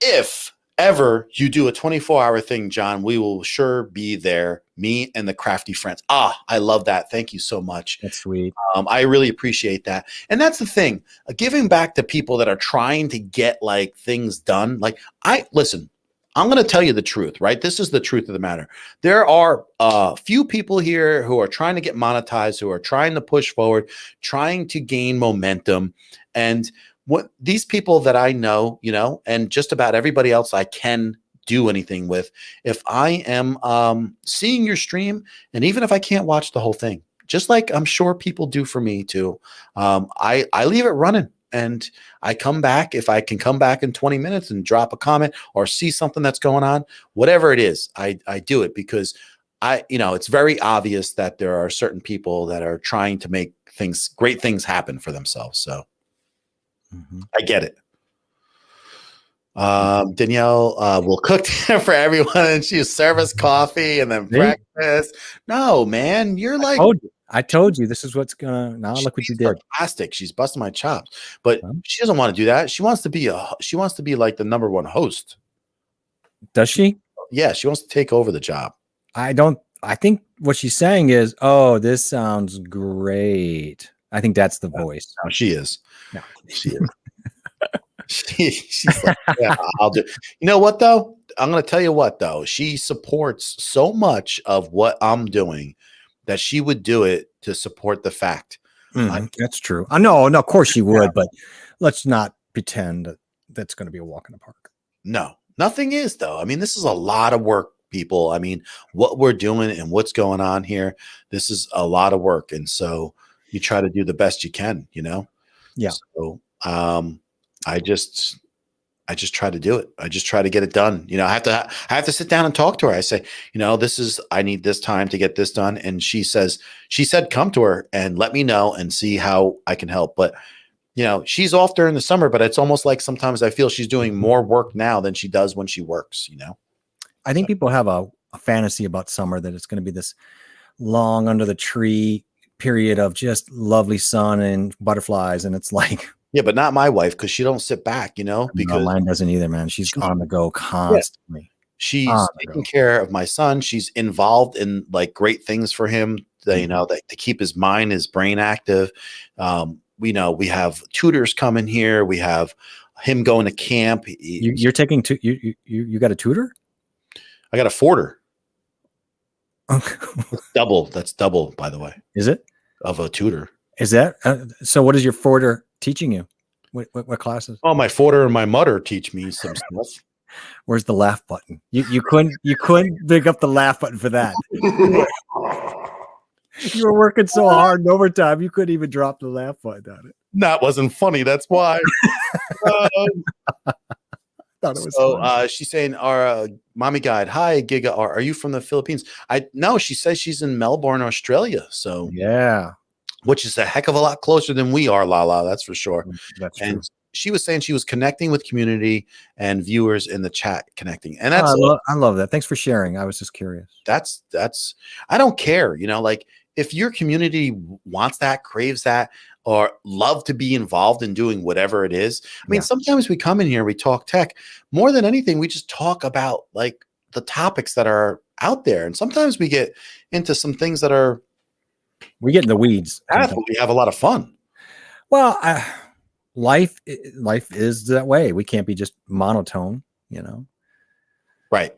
[SPEAKER 1] If ever you do a 24-hour thing, John, we will sure be there. Me and the crafty friends. I love that. Thank you so much.
[SPEAKER 2] That's sweet.
[SPEAKER 1] I really appreciate that. And that's the thing, giving back to people that are trying to get like things done. Like listen, I'm going to tell you the truth, right? This is the truth of the matter. There are a few people here who are trying to get monetized, who are trying to push forward, trying to gain momentum. And what these people that I know, and just about everybody else I can do anything with, if I am seeing your stream, and even if I can't watch the whole thing, just like I'm sure people do for me too, I leave it running and I come back. If I can come back in 20 minutes and drop a comment or see something that's going on, whatever it is, I do it because it's very obvious that there are certain people that are trying to make great things happen for themselves. So I get it. Danielle will cook dinner for everyone and she'll serve us coffee and then breakfast. No, man, you're like
[SPEAKER 2] I told you this is what's gonna look what you did.
[SPEAKER 1] Sarcastic. She's busting my chops, but she doesn't want to do that. She wants to be like the number one host.
[SPEAKER 2] Does she?
[SPEAKER 1] Yeah, she wants to take over the job.
[SPEAKER 2] I think what she's saying is, oh, this sounds great. I think that's the voice.
[SPEAKER 1] No, she is.
[SPEAKER 2] No,
[SPEAKER 1] she is. She's like, yeah, I'll do. You know what though? I'm going to tell you what though. She supports so much of what I'm doing that she would do it to support the fact.
[SPEAKER 2] That's true. I know, of course she would, but let's not pretend that that's going to be a walk in the park.
[SPEAKER 1] No, nothing is though. I mean, this is a lot of work, people. I mean, what we're doing and what's going on here, this is a lot of work. And so you try to do the best you can, Yeah. So, I just try to do it. I just try to get it done. I have to sit down and talk to her. I say, I need this time to get this done. And she said, come to her and let me know and see how I can help. But, she's off during the summer, but it's almost like sometimes I feel she's doing more work now than she does when she works,
[SPEAKER 2] I think people have a fantasy about summer that it's going to be this long under the tree period of just lovely sun and butterflies. And it's like,
[SPEAKER 1] yeah, but not my wife because she don't sit back, because
[SPEAKER 2] no, mine doesn't either, man. She's on the go constantly.
[SPEAKER 1] Yeah. She's taking care of my son. She's involved in like great things for him, to keep his mind, his brain active. We have tutors coming here. We have him going to camp.
[SPEAKER 2] You're taking you got a tutor?
[SPEAKER 1] I got a forter. Okay. That's double, by the way.
[SPEAKER 2] Is it?
[SPEAKER 1] Of a tutor.
[SPEAKER 2] Is that so? What is your forter teaching you? What classes?
[SPEAKER 1] Oh, my forter and my mutter teach me some stuff.
[SPEAKER 2] Where's the laugh button? You couldn't pick up the laugh button for that. You were working so hard in overtime, you couldn't even drop the laugh button on it.
[SPEAKER 1] That wasn't funny. That's why.
[SPEAKER 2] Thought it was
[SPEAKER 1] she's saying, our mommy guide, hi Giga, are you from the Philippines? No, she says she's in Melbourne, Australia. So
[SPEAKER 2] yeah.
[SPEAKER 1] Which is a heck of a lot closer than we are, Lala. That's for sure.
[SPEAKER 2] That's
[SPEAKER 1] true.
[SPEAKER 2] And
[SPEAKER 1] she was saying she was connecting with community and viewers in the chat connecting. And that's
[SPEAKER 2] I love that. Thanks for sharing. I was just curious.
[SPEAKER 1] That's I don't care, like if your community wants that, craves that, or love to be involved in doing whatever it is. I mean, sometimes we come in here, we talk tech. More than anything, we just talk about like the topics that are out there. And sometimes we get into some things that
[SPEAKER 2] we get in the weeds.
[SPEAKER 1] We have a lot of fun.
[SPEAKER 2] Well, life is that way. We can't be just monotone, you know.
[SPEAKER 1] Right.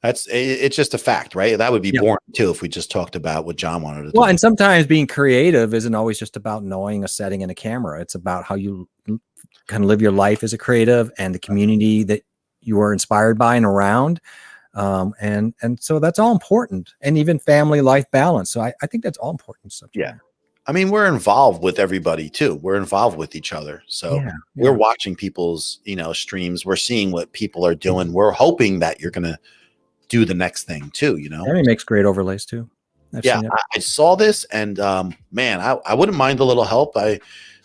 [SPEAKER 1] It's just a fact, right? That would be
[SPEAKER 2] Yeah.
[SPEAKER 1] boring too if we just talked about what John wanted to
[SPEAKER 2] Well,
[SPEAKER 1] talk.
[SPEAKER 2] and sometimes being creative isn't always just about knowing a setting and a camera. It's about how you kind of live your life as a creative and the community that you are inspired by and around. And so that's all important, and even family life balance. So I think that's all important stuff.
[SPEAKER 1] Yeah. I mean, we're involved with everybody too. We're involved with each other. So
[SPEAKER 2] Yeah,
[SPEAKER 1] we're watching people's, streams. We're seeing what people are doing. We're hoping that you're going to do the next thing too,
[SPEAKER 2] Tammy makes great overlays too. I've
[SPEAKER 1] Yeah,
[SPEAKER 2] seen it.
[SPEAKER 1] I saw this and man, I wouldn't mind a little help.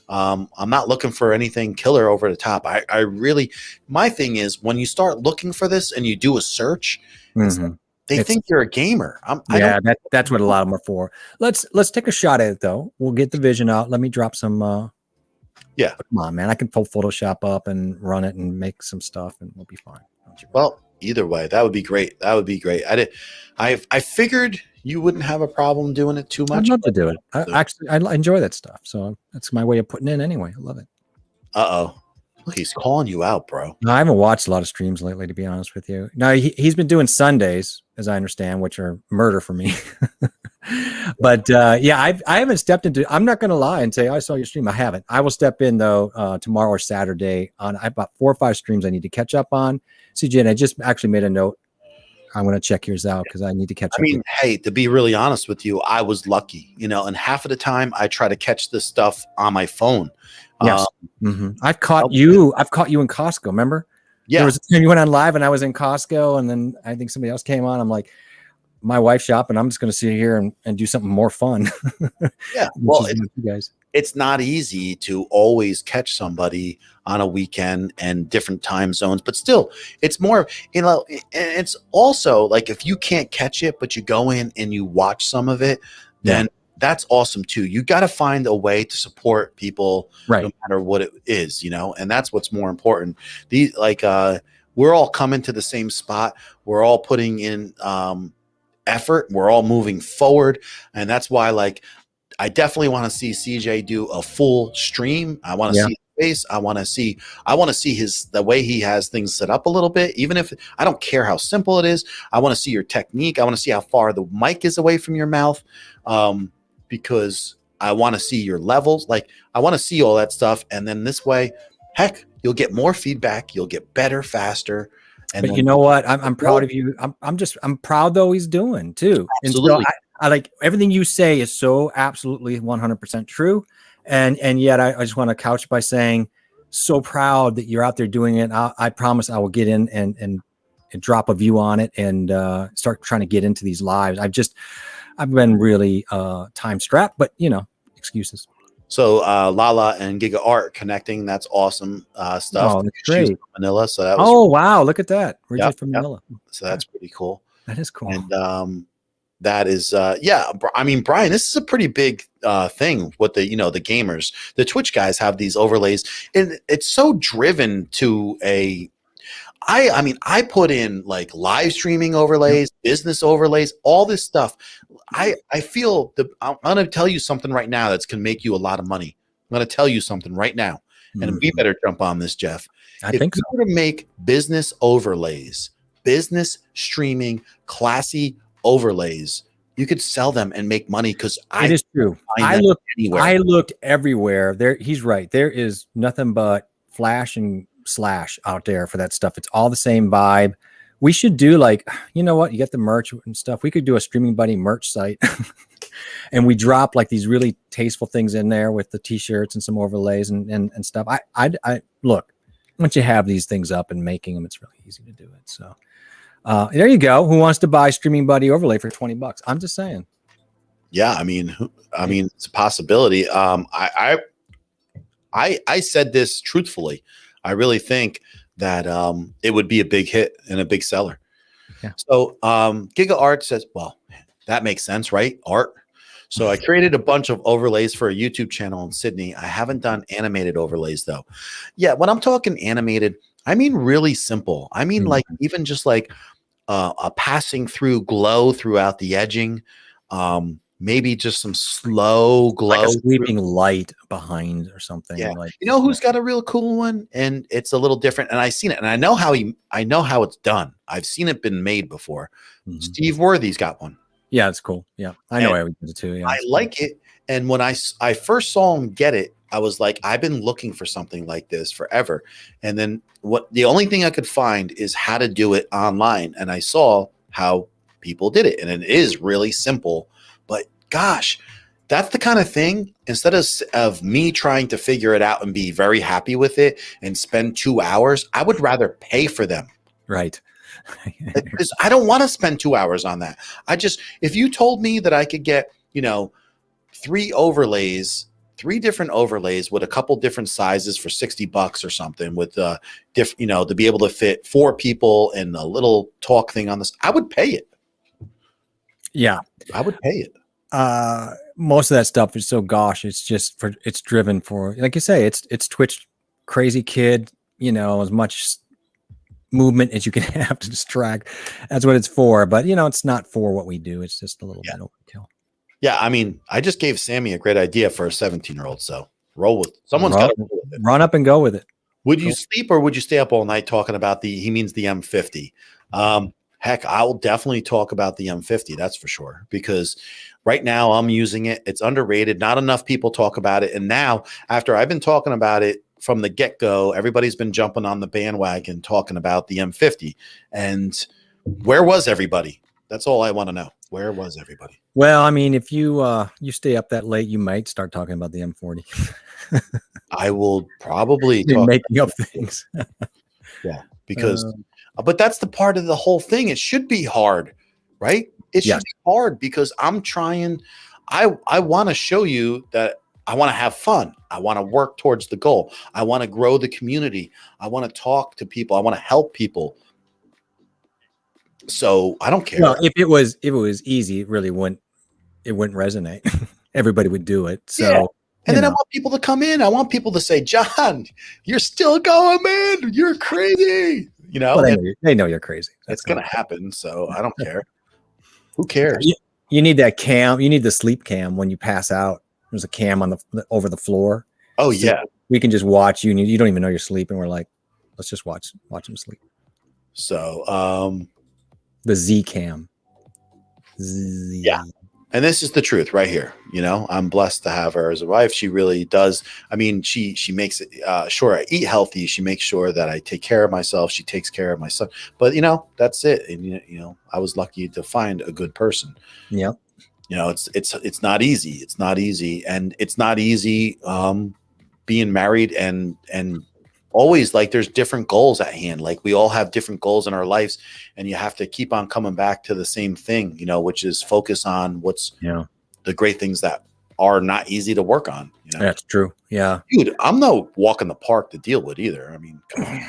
[SPEAKER 1] I'm not looking for anything killer over the top. I really, my thing is when you start looking for this and you do a search, they think you're a gamer.
[SPEAKER 2] That's what a lot of them are for. Let's take a shot at it though. We'll get the vision out. Let me drop some.
[SPEAKER 1] Yeah,
[SPEAKER 2] come on, man. I can pull Photoshop up and run it and make some stuff, and we'll be fine.
[SPEAKER 1] Well, either way, that would be great. That would be great. I figured you wouldn't have a problem doing it too much.
[SPEAKER 2] I'd love to do it. I enjoy that stuff. So that's my way of putting in anyway. I love it.
[SPEAKER 1] Look, he's calling you out, bro.
[SPEAKER 2] No, I haven't watched a lot of streams lately, to be honest with you. No, he's been doing Sundays, as I understand, which are murder for me. But yeah, I haven't stepped into. I'm not going to lie and say I saw your stream. I haven't. I will step in though tomorrow or Saturday. I've got 4 or 5 streams I need to catch up on. CJ, and I just actually made a note. I'm going to check yours out because I need to catch up.
[SPEAKER 1] I mean, hey, to be really honest with you, I was lucky, and half of the time I try to catch this stuff on my phone.
[SPEAKER 2] Yes. I've caught you in Costco. Remember?
[SPEAKER 1] Yeah.
[SPEAKER 2] There was a time you went on live and I was in Costco, and then I think somebody else came on. I'm like, my wife's shopping. I'm just going to sit here and do something more fun.
[SPEAKER 1] Yeah. Well, it's not easy to always catch somebody on a weekend and different time zones, but still it's more, it's also like if you can't catch it, but you go in and you watch some of it, then that's awesome too. You got to find a way to support people,
[SPEAKER 2] right?
[SPEAKER 1] No matter what it is, and that's what's more important. We're all coming to the same spot. We're all putting in effort. We're all moving forward, and that's why, I definitely want to see CJ do a full stream. I want to see his face. I want to see the way he has things set up a little bit. Even if I don't care how simple it is, I want to see your technique. I want to see how far the mic is away from your mouth. Because I want to see your levels. I want to see all that stuff. And then this way, heck, you'll get more feedback. You'll get better, faster.
[SPEAKER 2] But you know what? I'm proud of you. I'm proud though he's doing too.
[SPEAKER 1] Absolutely.
[SPEAKER 2] And so I like everything you say is so absolutely 100% true. And yet I just want to couch by saying, so proud that you're out there doing it. I promise I will get in and drop a view on it and start trying to get into these lives. I've been really time strapped, but excuses.
[SPEAKER 1] So Lala and Giga Art connecting. That's awesome stuff.
[SPEAKER 2] Oh, that's great.
[SPEAKER 1] Manila. So that was
[SPEAKER 2] wow, look at that. We're just from Manila.
[SPEAKER 1] So that's pretty cool.
[SPEAKER 2] That is cool.
[SPEAKER 1] And that is I mean, Brian, this is a pretty big thing with the the gamers. The Twitch guys have these overlays, and it's so driven to I mean, I put in live streaming overlays, business overlays, all this stuff. I feel I'm going to tell you something right now that's going to make you a lot of money. I'm going to tell you something right now, and we better jump on this, Jeff.
[SPEAKER 2] I think so.
[SPEAKER 1] If you were to make business overlays, business streaming, classy overlays, you could sell them and make money because
[SPEAKER 2] it is true. I looked everywhere. He's right. There is nothing but flash and slash out there for that stuff. It's all the same vibe. We should do you know what? You get the merch and stuff. We could do a Streaming Buddy merch site and we drop these really tasteful things in there with the t-shirts and some overlays and stuff. I look, once you have these things up and making them, it's really easy to do it. So there you go. Who wants to buy Streaming Buddy overlay for $20? I'm just saying. Yeah.
[SPEAKER 1] I mean, it's a possibility. I said this truthfully. I really think that it would be a big hit and a big seller.
[SPEAKER 2] Yeah.
[SPEAKER 1] So Giga Art says, well, that makes sense, right? Art. So I created a bunch of overlays for a YouTube channel in Sydney. I haven't done animated overlays though. Yeah, when I'm talking animated, I mean really simple. I mean even just a passing through glow throughout the edging.
[SPEAKER 3] maybe just some slow glow,
[SPEAKER 2] like a sweeping light behind or something.
[SPEAKER 3] Yeah.
[SPEAKER 2] Like,
[SPEAKER 3] You know who's got a real cool one, and it's a little different, and I've seen it, and I know how it's done. I've seen it been made before.
[SPEAKER 2] Mhm.
[SPEAKER 3] Steve Worthy's got one.
[SPEAKER 2] Yeah, it's cool. Yeah, I know
[SPEAKER 3] And
[SPEAKER 2] I would do it too. Yeah,
[SPEAKER 3] I
[SPEAKER 2] it's cool.
[SPEAKER 3] like it. And when I first saw him get it, I was like, I've been looking for something like this forever. And then the only thing I could find is how to do it online. And I saw how people did it. And it is really simple. But gosh, that's the kind of thing, instead of me trying to figure it out and be very happy with it and spend 2 hours, I would rather pay for them.
[SPEAKER 2] Right.
[SPEAKER 3] Because I don't want to spend 2 hours on that. If you told me that I could get, 3 different overlays with a couple different sizes for $60 or something, with to be able to fit 4 people and a little talk thing on this, I would pay it.
[SPEAKER 2] Yeah,
[SPEAKER 3] I would pay it.
[SPEAKER 2] Most of that stuff is so it's driven for, like you say, it's Twitch crazy kid, as much movement as you can have to distract. That's what it's for. But it's not for what we do. It's just a little bit overkill.
[SPEAKER 3] Yeah, I mean, I just gave Sammy a great idea for a 17-year-old. So roll with someone's got to roll with it.
[SPEAKER 2] Run up and go with it.
[SPEAKER 3] Would you sleep, or would you stay up all night talking about he means the M50? Heck, I will definitely talk about the M50. That's for sure. Because right now I'm using it. It's underrated. Not enough people talk about it. And now, after I've been talking about it from the get-go, everybody's been jumping on the bandwagon talking about the M50. And where was everybody? That's all I want to know. Where was everybody?
[SPEAKER 2] Well, I mean, if you stay up that late, you might start talking about the M40.
[SPEAKER 3] I will probably
[SPEAKER 2] making up things.
[SPEAKER 3] Yeah, because but that's the part of the whole thing. It should be hard, right? It should be hard, because I'm trying. I want to show you that I want to have fun. I want to work towards the goal. I want to grow the community. I want to talk to people. I want to help people. So I don't care.
[SPEAKER 2] Well, if it was easy, it really wouldn't resonate. Everybody would do it. So,
[SPEAKER 3] yeah. And then I want people to come in. I want people to say, John, you're still going, man. You're crazy.
[SPEAKER 2] Well, they know you're crazy.
[SPEAKER 3] That's going to happen. So I don't care. Who cares?
[SPEAKER 2] You need that cam. You need the sleep cam when you pass out. There's a cam on over the floor.
[SPEAKER 3] Oh,
[SPEAKER 2] so
[SPEAKER 3] yeah.
[SPEAKER 2] We can just watch you. And you don't even know you're sleeping. We're like, let's just watch them sleep.
[SPEAKER 3] So,
[SPEAKER 2] the Z cam. Z.
[SPEAKER 3] Yeah. And this is the truth right here. I'm blessed to have her as a wife. She really does. I mean, she makes it sure I eat healthy. She makes sure that I take care of myself. She takes care of my son. But that's it. And I was lucky to find a good person.
[SPEAKER 2] Yeah.
[SPEAKER 3] It's not easy. It's not easy. And it's not easy being married and always, like, there's different goals at hand. Like, we all have different goals in our lives, and you have to keep on coming back to the same thing, which is focus on what's the great things that are not easy to work on.
[SPEAKER 2] That's true. Yeah.
[SPEAKER 3] Dude, I'm no walk in the park to deal with either. I mean, come on.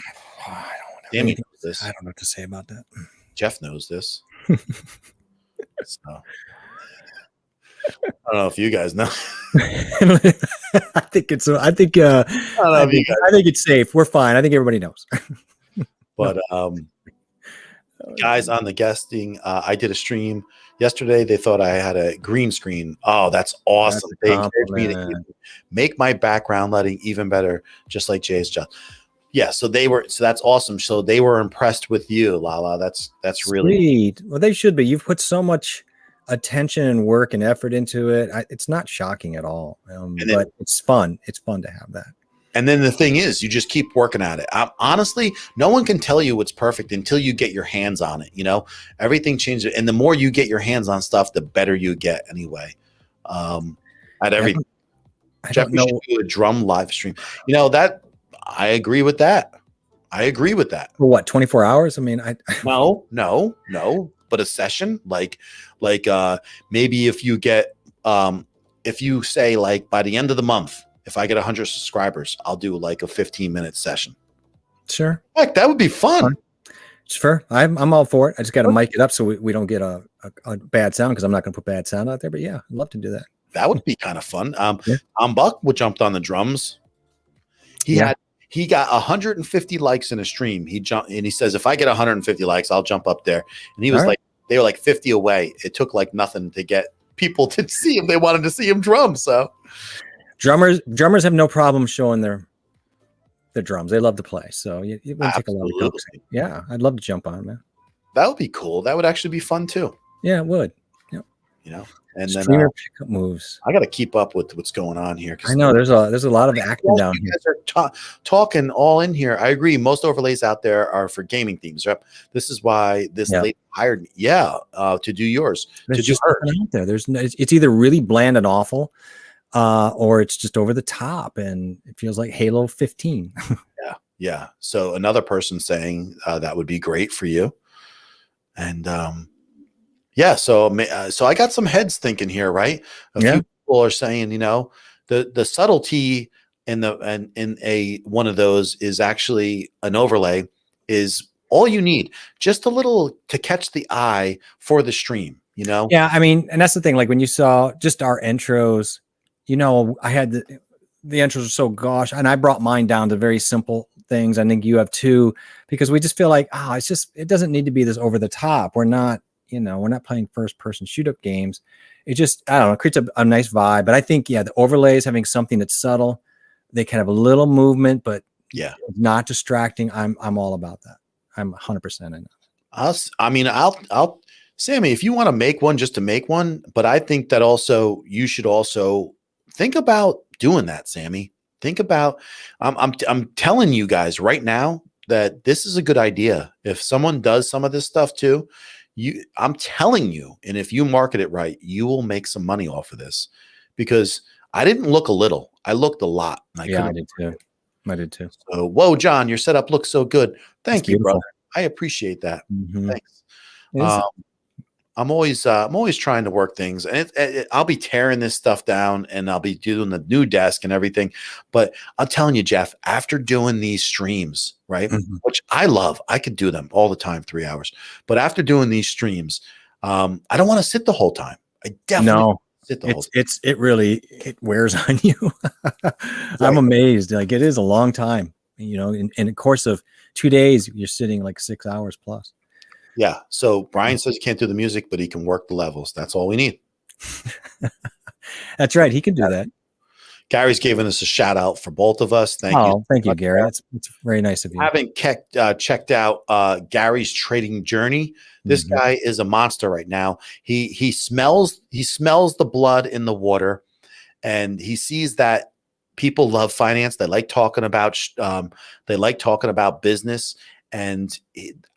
[SPEAKER 2] Sammy knows this. I don't know what to say about that.
[SPEAKER 3] Jeff knows this. So. I don't know if you guys know.
[SPEAKER 2] I think it's safe. We're fine. I think everybody knows.
[SPEAKER 3] But guys on the guesting, I did a stream yesterday. They thought I had a green screen. Oh, that's awesome. They encouraged me to make my background lighting even better, just like Jay's job. Yeah, so that's awesome. So they were impressed with you, Lala. That's really
[SPEAKER 2] sweet. Well, they should be. You've put so much attention and work and effort into it. It's not shocking at all, but it's fun. It's fun to have that.
[SPEAKER 3] And then the thing is, you just keep working at it. Honestly, no one can tell you what's perfect until you get your hands on it. Everything changes, and the more you get your hands on stuff, the better you get. Anyway, at everything. Jeff, we should do a drum live stream. That I agree with that. For what, 24 hours? I mean, no. But a session, like maybe if you get, if you say, like, by the end of the month, if I get 100 subscribers, I'll do like a 15-minute session.
[SPEAKER 2] Sure.
[SPEAKER 3] Heck, that would be fun.
[SPEAKER 2] Sure. I'm all for it. I just got to mic it up so we don't get a bad sound, because I'm not going to put bad sound out there. But yeah, I'd love to do that.
[SPEAKER 3] That would be kind of fun. Buck jumped on the drums. He got 150 likes in a stream. He jumped and he says, if I get 150 likes, I'll jump up there. And he was they were like 50 away. It took like nothing to get people to see him. They wanted to see him drum. So
[SPEAKER 2] drummers have no problem showing their drums. They love to play. So it wouldn't take a lot of
[SPEAKER 3] absolutely,
[SPEAKER 2] coaxing. Yeah, I'd love to jump on, man.
[SPEAKER 3] that would be cool. That would actually be fun too.
[SPEAKER 2] Yeah, it would. Yep.
[SPEAKER 3] You know, and then
[SPEAKER 2] Streamer pickup moves.
[SPEAKER 3] I got to keep up with what's going on here.
[SPEAKER 2] I know there's a lot of action down
[SPEAKER 3] You
[SPEAKER 2] here.
[SPEAKER 3] guys are talking all in here. I agree. Most overlays out there are for gaming themes. Right? This is why this lady hired me. Yeah, to do yours.
[SPEAKER 2] There's
[SPEAKER 3] to do
[SPEAKER 2] just
[SPEAKER 3] hers.
[SPEAKER 2] nothing out there. There's no, it's either really bland and awful, or it's just over the top, and it feels like Halo 15.
[SPEAKER 3] Yeah. So another person saying that would be great for you, and yeah. So I got some heads thinking here, right? A few people are saying, you know, the subtlety in a one of those is actually an overlay is all you need, just a little to catch the eye for the stream. You know?
[SPEAKER 2] Yeah, I mean, and that's the thing. Like when you saw just our intros, you know, I had the intros are so gosh, and I brought mine down to very simple things. I think you have too, because we just feel like, it doesn't need to be this over the top. We're not playing first person shoot up games. It just, I don't know, it creates a nice vibe. But I think, the overlays having something that's subtle, they can have a little movement, but not distracting. I'm all about that. I'm 100% in it.
[SPEAKER 3] I'll Sammy, if you want to make one just to make one, but I think that also you should also think about doing that, Sammy. Think about, I'm telling you guys right now that this is a good idea. If someone does some of this stuff too, I'm telling you, and if you market it right, you will make some money off of this, because I didn't look a little, I looked a lot.
[SPEAKER 2] I did too.
[SPEAKER 3] So, whoa, John, your setup looks so good. Thank you,
[SPEAKER 2] beautiful.
[SPEAKER 3] brother. I appreciate that.
[SPEAKER 2] Mm-hmm.
[SPEAKER 3] Thanks. I'm always trying to work things, and I'll be tearing this stuff down, and I'll be doing the new desk and everything. But I'm telling you, Jeff, after doing these streams, right, which I love, I could do them all the time, 3 hours. But after doing these streams, I don't want to sit the whole time. I definitely sit the whole time.
[SPEAKER 2] It wears on you. I'm amazed. Like, it is a long time. You know, in the course of 2 days, you're sitting like 6 hours plus.
[SPEAKER 3] Yeah. So Brian says he can't do the music, but he can work the levels. That's all we need.
[SPEAKER 2] That's right. He can do that.
[SPEAKER 3] Gary's giving us a shout out for both of us. Thank you,
[SPEAKER 2] Gary. It's very nice of you.
[SPEAKER 3] I haven't checked out Gary's trading journey. This guy is a monster right now. He smells the blood in the water, and he sees that people love finance. They like talking about business. And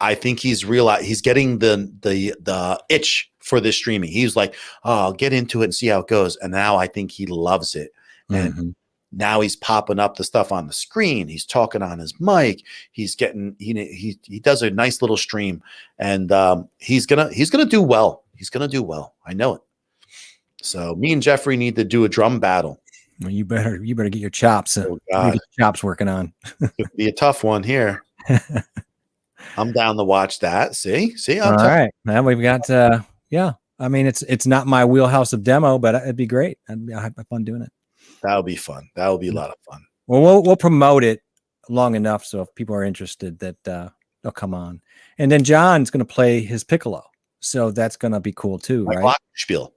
[SPEAKER 3] I think he's getting the itch for this streaming. He's like, I'll get into it and see how it goes. And now I think he loves it. And now he's popping up the stuff on the screen. He's talking on his mic. He's getting, he does a nice little stream, and he's gonna do well. He's gonna do well. I know it. So me and Jeffrey need to do a drum battle.
[SPEAKER 2] Well, you better get your chops.
[SPEAKER 3] Oh, God.
[SPEAKER 2] Get your chops working on.
[SPEAKER 3] It'll be a tough one here. I'm down to watch that. See.
[SPEAKER 2] All right, man. We've got. I mean, it's not my wheelhouse of demo, but it'd be great. I'll have fun doing it.
[SPEAKER 3] That'll be fun. That'll be a lot of fun.
[SPEAKER 2] Well, we'll promote it long enough so if people are interested, that they'll come on. And then John's going to play his piccolo, so that's going to be cool too, right?
[SPEAKER 3] Glockenspiel.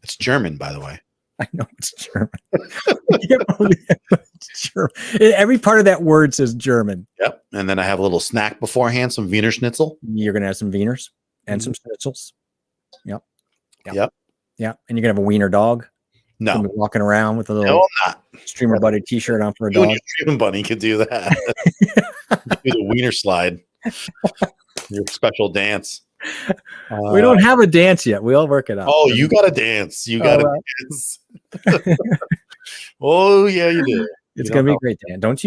[SPEAKER 3] It's German, by the way.
[SPEAKER 2] I know it's German. I can't believe it's German. Every part of that word says German.
[SPEAKER 3] Yep. And then I have a little snack beforehand, some Wiener Schnitzel.
[SPEAKER 2] You're going to have some Wieners and some Schnitzels. Yep. And you're going to have a Wiener dog.
[SPEAKER 3] No.
[SPEAKER 2] Be walking around with a little Streamer Buddy t-shirt on for a dog.
[SPEAKER 3] Streamer Bunny could do that. Do the Wiener slide. Your special dance.
[SPEAKER 2] We don't have a dance yet. We'll work it out.
[SPEAKER 3] Oh, you got to dance. You got to dance. Oh, yeah, you do.
[SPEAKER 2] It's going to be a great dance. Don't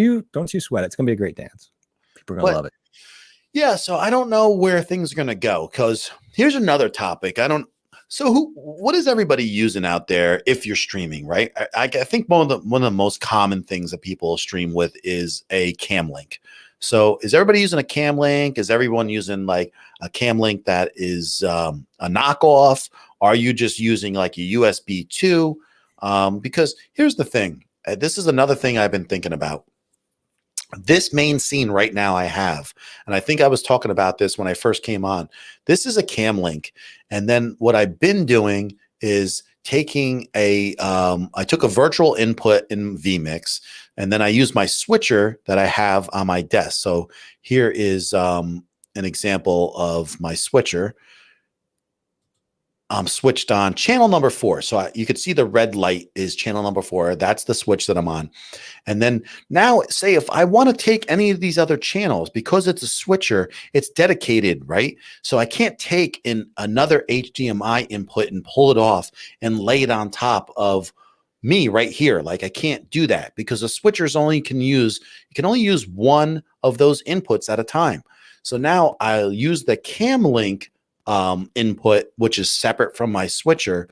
[SPEAKER 2] you sweat it. It's going to be a great dance. People are going to love it.
[SPEAKER 3] Yeah, so I don't know where things are going to go, because here's another topic. What is everybody using out there if you're streaming, right? I think one of the most common things that people stream with is a cam link. So is everybody using a cam link? Is everyone using like a cam link that is a knockoff? Are you just using like a USB 2? Because here's the thing. This is another thing I've been thinking about. This main scene right now I have, and I think I was talking about this when I first came on. This is a cam link. And then what I've been doing is taking I took a virtual input in vMix, and then I use my switcher that I have on my desk. So here is an example of my switcher. I'm switched on channel number 4. So you could see the red light is channel number 4. That's the switch that I'm on. And then now say if I want to take any of these other channels, because it's a switcher, it's dedicated, right? So I can't take in another HDMI input and pull it off and lay it on top of me right here. Like I can't do that because the switchers you can only use one of those inputs at a time. So now I'll use the cam link input, which is separate from my switcher.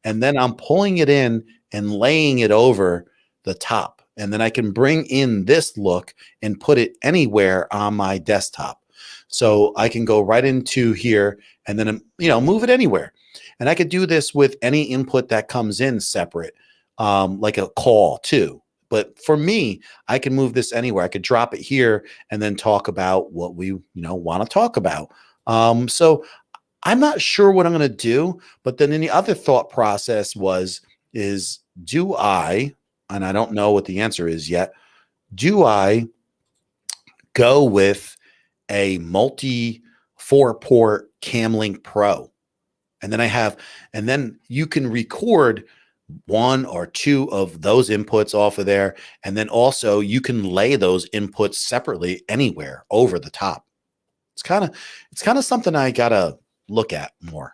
[SPEAKER 3] And then I'm pulling it in and laying it over the top. And then I can bring in this look and put it anywhere on my desktop. So I can go right into here and then, move it anywhere. And I could do this with any input that comes in separate, like a call too. But for me, I can move this anywhere. I could drop it here and then talk about what we, want to talk about. So I'm not sure what I'm going to do, but then the other thought process do I, and I don't know what the answer is yet, do I go with a multi 4-port Camlink Pro? And then you can record one or two of those inputs off of there. And then also you can lay those inputs separately anywhere over the top. It's kind of something I got to look at more.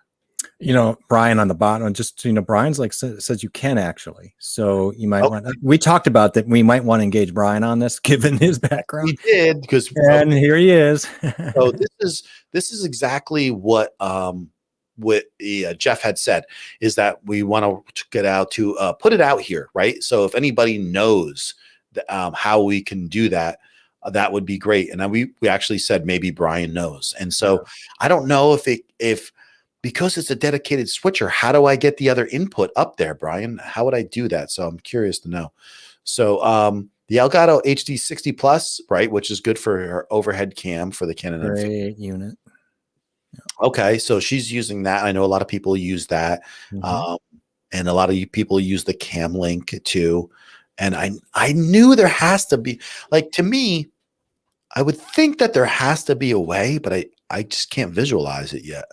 [SPEAKER 2] Brian on the bottom, just Brian's says you can actually. So you might want. We talked about that. We might want to engage Brian on this, given his background.
[SPEAKER 3] We did
[SPEAKER 2] and here he is.
[SPEAKER 3] So this is exactly what Jeff had said, is that we want to get out to put it out here, right? So if anybody knows how we can do that, that would be great. And then we actually said maybe Brian knows. And so I don't know if because it's a dedicated switcher, how do I get the other input up there, Brian? How would I do that? So I'm curious to know. So the Elgato HD 60 Plus, right, which is good for her overhead cam for the Canon.
[SPEAKER 2] Great unit.
[SPEAKER 3] Yeah. Okay, so she's using that. I know a lot of people use that, and a lot of people use the Cam Link too. And I knew there has to be, like, to me, I would think that there has to be a way, but I just can't visualize it yet.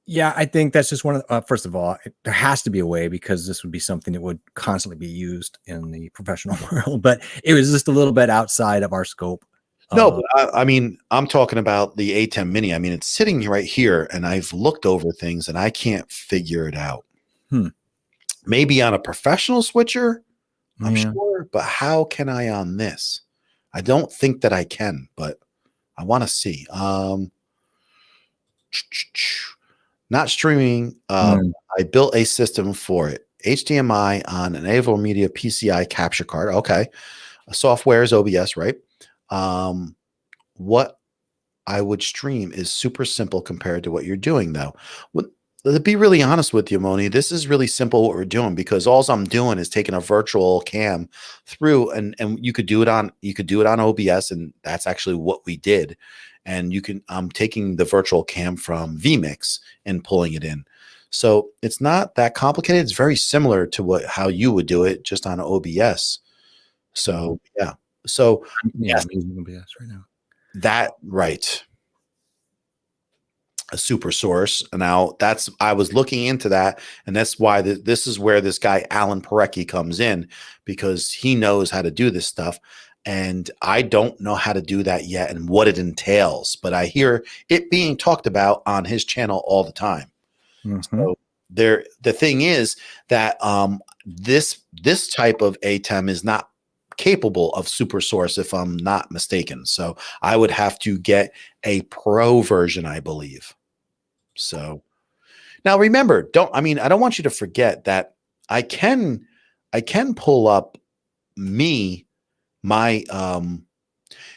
[SPEAKER 2] Yeah, I think that's just one of the, first of all, there has to be a way, because this would be something that would constantly be used in the professional world, but it was just a little bit outside of our scope.
[SPEAKER 3] No, but I mean, I'm talking about the A10 Mini. I mean, it's sitting right here, and I've looked over things, and I can't figure it out. Maybe on a professional switcher, I'm sure, but how can I on this? I don't think that I can, but I want to see. Not streaming. I built a system for it. HDMI on an AVerMedia PCI capture card. Okay. Software is OBS, right? What I would stream is super simple compared to what you're doing, though. To be really honest with you, Moni, this is really simple what we're doing, because all I'm doing is taking a virtual cam through, and you could do it on OBS, and that's actually what we did. And I'm taking the virtual cam from vMix and pulling it in. So it's not that complicated. It's very similar to how you would do it, just on OBS. So yeah. So
[SPEAKER 2] I'm using OBS right now.
[SPEAKER 3] That right. A super source. Now I was looking into that, and that's why this is where this guy Alan Parecki comes in, because he knows how to do this stuff, and I don't know how to do that yet and what it entails, but I hear it being talked about on his channel all the time. So the thing is that this type of ATEM is not capable of super source, if I'm not mistaken. So I would have to get a pro version, I believe. So now remember, I don't want you to forget that I can pull up my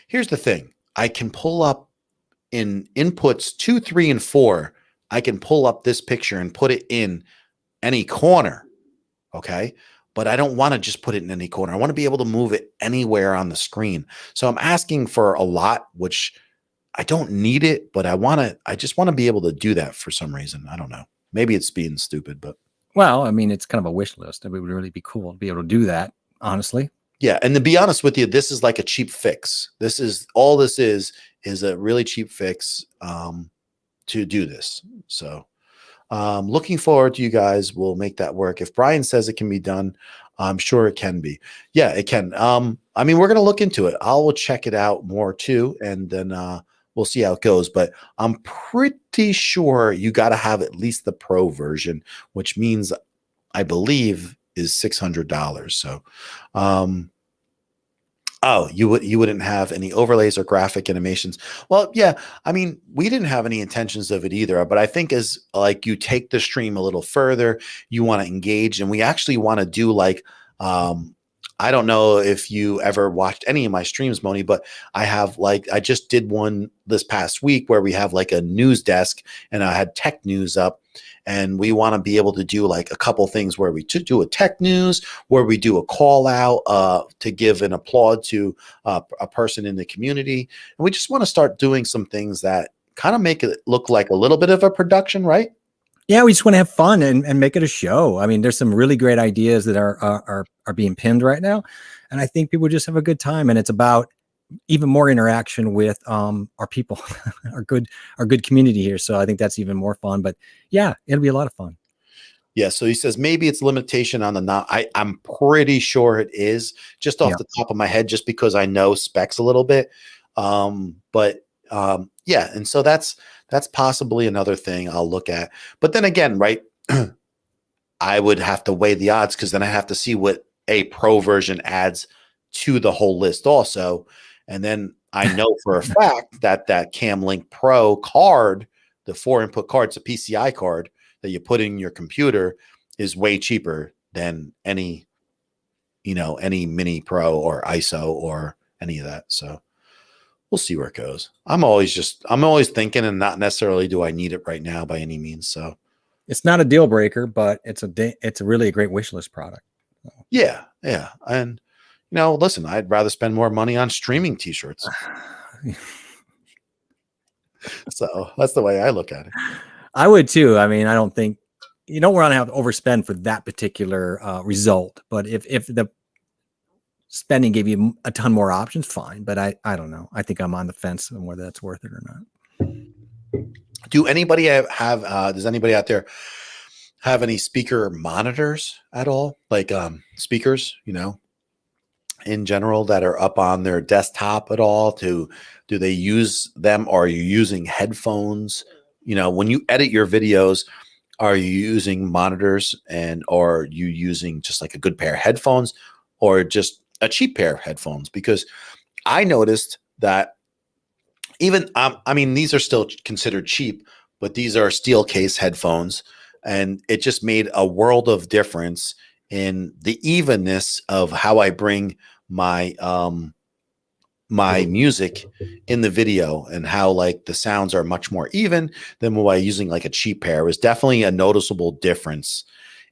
[SPEAKER 3] here's the thing. I can pull up in inputs 2, 3, and 4. I can pull up this picture and put it in any corner. Okay. but I don't want to just put it in any corner. I want to be able to move it anywhere on the screen. So I'm asking for a lot, which I don't need it, but I just want to be able to do that for some reason. I don't know. Maybe it's being stupid, but
[SPEAKER 2] Well, I mean, it's kind of a wish list. It would really be cool to be able to do that, honestly.
[SPEAKER 3] yeah. And to be honest with you, this is like a cheap fix. This is all this is a really cheap fix to do this. So looking forward to you guys will make that work. If Brian says it can be done, I'm sure it can be. Yeah, it can. I mean, we're going to look into it. I will check it out more too. And then we'll see how it goes. But I'm pretty sure you got to have at least the pro version, which means I believe is $600. So, oh, you wouldn't have any overlays or graphic animations. Well, yeah, I mean, we didn't have any intentions of it either, but I think as like you take the stream a little further, you want to engage, and we actually want to do like I don't know if you ever watched any of my streams, Moni, but I just did one this past week where we have like a news desk and I had tech news up. And we want to be able to do like a couple things where we do a tech news, where we do a call out to give an applaud to a person in the community. And we just want to start doing some things that kind of make it look like a little bit of a production, right?
[SPEAKER 2] Yeah, we just want to have fun and make it a show. I mean, there's some really great ideas that are being pinned right now. And I think people just have a good time. And it's about even more interaction with our people, our good community here. So I think that's even more fun. But yeah, it'll be a lot of fun.
[SPEAKER 3] Yeah. So he says maybe it's limitation on the not. I'm pretty sure it is just off the top of my head, just because I know specs a little bit. Yeah. And so that's possibly another thing I'll look at. But then again, right, I would have to weigh the odds, because then I have to see what a pro version adds to the whole list also. And then I know for a fact that CamLink Pro card, the 4-input card, it's a PCI card that you put in your computer, is way cheaper than any Mini Pro or ISO or any of that. So we'll see where it goes. I'm always thinking, and not necessarily do I need it right now by any means. So
[SPEAKER 2] it's not a deal breaker, but it's really a great wish list product.
[SPEAKER 3] Yeah. And listen, I'd rather spend more money on streaming t-shirts. So that's the way I look at it.
[SPEAKER 2] I would too. I mean, I don't think you don't want to have to overspend for that particular result. But if the spending gave you a ton more options, fine. But I don't know. I think I'm on the fence on whether that's worth it or not.
[SPEAKER 3] Does anybody out there have any speaker monitors at all? Like speakers, in general, that are up on their desktop at all? Do they use them? Or are you using headphones? When you edit your videos, are you using monitors, or are you using just like a good pair of headphones, or just a cheap pair of headphones? Because I noticed that even, these are still considered cheap, but these are steel case headphones, and it just made a world of difference in the evenness of how I bring my my music in the video, and how like the sounds are much more even than by using like a cheap pair. It was definitely a noticeable difference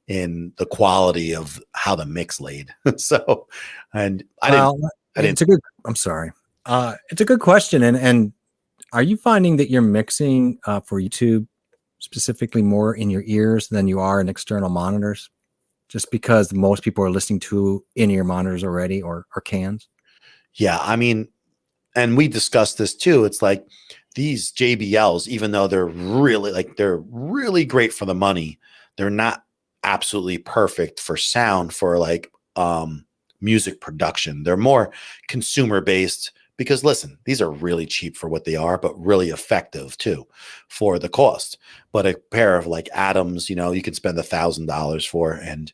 [SPEAKER 3] in the quality of how the mix laid. So, and it's a
[SPEAKER 2] good question. And are you finding that you're mixing for YouTube specifically more in your ears than you are in external monitors, just because most people are listening to in-ear monitors already, or cans?
[SPEAKER 3] Yeah, and we discussed this too. It's like these JBLs, even though they're really great for the money, they're not absolutely perfect for sound, for like music production. They're more consumer based, because listen, these are really cheap for what they are, but really effective too for the cost. But a pair of like Adams, you could spend $1,000 for, and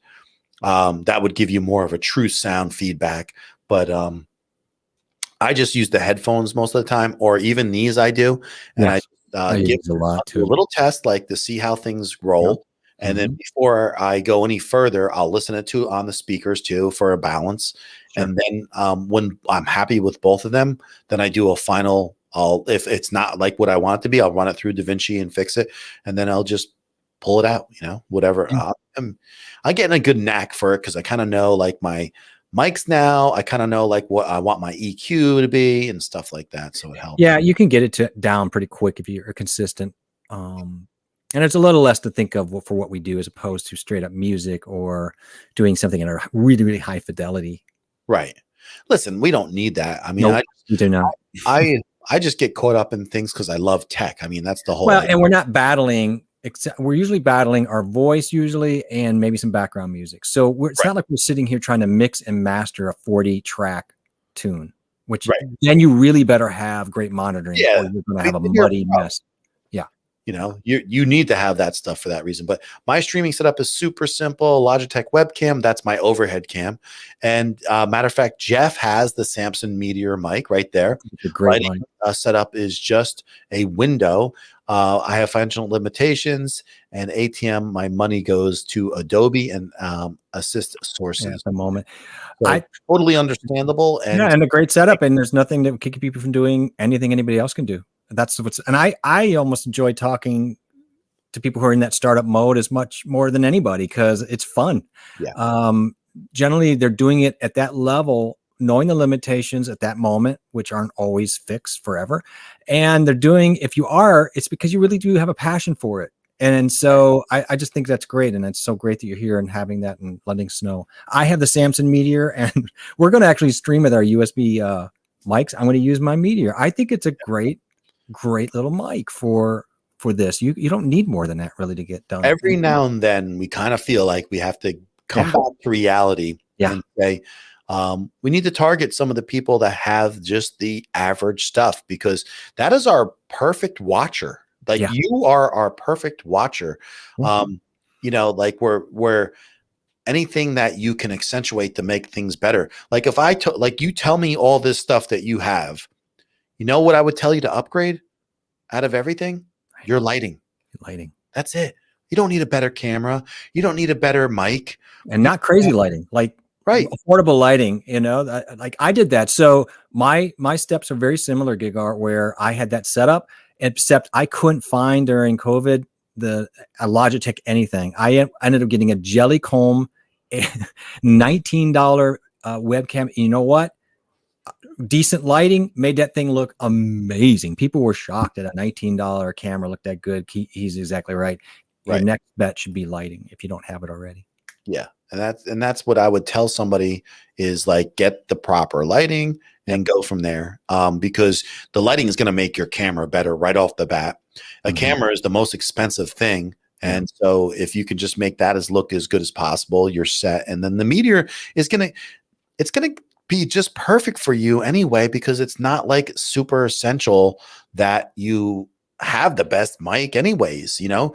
[SPEAKER 3] that would give you more of a true sound feedback. But I just use the headphones most of the time, or even these I do. And I give
[SPEAKER 2] a lot
[SPEAKER 3] a little test, like to see how things roll. Yep. And then before I go any further, I'll listen to on the speakers too, for a balance. Sure. And then when I'm happy with both of them, then I do a final, if it's not like what I want it to be, I'll run it through DaVinci and fix it. And then I'll just pull it out, whatever.
[SPEAKER 2] And
[SPEAKER 3] I'm getting a good knack for it because I kind of know like my mics now. I kind of know like what I want my EQ to be and stuff like that. So it helps.
[SPEAKER 2] yeah, you can get it down pretty quick if you're consistent. And it's a little less to think of for what we do as opposed to straight up music or doing something at a really, really high fidelity.
[SPEAKER 3] Right. Listen, we don't need that. I mean,
[SPEAKER 2] Nope, you do not.
[SPEAKER 3] I just get caught up in things because I love tech. I mean, that's the whole
[SPEAKER 2] Well,
[SPEAKER 3] idea.
[SPEAKER 2] and we're not battling, except we're usually battling our voice usually and maybe some background music. So it's not like we're sitting here trying to mix and master a 40 track tune, which then you really better have great monitoring or you're going to have a muddy mess. Yeah.
[SPEAKER 3] You need to have that stuff for that reason. But my streaming setup is super simple. Logitech webcam, that's my overhead cam. And matter of fact, Jeff has the Samson Meteor mic right there.
[SPEAKER 2] It's a great mic.
[SPEAKER 3] Setup is just a window. I have financial limitations and ATM. My money goes to Adobe and assist sources
[SPEAKER 2] at the moment.
[SPEAKER 3] So totally understandable.
[SPEAKER 2] And a great setup. And there's nothing that would keep people from doing anything anybody else can do. And I almost enjoy talking to people who are in that startup mode as much more than anybody because it's fun.
[SPEAKER 3] Yeah.
[SPEAKER 2] Generally, they're doing it at that level, knowing the limitations at that moment, which aren't always fixed forever. And they're doing, if you are, it's because you really do have a passion for it. And so I just think that's great. And it's so great that you're here and having that and letting us know. I have the Samson Meteor and we're going to actually stream with our USB mics. I'm going to use my Meteor. I think it's a great little mic for this. You don't need more than that really to get done.
[SPEAKER 3] Every now and then we kind of feel like we have to come back to reality and say, we need to target some of the people that have just the average stuff because that is our perfect watcher. Like you are our perfect watcher. Like we're anything that you can accentuate to make things better. Like if like you tell me all this stuff that you have, you know what I would tell you to upgrade out of everything? Your lighting. That's it. You don't need a better camera. You don't need a better mic.
[SPEAKER 2] And not crazy lighting, like affordable lighting, like I did that. So my steps are very similar, Gig Art, where I had that set up, except I couldn't find during COVID a Logitech anything. I ended up getting a Jellycomb $19 webcam. You know what? Decent lighting made that thing look amazing. People were shocked that a $19 camera looked that good. He's exactly right. Your next bet should be lighting if you don't have it already.
[SPEAKER 3] Yeah. And that's what I would tell somebody is like, get the proper lighting and go from there. Because the lighting is going to make your camera better right off the bat. A camera is the most expensive thing. And so if you can just make that look as good as possible, you're set. And then the Meteor is going to be just perfect for you anyway, because it's not like super essential that you have the best mic anyways,
[SPEAKER 2] No.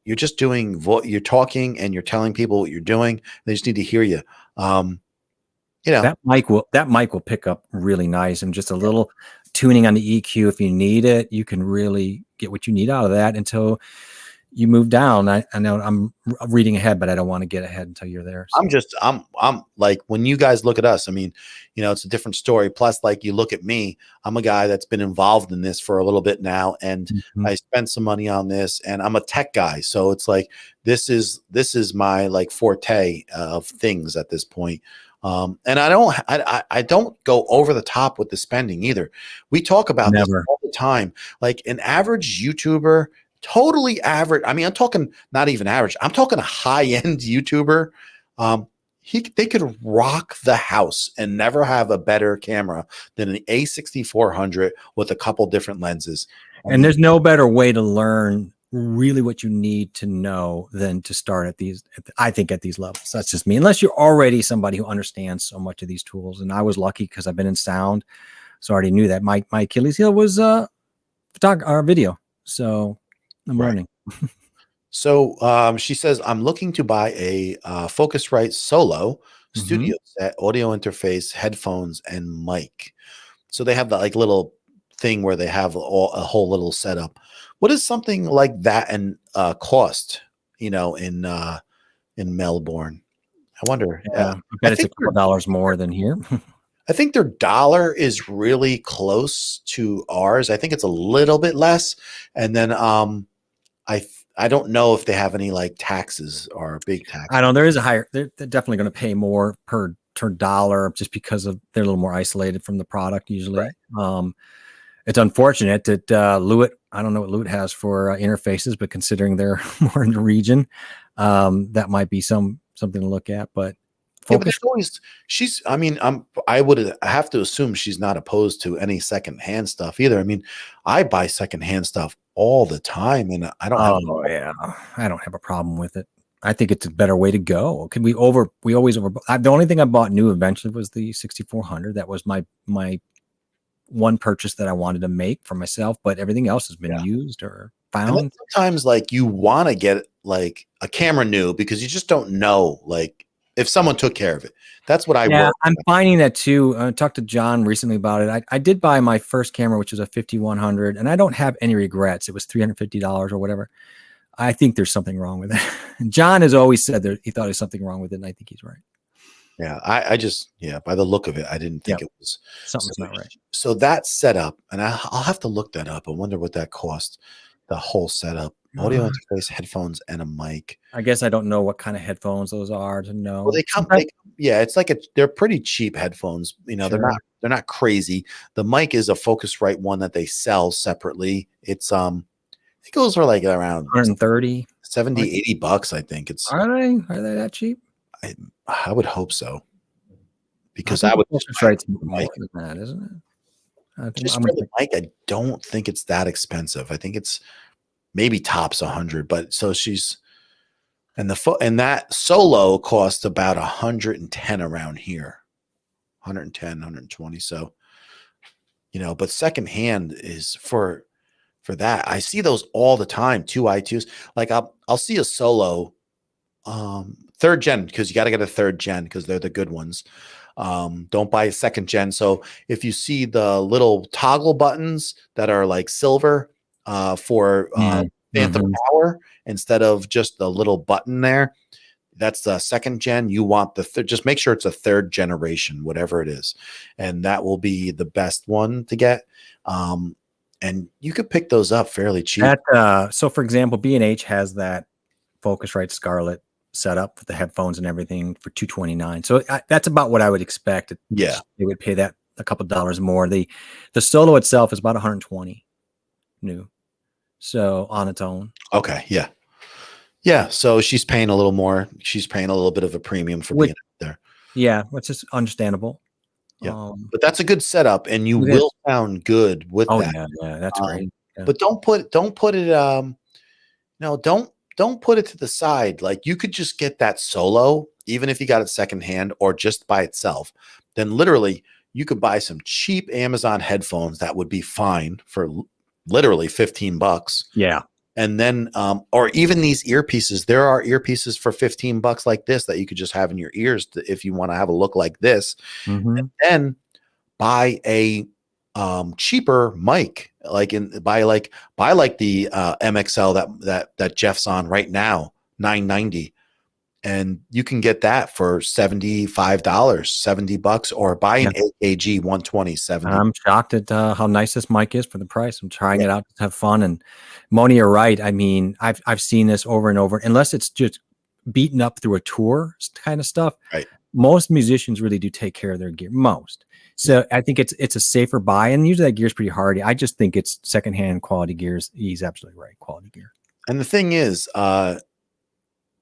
[SPEAKER 3] You're just doing you're talking and you're telling people what you're doing. They just need to hear you.
[SPEAKER 2] That mic will pick up really nice, and just a little tuning on the EQ. If you need it, you can really get what you need out of that until you move down. I know I'm reading ahead, but I don't want to get ahead until you're there. So.
[SPEAKER 3] I'm like, when you guys look at us, I mean, it's a different story. Plus, like you look at me, I'm a guy that's been involved in this for a little bit now. And I spent some money on this and I'm a tech guy. So it's like, this is my like forte of things at this point. And I don't go over the top with the spending either. We talk about this all the time. Like an average YouTuber, totally average. I mean, I'm talking not even average. I'm talking a high-end YouTuber. They could rock the house and never have a better camera than an A6400 with a couple different lenses.
[SPEAKER 2] And there's no better way to learn really what you need to know than to start at these. I think at these levels. That's just me. Unless you're already somebody who understands so much of these tools. And I was lucky because I've been in sound, so I already knew that. My Achilles heel was video. So. I'm learning.
[SPEAKER 3] So she says, I'm looking to buy a Focusrite Solo studio set, audio interface, headphones, and mic. So they have that like little thing where they have a whole little setup. What is something like that and cost, in Melbourne? I wonder.
[SPEAKER 2] Yeah, I bet it's a couple dollars more than here.
[SPEAKER 3] I think their dollar is really close to ours. I think it's a little bit less. And then I don't know if they have any like taxes or big tax.
[SPEAKER 2] I know there is a higher. They're definitely going to pay more per dollar just because of they're a little more isolated from the product usually.
[SPEAKER 3] Right.
[SPEAKER 2] It's unfortunate that Lewitt. I don't know what Lewitt has for interfaces, but considering they're more in the region, that might be something to look at. But
[SPEAKER 3] Yeah, but there's always I mean, I would have to assume she's not opposed to any secondhand stuff either. I mean, I buy secondhand stuff all the time, and I don't have.
[SPEAKER 2] Oh yeah, I don't have a problem with it. I think it's a better way to go. We always over. The only thing I bought new eventually was the 6400. That was my one purchase that I wanted to make for myself, but everything else has been used or found.
[SPEAKER 3] And sometimes like you want to get like a camera new because you just don't know like if someone took care of it. That's what
[SPEAKER 2] I'm finding that too. I talked to John recently about it. I did buy my first camera, which was a 5100, and I don't have any regrets. It was $350 or whatever. I think there's something wrong with it. John has always said that he thought there's something wrong with it, and I think he's right.
[SPEAKER 3] Yeah, I just by the look of it, I didn't think it was
[SPEAKER 2] something's not right.
[SPEAKER 3] So that setup, and I'll have to look that up. I wonder what that cost. The whole setup, audio interface, headphones, and a mic.
[SPEAKER 2] I guess I don't know what kind of headphones those are to know.
[SPEAKER 3] Well, it's like they're pretty cheap headphones. You know, they're not crazy. The mic is a Focusrite one that they sell separately. It's it goes for like around
[SPEAKER 2] 130,
[SPEAKER 3] 70, 80 bucks. I think it's.
[SPEAKER 2] Are they that cheap?
[SPEAKER 3] I would hope so. Because I would
[SPEAKER 2] Focusrite's more than that, isn't it?
[SPEAKER 3] Just for the mic, I don't think it's that expensive. I think it's maybe tops 100, but so she's and that solo cost about 110 around here. 110, 120. So, you know, but secondhand is for that. I see those all the time, 2i2s. Like I'll see a solo third gen, because you got to get a third gen because they're the good ones. Don't buy a second gen. So if you see the little toggle buttons that are like silver for phantom power instead of just the little button there, that's the second gen. You want the just make sure it's a third generation, whatever it is, and that will be the best one to get. And you could pick those up fairly cheap.
[SPEAKER 2] So for example, B&H has that Focusrite Scarlett setup with the headphones and everything for $229. So that's about what I would expect.
[SPEAKER 3] Yeah,
[SPEAKER 2] they would pay that a couple dollars more. The Solo itself is about 120 new. So on its own.
[SPEAKER 3] Okay. Yeah. Yeah. So she's paying a little more. She's paying a little bit of a premium for being there.
[SPEAKER 2] Yeah. Which is understandable.
[SPEAKER 3] Yeah. But that's a good setup, and you will sound good with that.
[SPEAKER 2] Yeah. That's great. Yeah.
[SPEAKER 3] But don't put it, don't put it to the side. Like you could just get that solo, even if you got it secondhand or just by itself. Then literally you could buy some cheap Amazon headphones that would be fine for literally $15.
[SPEAKER 2] Yeah.
[SPEAKER 3] And then, or even these earpieces, there are earpieces for $15 like this that you could just have in your ears if you want to have a look like this. And then buy a cheaper mic, buy the MXL that Jeff's on right now, $990, and you can get that for $75, $70, or buy an AKG 120, $70.
[SPEAKER 2] I'm shocked at how nice this mic is for the price. I'm trying it out to have fun. And Moni, you're right. I mean, I've seen this over and over, unless it's just beaten up through a tour kind of stuff.
[SPEAKER 3] Right.
[SPEAKER 2] Most musicians really do take care of their gear. Most. So I think it's a safer buy, and usually that gear is pretty hardy. I just think it's secondhand quality gears. He's absolutely right. Quality gear.
[SPEAKER 3] And the thing is,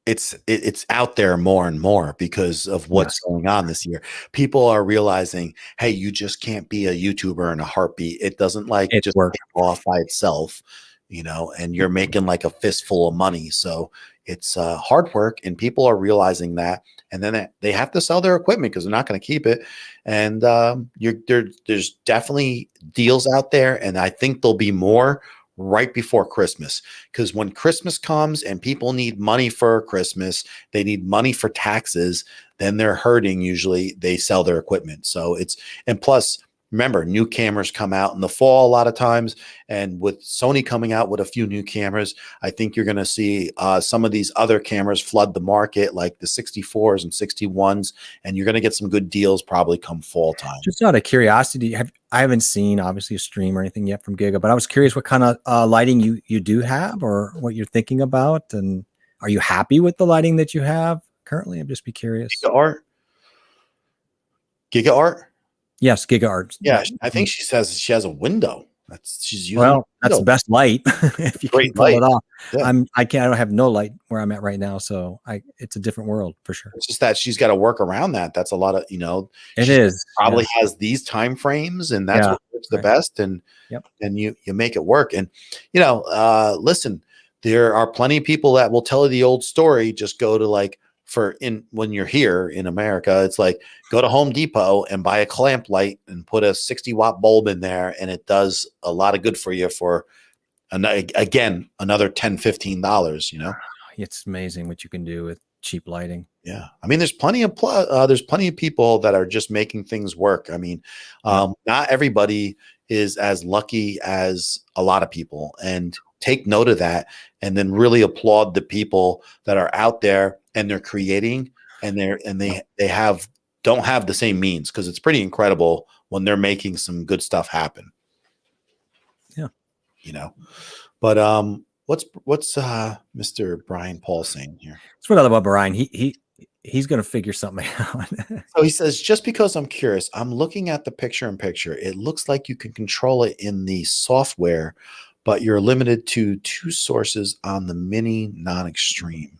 [SPEAKER 3] it's out there more and more because of what's going on this year. People are realizing, hey, you just can't be a YouTuber in a heartbeat. It doesn't just work off by itself, and you're making like a fistful of money. So it's hard work, and people are realizing that. And then they have to sell their equipment because they're not going to keep it. And there's definitely deals out there. And I think there'll be more right before Christmas, because when Christmas comes and people need money for Christmas, they need money for taxes, then they're hurting. Usually they sell their equipment. So and plus remember, new cameras come out in the fall a lot of times. And with Sony coming out with a few new cameras, I think you're going to see some of these other cameras flood the market, like the 64s and 61s. And you're going to get some good deals probably come fall time.
[SPEAKER 2] Just out of curiosity, I haven't seen obviously a stream or anything yet from Giga, but I was curious what kind of lighting you do have or what you're thinking about. And are you happy with the lighting that you have currently? I'd just be curious.
[SPEAKER 3] Giga Art?
[SPEAKER 2] Yes, Giga Art.
[SPEAKER 3] Yeah, I think she says she has a window. She's using.
[SPEAKER 2] Well, that's the best light if you can pull it off.
[SPEAKER 3] Yeah.
[SPEAKER 2] I don't have no light where I'm at right now, so it's a different world for sure.
[SPEAKER 3] It's just that she's got to work around that. That's a lot of,
[SPEAKER 2] It is
[SPEAKER 3] probably has these time frames, and that's what works the best. And and you make it work. And listen, there are plenty of people that will tell you the old story. Just go to when you're here in America, it's like go to Home Depot and buy a clamp light and put a 60-watt bulb in there, and it does a lot of good for you for another $10-15.
[SPEAKER 2] It's amazing what you can do with cheap lighting.
[SPEAKER 3] Yeah, I mean, there's plenty of people that are just making things work. I mean, not everybody is as lucky as a lot of people, and take note of that, and then really applaud the people that are out there and they're creating, and they don't have the same means, because it's pretty incredible when they're making some good stuff happen.
[SPEAKER 2] Yeah,
[SPEAKER 3] But what's Mr. Brian Paul saying here?
[SPEAKER 2] That's what I love about Brian. He's going to figure something out.
[SPEAKER 3] So he says, just because I'm curious, I'm looking at the picture-in-picture. It looks like you can control it in the software, but you're limited to 2 sources on the mini non-extreme.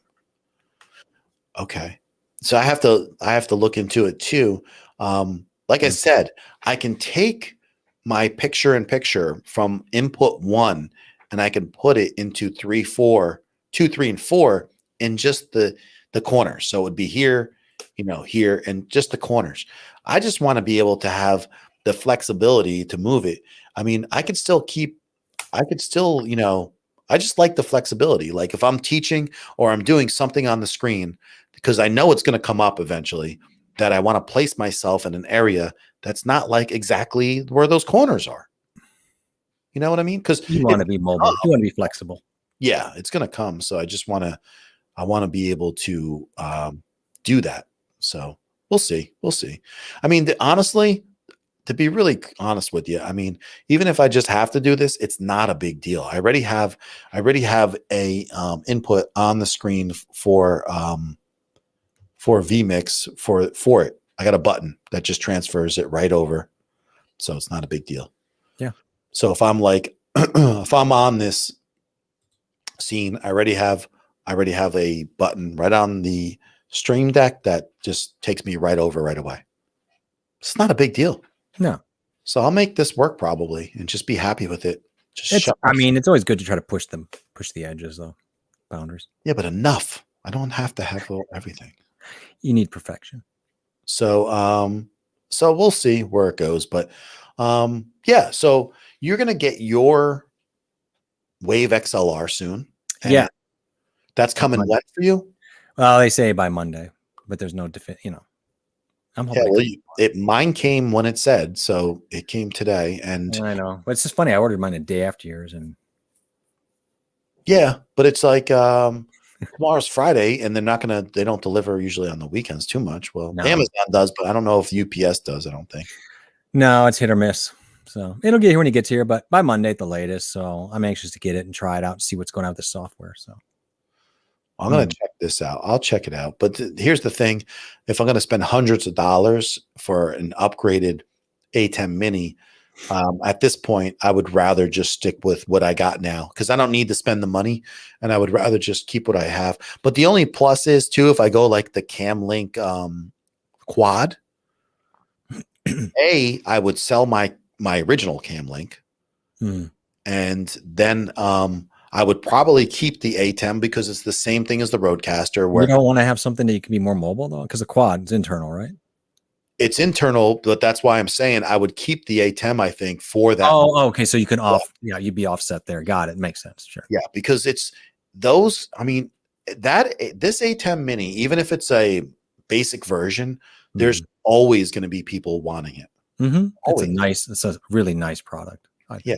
[SPEAKER 3] Okay. So I have to look into it too. Like I said, I can take my picture-in-picture from input 1 and I can put it into 2, 3, and 4 in just the corners. So it would be here, here, and just the corners. I just want to be able to have the flexibility to move it. I mean, I just like the flexibility. Like if I'm teaching or I'm doing something on the screen, because I know it's going to come up eventually, that I want to place myself in an area that's not like exactly where those corners are. You know what I mean? Because
[SPEAKER 2] you want to be mobile. You want to be flexible.
[SPEAKER 3] Yeah, it's going to come. So I want to be able to do that. So we'll see. I mean, honestly, to be really honest with you, I mean, even if I just have to do this, it's not a big deal. I already have a input on the screen for vMix for it. I got a button that just transfers it right over. So it's not a big deal.
[SPEAKER 2] Yeah.
[SPEAKER 3] So if I'm if I'm on this scene, I already have a button right on the Stream Deck that just takes me right over right away. It's not a big deal.
[SPEAKER 2] No.
[SPEAKER 3] So I'll make this work probably and just be happy with it.
[SPEAKER 2] It's always good to try to push the edges though, boundaries.
[SPEAKER 3] Yeah, but enough. I don't have to have everything.
[SPEAKER 2] You need perfection.
[SPEAKER 3] So we'll see where it goes, but yeah, so you're going to get your Wave XLR soon.
[SPEAKER 2] Yeah.
[SPEAKER 3] That's coming when for you?
[SPEAKER 2] Well, they say by Monday, but there's no I'm hoping.
[SPEAKER 3] Mine came when it said, so it came today, and
[SPEAKER 2] I know, but it's just funny. I ordered mine a day after yours, and
[SPEAKER 3] yeah, but it's like tomorrow's Friday, and they don't deliver usually on the weekends too much. Well, no. Amazon does, but I don't know if UPS does. I don't think.
[SPEAKER 2] No, it's hit or miss. So it'll get here when it gets here, but by Monday at the latest. So I'm anxious to get it and try it out and see what's going on with the software. So
[SPEAKER 3] I'm going to check this out. I'll check it out. But here's the thing. If I'm going to spend hundreds of dollars for an upgraded A10 mini, at this point, I would rather just stick with what I got now, because I don't need to spend the money, and I would rather just keep what I have. But the only plus is too, if I go like the Camlink quad, I would sell my original Camlink, and then I would probably keep the A10 because it's the same thing as the Roadcaster. Where
[SPEAKER 2] you don't want to have something that you can be more mobile though, because the quad is internal, right?
[SPEAKER 3] It's internal, but that's why I'm saying I would keep the A10, I think, for that.
[SPEAKER 2] Oh, okay. So you can you'd be offset there. Got it. Makes sense. Sure.
[SPEAKER 3] Yeah, because it's those, I mean, this A10 mini, even if it's a basic version, there's always going to be people wanting it.
[SPEAKER 2] It's a really nice product. I think.
[SPEAKER 3] Yeah.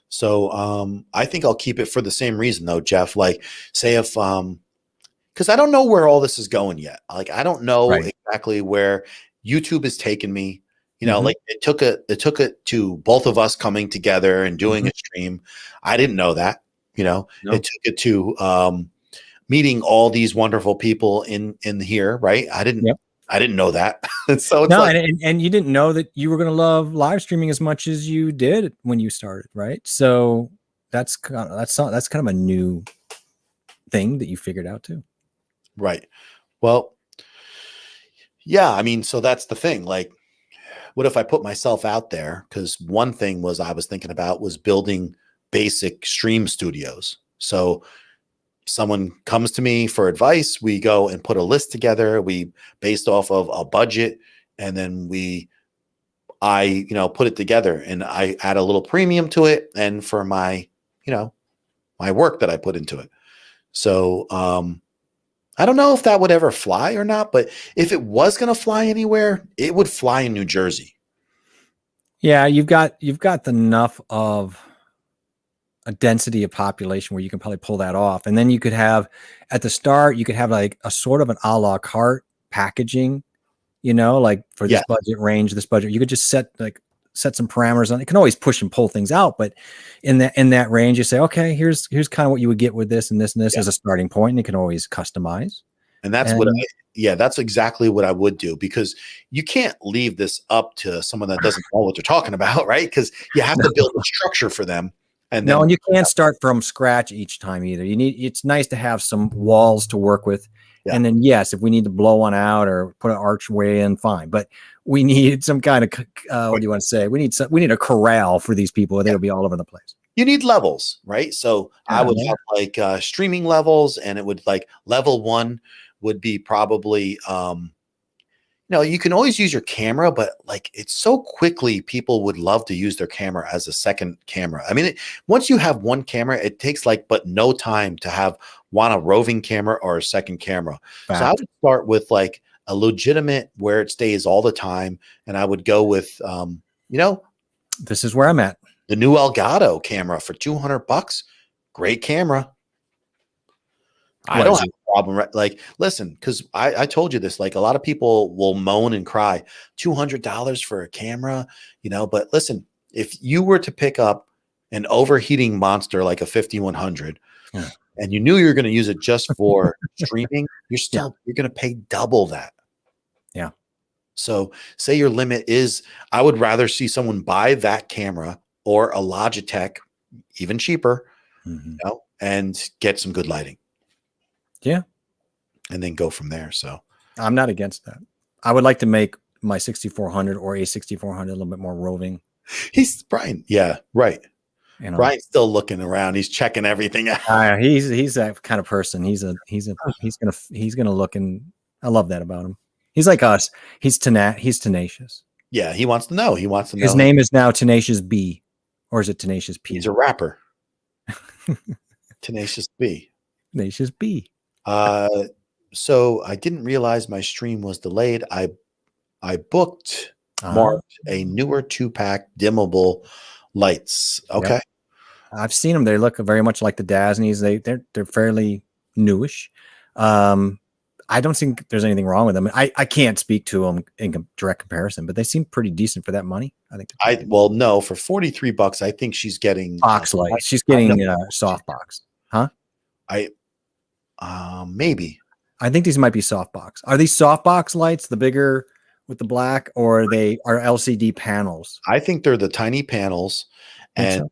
[SPEAKER 3] So I think I'll keep it for the same reason though, Jeff. Like say if because I don't know where all this is going yet. Like I don't know
[SPEAKER 2] Right.
[SPEAKER 3] exactly where YouTube has taken me. You know,
[SPEAKER 2] Mhm.
[SPEAKER 3] like it took it to both of us coming together and doing a stream. I didn't know that. You know,
[SPEAKER 2] No.
[SPEAKER 3] it took it to meeting all these wonderful people in here. Right.
[SPEAKER 2] Yep.
[SPEAKER 3] I didn't know that. So it's
[SPEAKER 2] No,
[SPEAKER 3] like
[SPEAKER 2] and you didn't know that you were going to love live streaming as much as you did when you started, right? So that's kind of a new thing that you figured out too.
[SPEAKER 3] right. Well, yeah. I mean, so that's the thing. Like, what if I put myself out there? Because one thing was I was thinking about was building basic stream studios. So someone comes to me for advice, we go and put a list together, we based off of a budget, and then I put it together and I add a little premium to it and for my my work that I put into it. So I don't know if that would ever fly or not, but if it was going to fly anywhere, it would fly in New Jersey.
[SPEAKER 2] Yeah, you've got enough of a density of population where you can probably pull that off. And then you could have at the start, you could have like a sort of an a la carte packaging, like for this budget range, this budget, you could just set some parameters on it. You can always push and pull things out, but in that range, you say, okay, here's kind of what you would get with this and this and this as a starting point, and you can always customize.
[SPEAKER 3] And that's that's exactly what I would do, because you can't leave this up to someone that doesn't know what they're talking about, right? Because you have to build a structure for them. And
[SPEAKER 2] you can't start from scratch each time either. It's nice to have some walls to work with. Yeah. And then, yes, if we need to blow one out or put an archway in, fine. But we need some kind of, what do you want to say? We need a corral for these people. They'll be all over the place.
[SPEAKER 3] You need levels, right? So I would have like streaming levels, and it would like level 1 would be probably, you can always use your camera, but like it's so quickly people would love to use their camera as a second camera. I mean, once you have one camera, it takes but no time to want a roving camera or a second camera. Fact. So I would start with like a legitimate where it stays all the time. And I would go with,
[SPEAKER 2] this is where I'm at.
[SPEAKER 3] The new Elgato camera for $200. Great camera. I don't have a problem. Right? Like, listen, because I told you this, like a lot of people will moan and cry, $200 for a camera, but listen, if you were to pick up an overheating monster like a 5100 and you knew you were going to use it just for streaming, you're going to pay double that.
[SPEAKER 2] Yeah.
[SPEAKER 3] So say your limit is, I would rather see someone buy that camera or a Logitech, even cheaper, and get some good lighting.
[SPEAKER 2] Yeah.
[SPEAKER 3] And then go from there. So
[SPEAKER 2] I'm not against that. I would like to make my 6400 or a 6400 a little bit more roving.
[SPEAKER 3] He's Brian. Yeah. Right. Brian's still looking around. He's checking everything out.
[SPEAKER 2] He's that kind of person. He's gonna look, and I love that about him. He's like us. He's tenacious.
[SPEAKER 3] Yeah. He wants to know.
[SPEAKER 2] His name is now Tenacious B, or is it Tenacious P?
[SPEAKER 3] He's a rapper. Tenacious B.
[SPEAKER 2] Tenacious B.
[SPEAKER 3] So I didn't realize my stream was delayed. I marked a newer 2-pack dimmable lights. Okay. Yep.
[SPEAKER 2] I've seen them. They look very much like the Dasneys. They're fairly newish. I don't think there's anything wrong with them. I can't speak to them in direct comparison, but they seem pretty decent for that money. I think.
[SPEAKER 3] No, for $43, I think she's getting
[SPEAKER 2] box light. She's getting soft box, huh?
[SPEAKER 3] Maybe.
[SPEAKER 2] I think these might be softbox. Are these softbox lights, the bigger with the black, or are LCD panels?
[SPEAKER 3] I think they're the tiny panels, and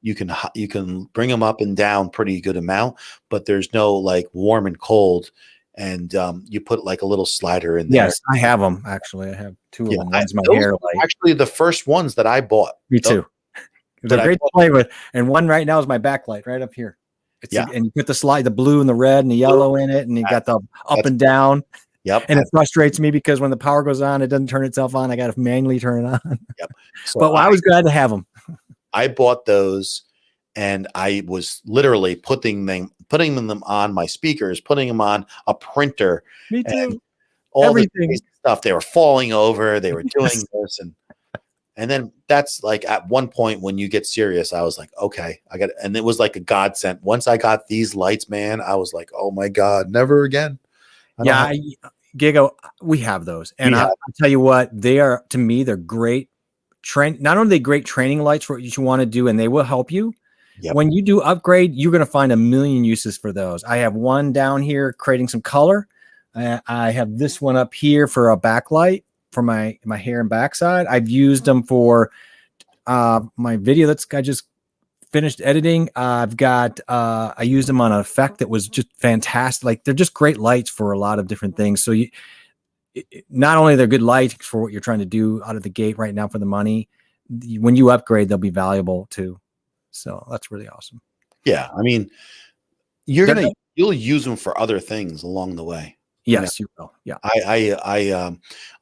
[SPEAKER 3] you can bring them up and down pretty good amount, but there's no like warm and cold, and you put like a little slider in there.
[SPEAKER 2] Yes, I have them actually. I have two of them. One's my hair light.
[SPEAKER 3] Actually, the first ones that I bought.
[SPEAKER 2] Me too. They're great to play with, and one right now is my backlight right up here. And you put the blue and the red and the yellow in it, and you got the up and down.
[SPEAKER 3] Yep.
[SPEAKER 2] And it frustrates me because when the power goes on, it doesn't turn itself on. I got to manually turn it on.
[SPEAKER 3] Yep. So
[SPEAKER 2] but I was glad to have them.
[SPEAKER 3] I bought those, and I was literally putting them on my speakers, putting them on a printer.
[SPEAKER 2] Me too.
[SPEAKER 3] all this
[SPEAKER 2] Everything.
[SPEAKER 3] crazy stuff. They were falling over. They were doing this, and then that's like at one point when you get serious, I was like, okay, I got it. And it was like a godsend. Once I got these lights, man, I was like, oh my God, never again.
[SPEAKER 2] Yeah, Giga, we have those. And
[SPEAKER 3] Yeah.
[SPEAKER 2] I'll tell you what, they are, to me, they're great. Not only are they great training lights for what you want to do, and they will help you.
[SPEAKER 3] Yep.
[SPEAKER 2] When you do upgrade, you're going to find a million uses for those. I have one down here creating some color. I have this one up here for a backlight for my hair and backside. I've used them for my video I just finished editing. I used them on an effect that was just fantastic. Like, they're just great lights for a lot of different things. So not only they're good lights for what you're trying to do out of the gate right now for the money, when you upgrade, they'll be valuable too. So that's really awesome.
[SPEAKER 3] Yeah. I mean, you'll use them for other things along the way.
[SPEAKER 2] Yes, you will. Yeah.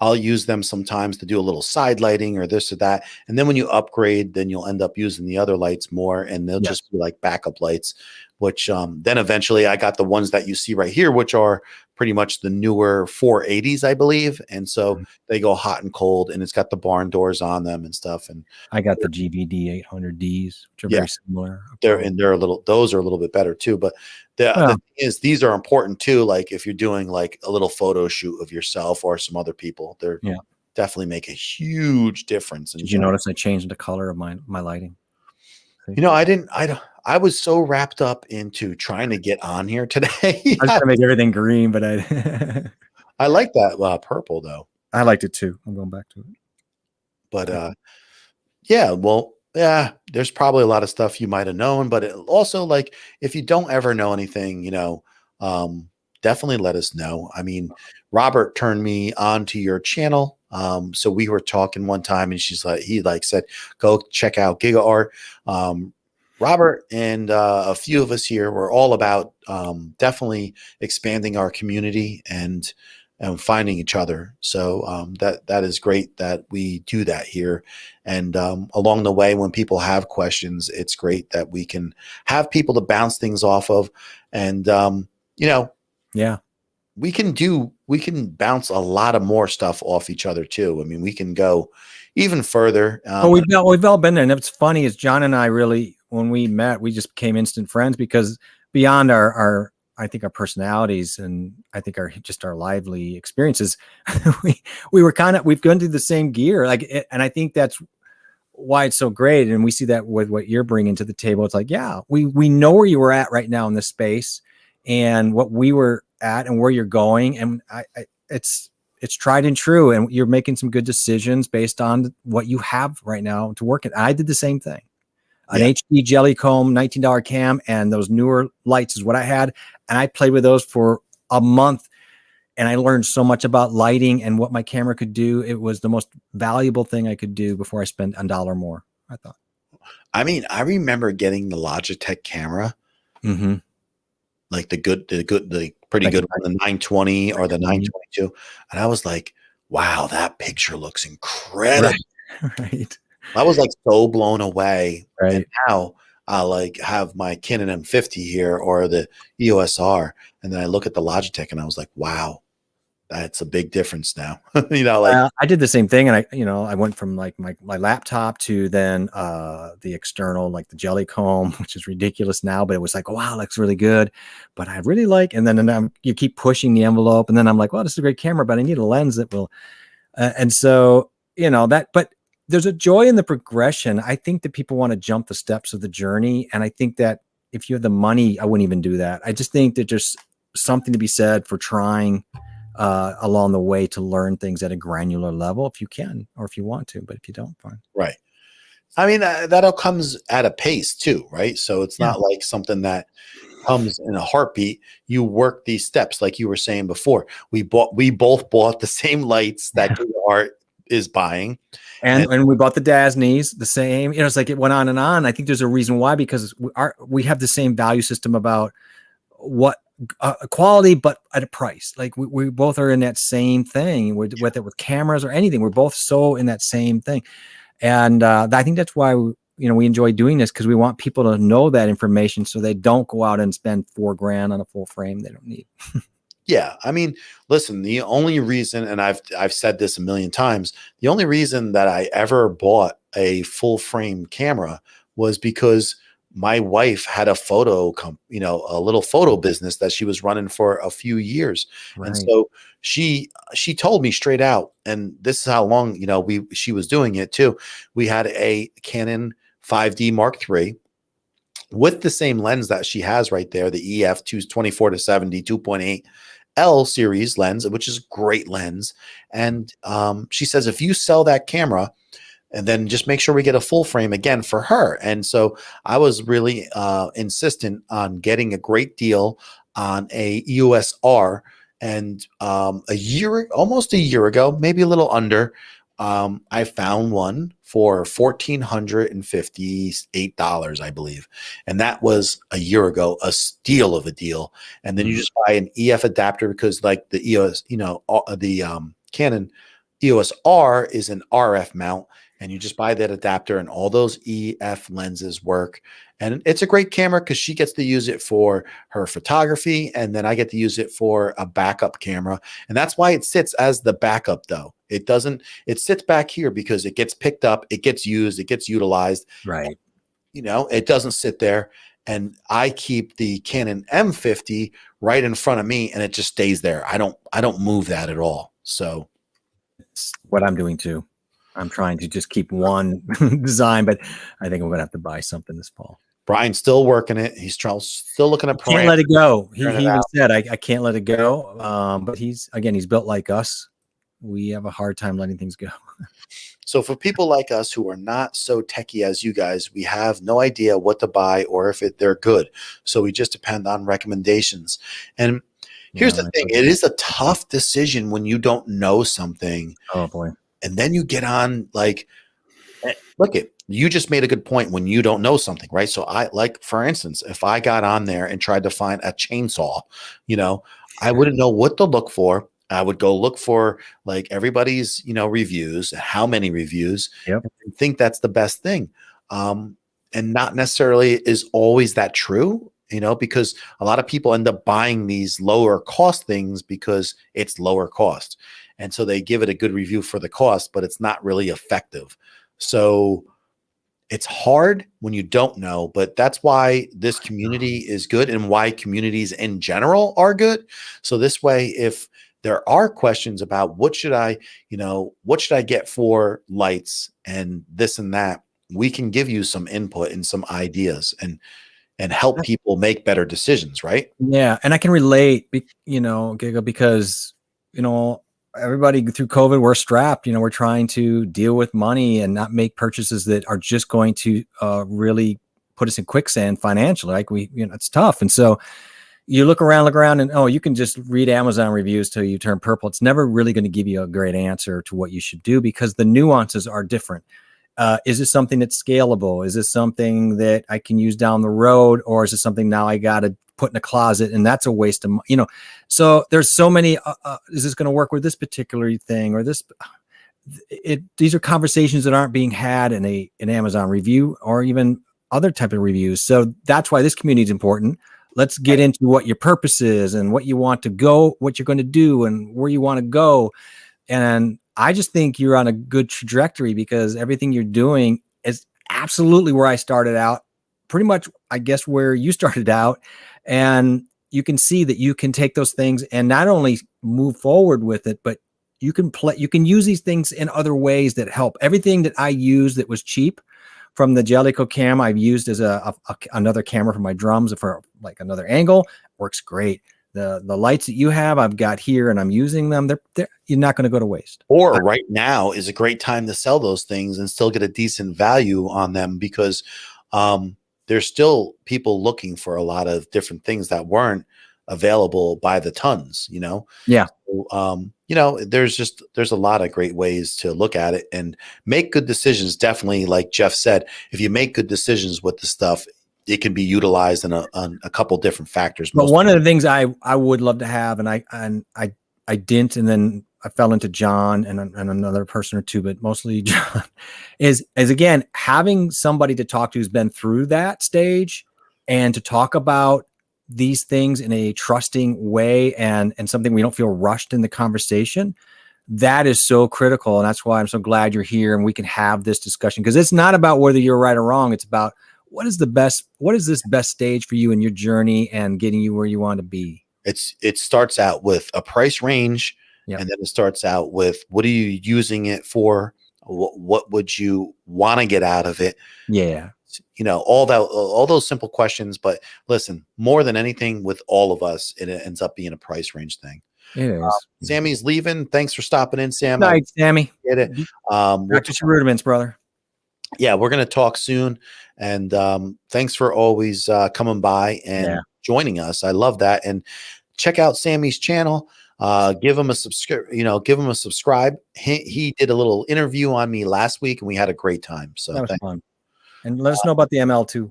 [SPEAKER 3] I'll use them sometimes to do a little side lighting or this or that. And then when you upgrade, then you'll end up using the other lights more, and they'll just be like backup lights, which then eventually I got the ones that you see right here, which are pretty much the newer 480s, I believe. And so they go hot and cold, and it's got the barn doors on them and stuff. And
[SPEAKER 2] I got the GVD 800Ds, which are very similar.
[SPEAKER 3] Those are a little bit better too. But the thing is, these are important too. Like if you're doing like a little photo shoot of yourself or some other people, they're definitely make a huge difference.
[SPEAKER 2] Did you notice I changed the color of my lighting?
[SPEAKER 3] You know, I was so wrapped up into trying to get on here today.
[SPEAKER 2] I was trying to make everything green, but
[SPEAKER 3] I like that purple though.
[SPEAKER 2] I liked it too. I'm going back to it.
[SPEAKER 3] But there's probably a lot of stuff you might have known, but also like if you don't ever know anything, definitely let us know. I mean, Robert turned me on to your channel. So we were talking one time, and he said, go check out Giga Art. Robert and a few of us here were all about definitely expanding our community and finding each other. So that is great that we do that here. And along the way, when people have questions, it's great that we can have people to bounce things off of. And, we can bounce a lot of more stuff off each other too. I mean, we can go even further.
[SPEAKER 2] We've all been there. And what's funny is John and I really, when we met, we just became instant friends, because beyond our I think our personalities, and I think our lively experiences, we've gone through the same gear. And I think that's why it's so great. And we see that with what you're bringing to the table. It's like, we know where you were at right now in this space, and what we were at, and where you're going. And it's tried and true. And you're making some good decisions based on what you have right now to work at. I did the same thing. An HD jelly comb, $19 cam, and those newer lights is what I had. And I played with those for a month, and I learned so much about lighting and what my camera could do. It was the most valuable thing I could do before I spent $1 more, I thought.
[SPEAKER 3] I mean, I remember getting the Logitech camera, like the pretty good one, the 920 or the 922. And I was like, wow, that picture looks incredible.
[SPEAKER 2] Right.
[SPEAKER 3] I was like so blown away.
[SPEAKER 2] Right.
[SPEAKER 3] And now I have my Canon M50 here or the EOS R, and then I look at the Logitech and I was like, wow, that's a big difference now. I
[SPEAKER 2] did the same thing, and I went from like my laptop to then the external, like the jelly comb, which is ridiculous now, but it was like, oh, wow, looks really good. But I really like, and then you keep pushing the envelope, and then I'm like, well, this is a great camera, but I need a lens that will, and so but there's a joy in the progression. I think that people want to jump the steps of the journey. And I think that if you have the money, I wouldn't even do that. I just think that there's something to be said for trying along the way to learn things at a granular level, if you can, or if you want to, but if you don't, fine.
[SPEAKER 3] Right. I mean, that all comes at a pace too, right? So it's not like something that comes in a heartbeat. You work these steps, like you were saying before. We both bought the same lights that Giga Art is buying,
[SPEAKER 2] and we bought the Dasneys the same. It's like it went on and on. I think there's a reason why, because we have the same value system about what quality, but at a price. Like we both are in that same thing with cameras or anything. We're both so in that same thing, and I think that's why we enjoy doing this, because we want people to know that information so they don't go out and spend $4,000 on a full frame they don't need.
[SPEAKER 3] Yeah, I mean, listen, the only reason, and I've said this a million times, the only reason that I ever bought a full frame camera was because my wife had a a little photo business that she was running for a few years. And
[SPEAKER 2] Right.
[SPEAKER 3] so she told me straight out, and this is how long, she was doing it too. We had a Canon 5D Mark III with the same lens that she has right there, the EF 24 to 70 2.8 L series lens, which is a great lens. And she says, if you sell that camera, and then just make sure we get a full frame again for her. And so I was really insistent on getting a great deal on a EOS R. And almost a year ago, maybe a little under, I found one for $1,458, I believe. And that was a year ago, a steal of a deal. And then you just buy an EF adapter because like the EOS, the Canon EOS R is an RF mount, and you just buy that adapter and all those EF lenses work. And it's a great camera because she gets to use it for her photography, and then I get to use it for a backup camera. And that's why it sits as the backup though. It sits back here because it gets picked up, it gets used, it gets utilized.
[SPEAKER 2] Right.
[SPEAKER 3] It doesn't sit there. And I keep the Canon M50 right in front of me, and it just stays there. I don't move that at all. So
[SPEAKER 2] It's what I'm doing too. I'm trying to just keep one design, but I think I'm going to have to buy something this fall.
[SPEAKER 3] Brian's still working it. He's still looking at
[SPEAKER 2] Can't let it go. He
[SPEAKER 3] Figuring it
[SPEAKER 2] even
[SPEAKER 3] out.
[SPEAKER 2] said, I can't let it go. But he's built like us. We have a hard time letting things go.
[SPEAKER 3] So for people like us who are not so techie as you guys, we have no idea what to buy or if they're good. So we just depend on recommendations. And here's the thing. It is a tough decision when you don't know something.
[SPEAKER 2] Oh boy.
[SPEAKER 3] And then you get on you just made a good point when you don't know something, right? So for instance, if I got on there and tried to find a chainsaw, I wouldn't know what to look for. I would go look for like everybody's, reviews, how many reviews,
[SPEAKER 2] Yep.
[SPEAKER 3] and think that's the best thing. And not necessarily is always that true, because a lot of people end up buying these lower cost things because it's lower cost. And so they give it a good review for the cost, but it's not really effective. So it's hard when you don't know, but that's why this community is good and why communities in general are good. So this way, if there are questions about what should I get for lights and this and that, we can give you some input and some ideas and help people make better decisions, right?
[SPEAKER 2] Yeah. And I can relate, Giga, because, everybody through COVID, we're strapped, we're trying to deal with money and not make purchases that are just going to really put us in quicksand financially. Like it's tough. And so you look around and, you can just read Amazon reviews till you turn purple. It's never really going to give you a great answer to what you should do because the nuances are different. Is this something that's scalable? Is this something that I can use down the road? Or is it something now I got to put in a closet and that's a waste of, so there's so many, is this going to work with this particular thing or this? These are conversations that aren't being had in an Amazon review or even other type of reviews. So that's why this community is important. Let's get into what your purpose is and what you want to go, what you're going to do and where you want to go. And I just think you're on a good trajectory because everything you're doing is absolutely where I started out, pretty much, I guess, where you started out. And you can see that you can take those things and not only move forward with it, but you can use these things in other ways that help. Everything that I used that was cheap from the Jellicoe cam, I've used as another camera for my drums for like another angle, works great. The lights that you have, I've got here and I'm using them. You're not going to go to waste.
[SPEAKER 3] Or right now is a great time to sell those things and still get a decent value on them because there's still people looking for a lot of different things that weren't available by the tons,
[SPEAKER 2] Yeah.
[SPEAKER 3] So, there's a lot of great ways to look at it and make good decisions. Definitely, like Jeff said, if you make good decisions with the stuff, it can be utilized in a couple different factors.
[SPEAKER 2] But one of the things I would love to have, and I didn't, and then I fell into John and another person or two, but mostly John, is again, having somebody to talk to who's been through that stage and to talk about these things in a trusting way and something we don't feel rushed in the conversation, that is so critical. And that's why I'm so glad you're here and we can have this discussion, because it's not about whether you're right or wrong. It's about what is this best stage for you in your journey and getting you where you want to be.
[SPEAKER 3] It starts out with a price range,
[SPEAKER 2] Yep.
[SPEAKER 3] and then it starts out with what are you using it for? What would you want to get out of it?
[SPEAKER 2] Yeah.
[SPEAKER 3] You know, all those simple questions. But listen, more than anything with all of us, it ends up being a price range thing.
[SPEAKER 2] It is.
[SPEAKER 3] Sammy's leaving. Thanks for stopping in, Sam.
[SPEAKER 2] Night, Sammy.
[SPEAKER 3] Get it.
[SPEAKER 2] Practice your rudiments, brother.
[SPEAKER 3] Yeah, we're going to talk soon. And thanks for always coming by and joining us. I love that. And check out Sammy's channel. Give him a subscribe. He did a little interview on me last week and we had a great time. So
[SPEAKER 2] that was fun. And let us know about the ML too.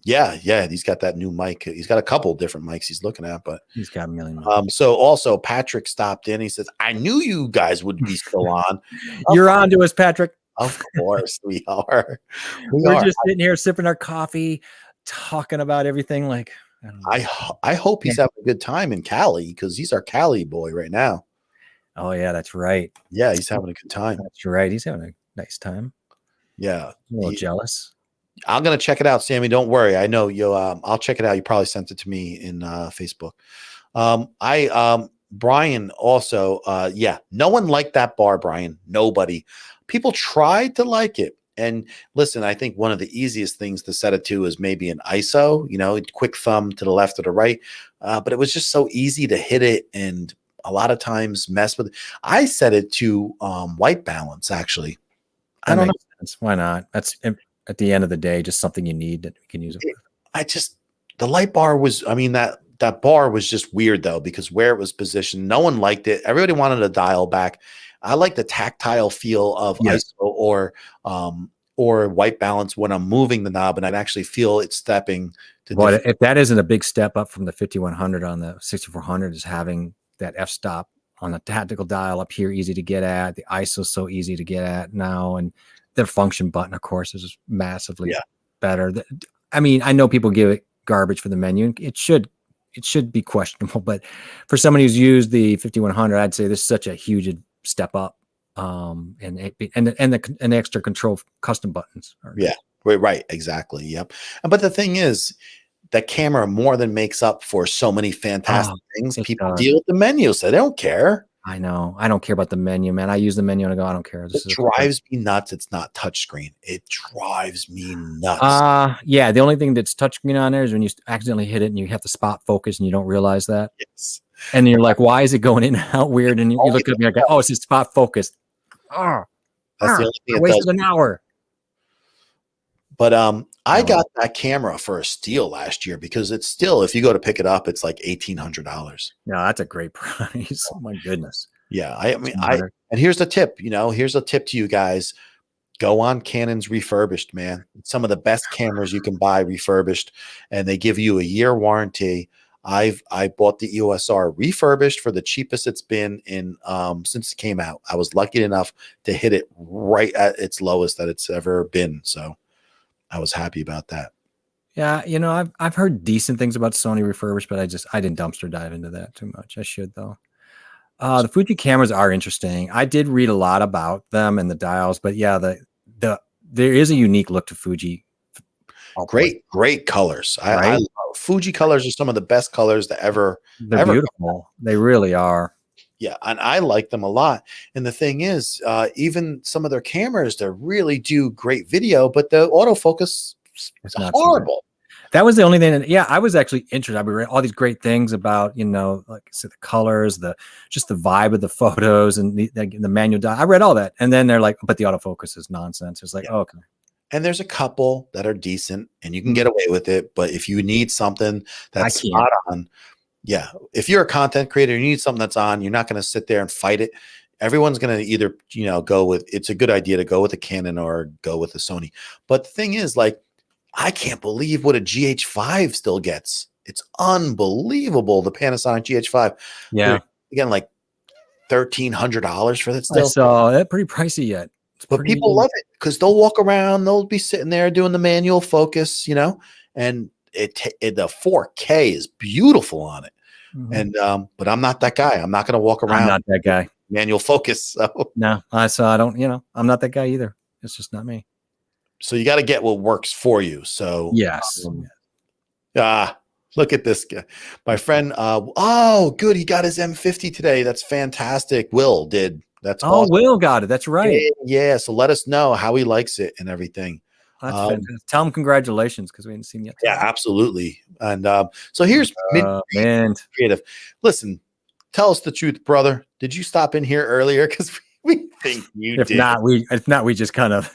[SPEAKER 3] Yeah. He's got that new mic. He's got a couple different mics he's looking at, but
[SPEAKER 2] he's got a million.
[SPEAKER 3] So also Patrick stopped in. He says, I knew you guys would be still on.
[SPEAKER 2] You're on to us, Patrick.
[SPEAKER 3] Of course we are.
[SPEAKER 2] We're just sitting here sipping our coffee, talking about everything. Like,
[SPEAKER 3] I hope he's having a good time in Cali, because he's our Cali boy right now.
[SPEAKER 2] Oh yeah, that's right.
[SPEAKER 3] Yeah, he's having a good time.
[SPEAKER 2] That's right. He's having a nice time.
[SPEAKER 3] Yeah,
[SPEAKER 2] I'm a little jealous.
[SPEAKER 3] I'm gonna check it out, Sammy. Don't worry. I know you. I'll check it out. You probably sent it to me in Facebook. Brian also. No one liked that bar, Brian. Nobody. People tried to like it. And listen, I think one of the easiest things to set it to is maybe an ISO, you know, quick thumb to the left or the right. But it was just so easy to hit it and a lot of times mess with it. I set it to white balance, actually. I don't know.
[SPEAKER 2] Why not? That's at the end of the day, just something you need that we can use it with.
[SPEAKER 3] The light bar was, that bar was just weird though, because where it was positioned, no one liked it. Everybody wanted to dial back. I like the tactile feel of ISO or white balance when I'm moving the knob and I actually feel it stepping.
[SPEAKER 2] If that isn't a big step up from the 5100 on the 6400, is having that f-stop on the tactical dial up here, easy to get at. The ISO is so easy to get at now. And the function button, of course, is massively better. I mean, I know people give it garbage for the menu. It should be questionable, but for somebody who's used the 5100, I'd say this is such a huge step up. And the extra control custom buttons.
[SPEAKER 3] Right. Exactly. Yep. But the thing is, the camera more than makes up for so many fantastic things. People deal with the menu, so they don't care.
[SPEAKER 2] I know. I don't care about the menu, man. I use the menu and I go, I don't care.
[SPEAKER 3] It drives me nuts. It's not touchscreen. It drives me nuts.
[SPEAKER 2] Yeah. The only thing that's touchscreen on there is when you accidentally hit it and you have to spot focus and you don't realize that.
[SPEAKER 3] Yes.
[SPEAKER 2] And you're like, why is it going in and out weird? And you look at me like, oh, it's a spot focus.
[SPEAKER 3] That's the only thing.
[SPEAKER 2] I wasted an hour.
[SPEAKER 3] But I got that camera for a steal last year, because it's still, if you go to pick it up, it's like $1,800.
[SPEAKER 2] No, that's a great price. Oh my goodness.
[SPEAKER 3] Yeah. And here's the tip, here's a tip to you guys. Go on Canon's refurbished, man. It's some of the best cameras you can buy refurbished, and they give you a year warranty. I bought the EOS R refurbished for the cheapest it's been in since it came out. I was lucky enough to hit it right at its lowest that it's ever been. So I was happy about that.
[SPEAKER 2] Yeah, I've heard decent things about Sony refurbished, but I didn't dumpster dive into that too much. I should though. The Fuji cameras are interesting. I did read a lot about them and the dials, but yeah, there is a unique look to Fuji.
[SPEAKER 3] Great colors. I Fuji colors are some of the best colors that ever.
[SPEAKER 2] They're beautiful. They really are.
[SPEAKER 3] Yeah, and I like them a lot. And the thing is, even some of their cameras, they really do great video, but the autofocus is horrible.
[SPEAKER 2] That was the only thing. I was actually interested. I read all these great things about, like I said, the colors, just the vibe of the photos and the manual dial. I read all that. And then they're like, but the autofocus is nonsense. It's like, okay.
[SPEAKER 3] And there's a couple that are decent and you can get away with it. But if you need something that's spot on, if you're a content creator, you need something that's on, you're not going to sit there and fight it. Everyone's going to either, go with, it's a good idea to go with a Canon or go with a Sony. But the thing is, like, I can't believe what a GH5 still gets. It's unbelievable. The Panasonic GH5.
[SPEAKER 2] Yeah.
[SPEAKER 3] Again, like $1,300 for that still.
[SPEAKER 2] I saw that pretty pricey yet.
[SPEAKER 3] But people love it because they'll walk around, they'll be sitting there doing the manual focus, and the 4K is beautiful on it.
[SPEAKER 2] Mhm.
[SPEAKER 3] And but I'm not that guy. I'm not going to walk
[SPEAKER 2] I'm
[SPEAKER 3] around
[SPEAKER 2] not that guy.
[SPEAKER 3] manual focus.
[SPEAKER 2] No, I don't. I'm not that guy either. It's just not me.
[SPEAKER 3] So you got to get what works for you. So
[SPEAKER 2] Yes.
[SPEAKER 3] look at this guy, my friend. Oh, good, he got his M50 today. That's fantastic. Will did. That's awesome.
[SPEAKER 2] Will got it. That's right.
[SPEAKER 3] Yeah. So let us know how he likes it and everything.
[SPEAKER 2] That's fantastic. Tell him congratulations because we haven't seen yet.
[SPEAKER 3] Yeah, absolutely. And so here's
[SPEAKER 2] man.
[SPEAKER 3] Creative. Listen, tell us the truth, brother. Did you stop in here earlier? Because we think you
[SPEAKER 2] if
[SPEAKER 3] did.
[SPEAKER 2] If not, we just kind of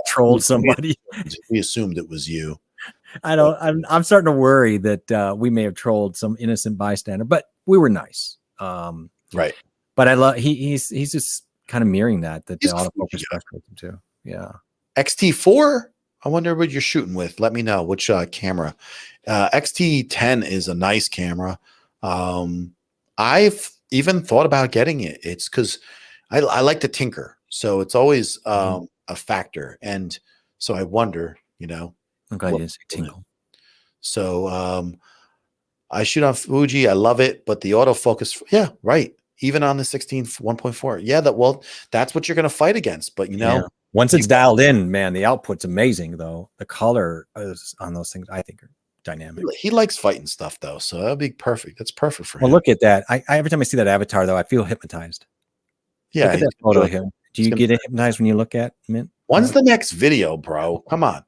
[SPEAKER 2] trolled somebody.
[SPEAKER 3] We assumed it was you.
[SPEAKER 2] I'm starting to worry that we may have trolled some innocent bystander, but we were nice.
[SPEAKER 3] Right.
[SPEAKER 2] But I love he's just kind of mirroring that the
[SPEAKER 3] He's
[SPEAKER 2] autofocus frustrates him too. Yeah.
[SPEAKER 3] XT4. I wonder what you're shooting with. Let me know which camera. XT10 is a nice camera. I've even thought about getting it. It's because I like to tinker, so it's always a factor. And so I wonder,
[SPEAKER 2] I'm glad you didn't say tinkle.
[SPEAKER 3] So I shoot on Fuji. I love it, but the autofocus, yeah, right. Even on the 16 1.4, yeah, that's what you're going to fight against. But
[SPEAKER 2] once it's dialed in, man, the output's amazing. Though the color on those things, I think, are dynamic.
[SPEAKER 3] He likes fighting stuff, though, so that'll be perfect. That's perfect for him.
[SPEAKER 2] Well, look at that. I every time I see that avatar, though, I feel hypnoptized.
[SPEAKER 3] Yeah,
[SPEAKER 2] look at that photo of him. Do you get hypnotized when you look at Mint?
[SPEAKER 3] When's the next video, bro? Come on.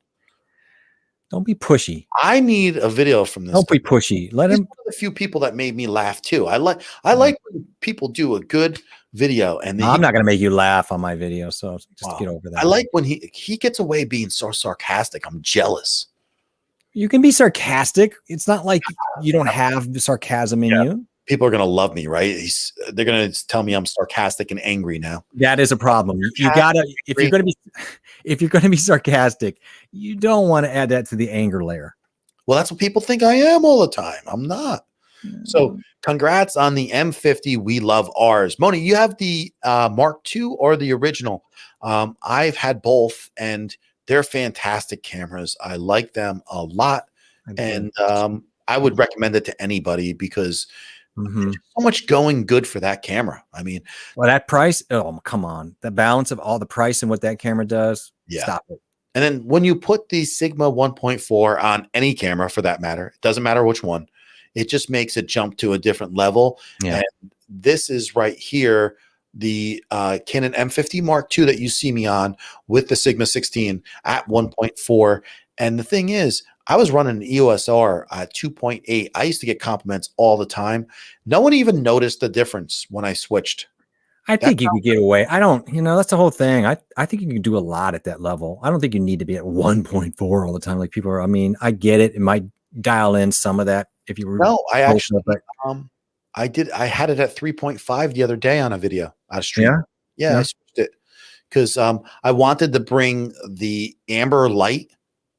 [SPEAKER 2] Don't be pushy.
[SPEAKER 3] I need a video from this.
[SPEAKER 2] Don't be pushy. Let him.
[SPEAKER 3] One of the few people that made me laugh too. I like when people do a good video, and
[SPEAKER 2] I'm not going to make you laugh on my video, so just get over that.
[SPEAKER 3] I like when he gets away being so sarcastic. I'm jealous.
[SPEAKER 2] You can be sarcastic. It's not like you don't have sarcasm in you.
[SPEAKER 3] People are going to love me, right? They're going to tell me I'm sarcastic and angry now.
[SPEAKER 2] That is a problem. You gotta, if you're going to be sarcastic, you don't want to add that to the anger layer.
[SPEAKER 3] Well, that's what people think I am all the time. I'm not. So congrats on the M50. We love ours. Moni, you have the Mark II or the original? I've had both, and they're fantastic cameras. I like them a lot. And I would recommend it to anybody because there's so much going good for that camera. I mean,
[SPEAKER 2] well, that price, oh, come on. The balance of all the price and what that camera does, stop it.
[SPEAKER 3] And then when you put the Sigma 1.4 on any camera for that matter, it doesn't matter which one, it just makes it jump to a different level.
[SPEAKER 2] Yeah.
[SPEAKER 3] And this is right here, the Canon M50 Mark II that you see me on with the Sigma 16 at 1.4. And the thing is, I was running an EOS R at 2.8. I used to get compliments all the time. No one even noticed the difference when I switched.
[SPEAKER 2] I think you could get away. I don't, that's the whole thing. I think you can do a lot at that level. I don't think you need to be at 1.4 all the time. Like people are, I mean, I get it. It might dial in some of that if you were.
[SPEAKER 3] No, I actually, I had it at 3.5 the other day on a video out of stream. Yeah. I switched it because I wanted to bring the amber light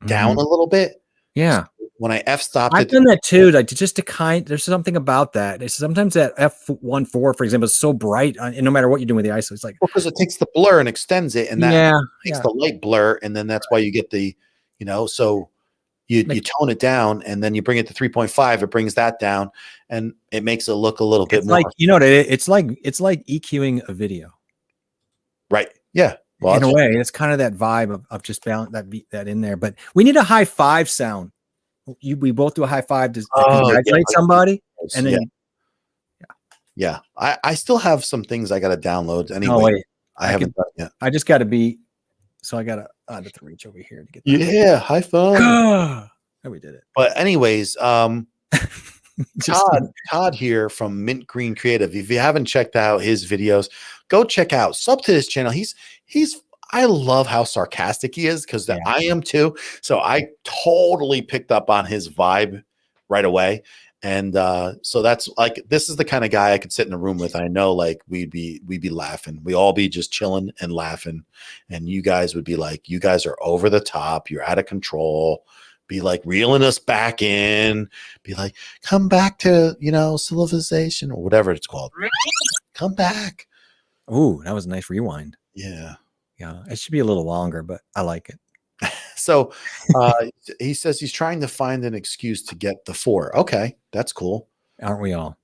[SPEAKER 3] down a little bit.
[SPEAKER 2] Yeah.
[SPEAKER 3] So when I f-stopped
[SPEAKER 2] I've done that too. Like there's something about that. It's sometimes that f1.4, for example, is so bright, and no matter what you're doing with the ISO, it's like
[SPEAKER 3] because it takes the blur and extends it, and that makes the light blur, and then that's why you get the, so you tone it down, and then you bring it to 3.5. It brings that down, and it makes it look a little bit more.
[SPEAKER 2] Like it's like EQing a video,
[SPEAKER 3] right? Yeah. Well,
[SPEAKER 2] in a way, it's kind of that vibe of just balance that in there. But we need a high five sound. We both do a high five to congratulate somebody, and then
[SPEAKER 3] I still have some things I got to download anyway.
[SPEAKER 2] Oh, wait.
[SPEAKER 3] I haven't done it yet.
[SPEAKER 2] I just got to be. So I got to reach over here to get that.
[SPEAKER 3] Yeah, high five.
[SPEAKER 2] Oh, we did it.
[SPEAKER 3] But anyways, Todd here from Mint Green Creative. If you haven't checked out his videos, go check out. Sub to his channel. I love how sarcastic he is because I am too. So I totally picked up on his vibe right away. And so that's like, this is the kind of guy I could sit in a room with. I know like we'd be laughing. We all be just chilling and laughing. And you guys would be like, you guys are over the top. You're out of control. Be like reeling us back in. Be like, come back to, civilization or whatever it's called. Come back.
[SPEAKER 2] Ooh, that was a nice rewind.
[SPEAKER 3] Yeah.
[SPEAKER 2] Yeah, it should be a little longer, but I like it.
[SPEAKER 3] So he says he's trying to find an excuse to get the 4. Okay, that's cool.
[SPEAKER 2] Aren't we all?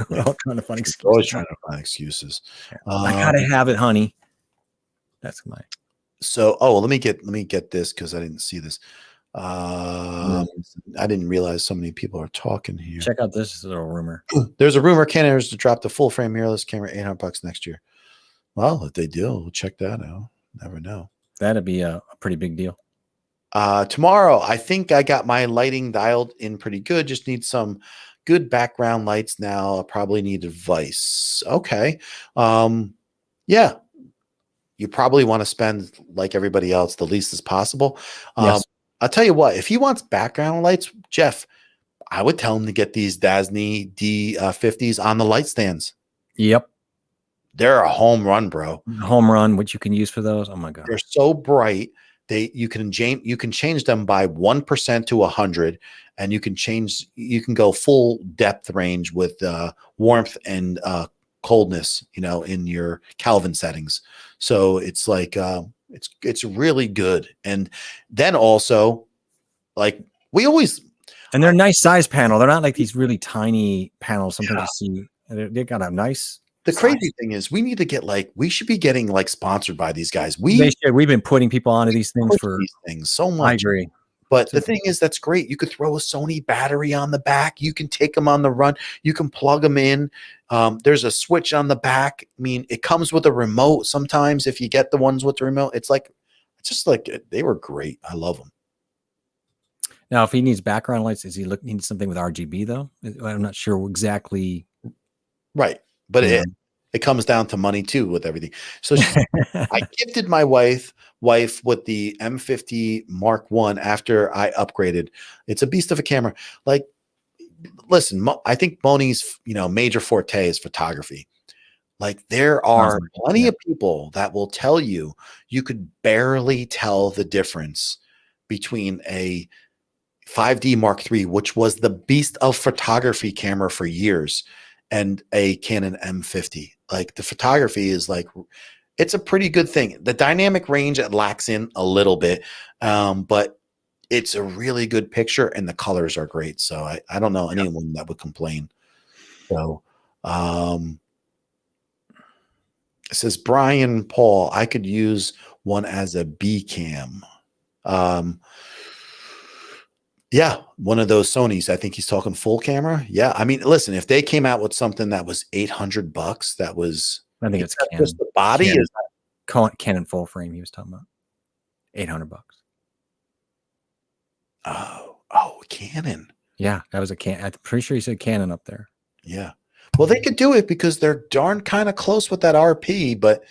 [SPEAKER 2] We're all trying to find excuses.
[SPEAKER 3] Always trying to find excuses.
[SPEAKER 2] I gotta have it, honey. That's my.
[SPEAKER 3] So, let me get this because I didn't see this. I didn't realize so many people are talking here.
[SPEAKER 2] Check out this little rumor.
[SPEAKER 3] There's a rumor Canon is to drop the full frame mirrorless camera $800 next year. Well, if they do, we'll check that out. Never know.
[SPEAKER 2] That'd be a pretty big deal.
[SPEAKER 3] Tomorrow, I think I got my lighting dialed in pretty good. Just need some good background lights now. I'll probably need a vise. Okay. Yeah. You probably want to spend, like everybody else, the least as possible.
[SPEAKER 2] Yes.
[SPEAKER 3] I'll tell you what, if he wants background lights, Jeff, I would tell him to get these Dasny D50s on the light stands.
[SPEAKER 2] Yep.
[SPEAKER 3] They're a home run, bro.
[SPEAKER 2] Home run, which you can use for those. Oh my God.
[SPEAKER 3] They're so bright. You can change them by 1% to 100, and you can go full depth range with warmth and coldness, in your Kelvin settings. So it's like it's really good. And then also, like
[SPEAKER 2] and they're a nice size panel. They're not like these really tiny panels. Sometimes you see they got a nice.
[SPEAKER 3] The crazy thing is we should be getting sponsored by these guys. We've
[SPEAKER 2] been putting people onto these things
[SPEAKER 3] so much.
[SPEAKER 2] I agree.
[SPEAKER 3] But the thing is, that's great. You could throw a Sony battery on the back. You can take them on the run. You can plug them in. There's a switch on the back. I mean, it comes with a remote sometimes. If you get the ones with the remote, it's just like they were great. I love them.
[SPEAKER 2] Now, if he needs background lights, is he needs something with RGB though? I'm not sure exactly.
[SPEAKER 3] Right. But it comes down to money too with everything. So I gifted my wife with the M50 Mark I after I upgraded. It's a beast of a camera. Like, listen, I think Moni's major forte is photography. Like, there are plenty of people that will tell you could barely tell the difference between a 5D Mark III, which was the beast of photography camera for years, and a Canon M50. Like, the photography is it's a pretty good thing. The dynamic range, it lacks in a little bit, but it's a really good picture and the colors are great. So I don't know anyone that would complain. So it says, Brian Paul, I could use one as a B cam. Yeah, one of those Sonys. I think he's talking full camera. Yeah, I mean, listen, if they came out with something that was $800, that was,
[SPEAKER 2] I think it's
[SPEAKER 3] just the body
[SPEAKER 2] Canon,
[SPEAKER 3] is
[SPEAKER 2] Canon full frame. He was talking about $800.
[SPEAKER 3] Oh, Canon.
[SPEAKER 2] Yeah, that was a Canon. I'm pretty sure he said Canon up there.
[SPEAKER 3] Yeah. Well, they could do it because they're darn kind of close with that RP, but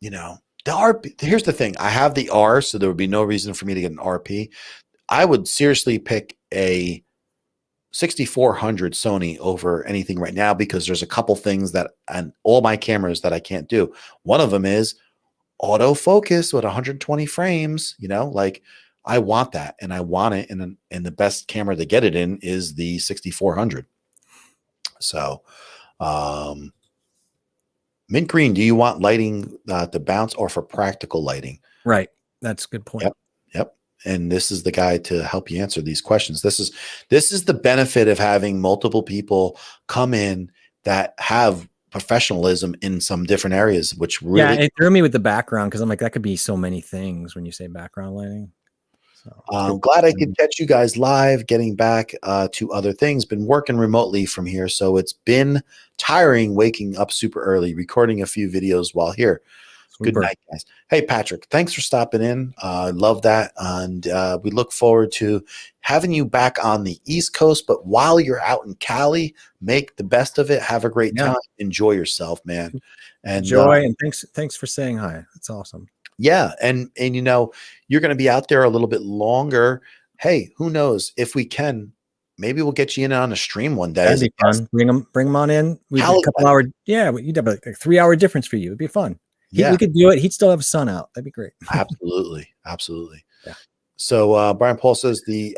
[SPEAKER 3] the RP. Here's the thing: I have the R, so there would be no reason for me to get an RP. I would seriously pick a 6400 Sony over anything right now because there's a couple things and all my cameras that I can't do. One of them is autofocus with 120 frames. I want that, and I want it, and the best camera to get it in is the 6400. So, Mint Green, do you want lighting to bounce or for practical lighting?
[SPEAKER 2] Right, that's a good point.
[SPEAKER 3] Yep. And this is the guy to help you answer these questions. This is the benefit of having multiple people come in that have professionalism in some different areas, which really
[SPEAKER 2] it threw me with the background because I'm like, that could be so many things when you say background lighting. So
[SPEAKER 3] I'm glad I could catch you guys live, getting back to other things. Been working remotely from here, so it's been tiring waking up super early, recording a few videos while here. Good night, guys. Hey, Patrick, thanks for stopping in. I love that. And we look forward to having you back on the East Coast. But while you're out in Cali, make the best of it. Have a great time. Enjoy yourself, man. And
[SPEAKER 2] enjoy. And thanks for saying hi. It's awesome.
[SPEAKER 3] Yeah. And you're going to be out there a little bit longer. Hey, who knows? If we can, maybe we'll get you in on a stream one day.
[SPEAKER 2] That'd be fun. Bring them on in. We have a couple hours. Yeah. You'd have a 3-hour difference for you. It'd be fun.
[SPEAKER 3] Yeah,
[SPEAKER 2] we could do it. He'd still have sun out. That'd be great.
[SPEAKER 3] Absolutely.
[SPEAKER 2] Yeah.
[SPEAKER 3] So Brian Paul says the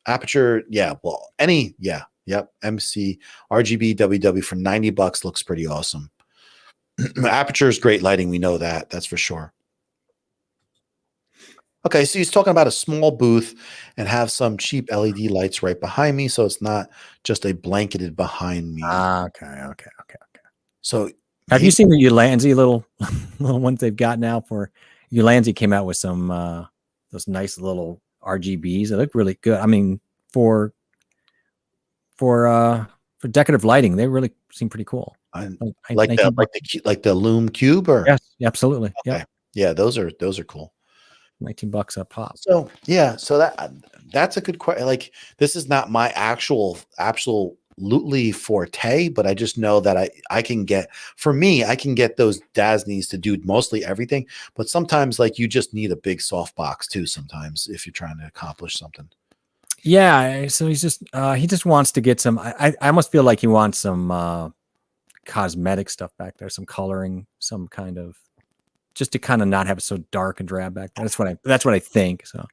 [SPEAKER 3] aperture. Yeah. Well, Yep. MC RGB WW for $90 looks pretty awesome. Aperture is great lighting. We know that. That's for sure. Okay, so he's talking about a small booth and have some cheap LED lights right behind me, so it's not just a blanketed behind me.
[SPEAKER 2] Okay.
[SPEAKER 3] So
[SPEAKER 2] Have you
[SPEAKER 3] maybe
[SPEAKER 2] seen the Ulanzi little little ones they've got now for Ulanzi came out with some those nice little RGBs. They look really good. I mean, for decorative lighting, they really seem pretty cool.
[SPEAKER 3] I,
[SPEAKER 2] Like 19 bucks.
[SPEAKER 3] like the Loom Cube, or
[SPEAKER 2] Yes, absolutely.
[SPEAKER 3] okay,
[SPEAKER 2] Yep.
[SPEAKER 3] yeah, those are cool.
[SPEAKER 2] 19 bucks a pop.
[SPEAKER 3] So yeah, so that's a good question. Like this is not my absolutely forte, but I just know that I can get, for me, I can get those Dasneys to do mostly everything, but sometimes like you just need a big soft box too. Sometimes if you're trying to accomplish something.
[SPEAKER 2] Yeah, so he just wants to get some. I almost feel like he wants some cosmetic stuff back there, some coloring, some kind of, just to kind of not have it so dark and drab back there. That's what I think. So,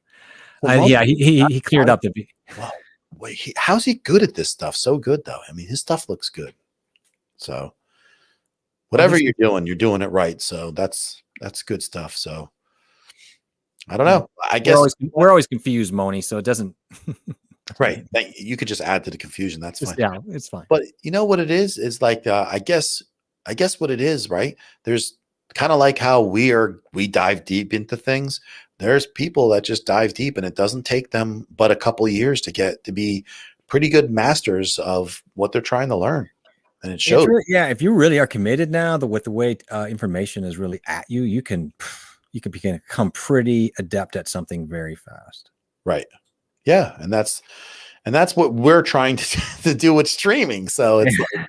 [SPEAKER 2] yeah, he cleared up the.
[SPEAKER 3] Wow, wait, how's he good at this stuff? So good though. I mean, his stuff looks good. So whatever you're doing it right. So that's good stuff. So I don't know. I guess
[SPEAKER 2] we're always confused, Moni. So it doesn't.
[SPEAKER 3] Right. You could just add to the confusion. That's fine.
[SPEAKER 2] Yeah, it's fine.
[SPEAKER 3] But you know what it is like, I guess what it is, right? There's kind of like how we dive deep into things. There's people that just dive deep and it doesn't take them but a couple of years to get to be pretty good masters of what they're trying to learn. And it shows.
[SPEAKER 2] Really, yeah, if you really are committed now, with the way information is really at you, you can become pretty adept at something very fast.
[SPEAKER 3] Right. Yeah, and that's what we're trying to do with streaming. So it's like,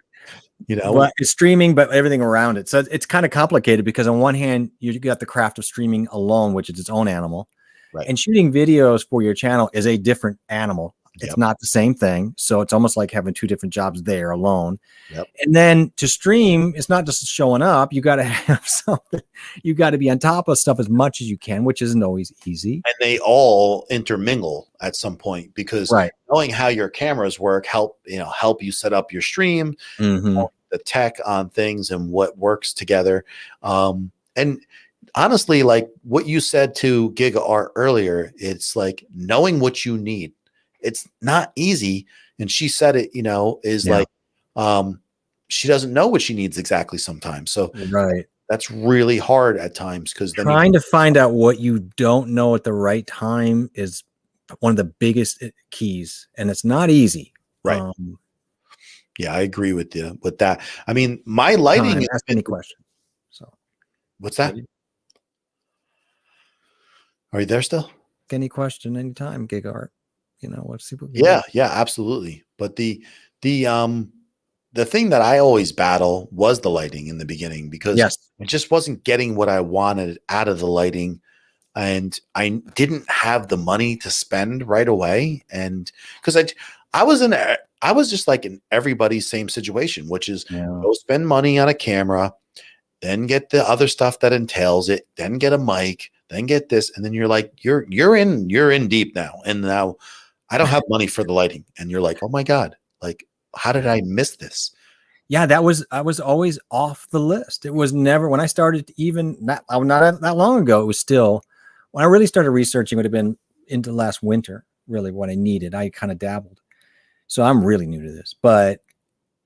[SPEAKER 2] but it's streaming, but everything around it. So it's kind of complicated because on one hand, you got the craft of streaming alone, which is its own animal,
[SPEAKER 3] right.
[SPEAKER 2] And shooting videos for your channel is a different animal. It's not the same thing. So it's almost like having two different jobs there alone.
[SPEAKER 3] Yep.
[SPEAKER 2] And then to stream, it's not just showing up. You got to have something. You got to be on top of stuff as much as you can, which isn't always easy.
[SPEAKER 3] And they all intermingle at some point because knowing how your cameras work help you set up your stream, the tech on things and what works together. And honestly, like what you said to Giga Art earlier, it's like knowing what you need. It's not easy. And she said it, is like, she doesn't know what she needs exactly sometimes. So that's really hard at times, because
[SPEAKER 2] trying to find out what you don't know at the right time is one of the biggest keys, and it's not easy.
[SPEAKER 3] Right. Yeah, I agree with you with that. I mean, my lighting.
[SPEAKER 2] Ask any question. So,
[SPEAKER 3] what's that? Are you there still?
[SPEAKER 2] Any question, anytime, Gig Art. What's people?
[SPEAKER 3] Yeah, absolutely. But the thing that I always battle was the lighting in the beginning, because I just wasn't getting what I wanted out of the lighting, and I didn't have the money to spend right away. And because I was just like in everybody's same situation, which is go spend money on a camera, then get the other stuff that entails it, then get a mic, then get this, and then you're like, you're in deep now, and now I don't have money for the lighting, and you're like, oh my God, like, how did I miss this?
[SPEAKER 2] Yeah, I was always off the list. It was never, when I started, even not that long ago, it was still, when I really started researching, would have been into last winter, really what I needed. I kind of dabbled. So I'm really new to this, but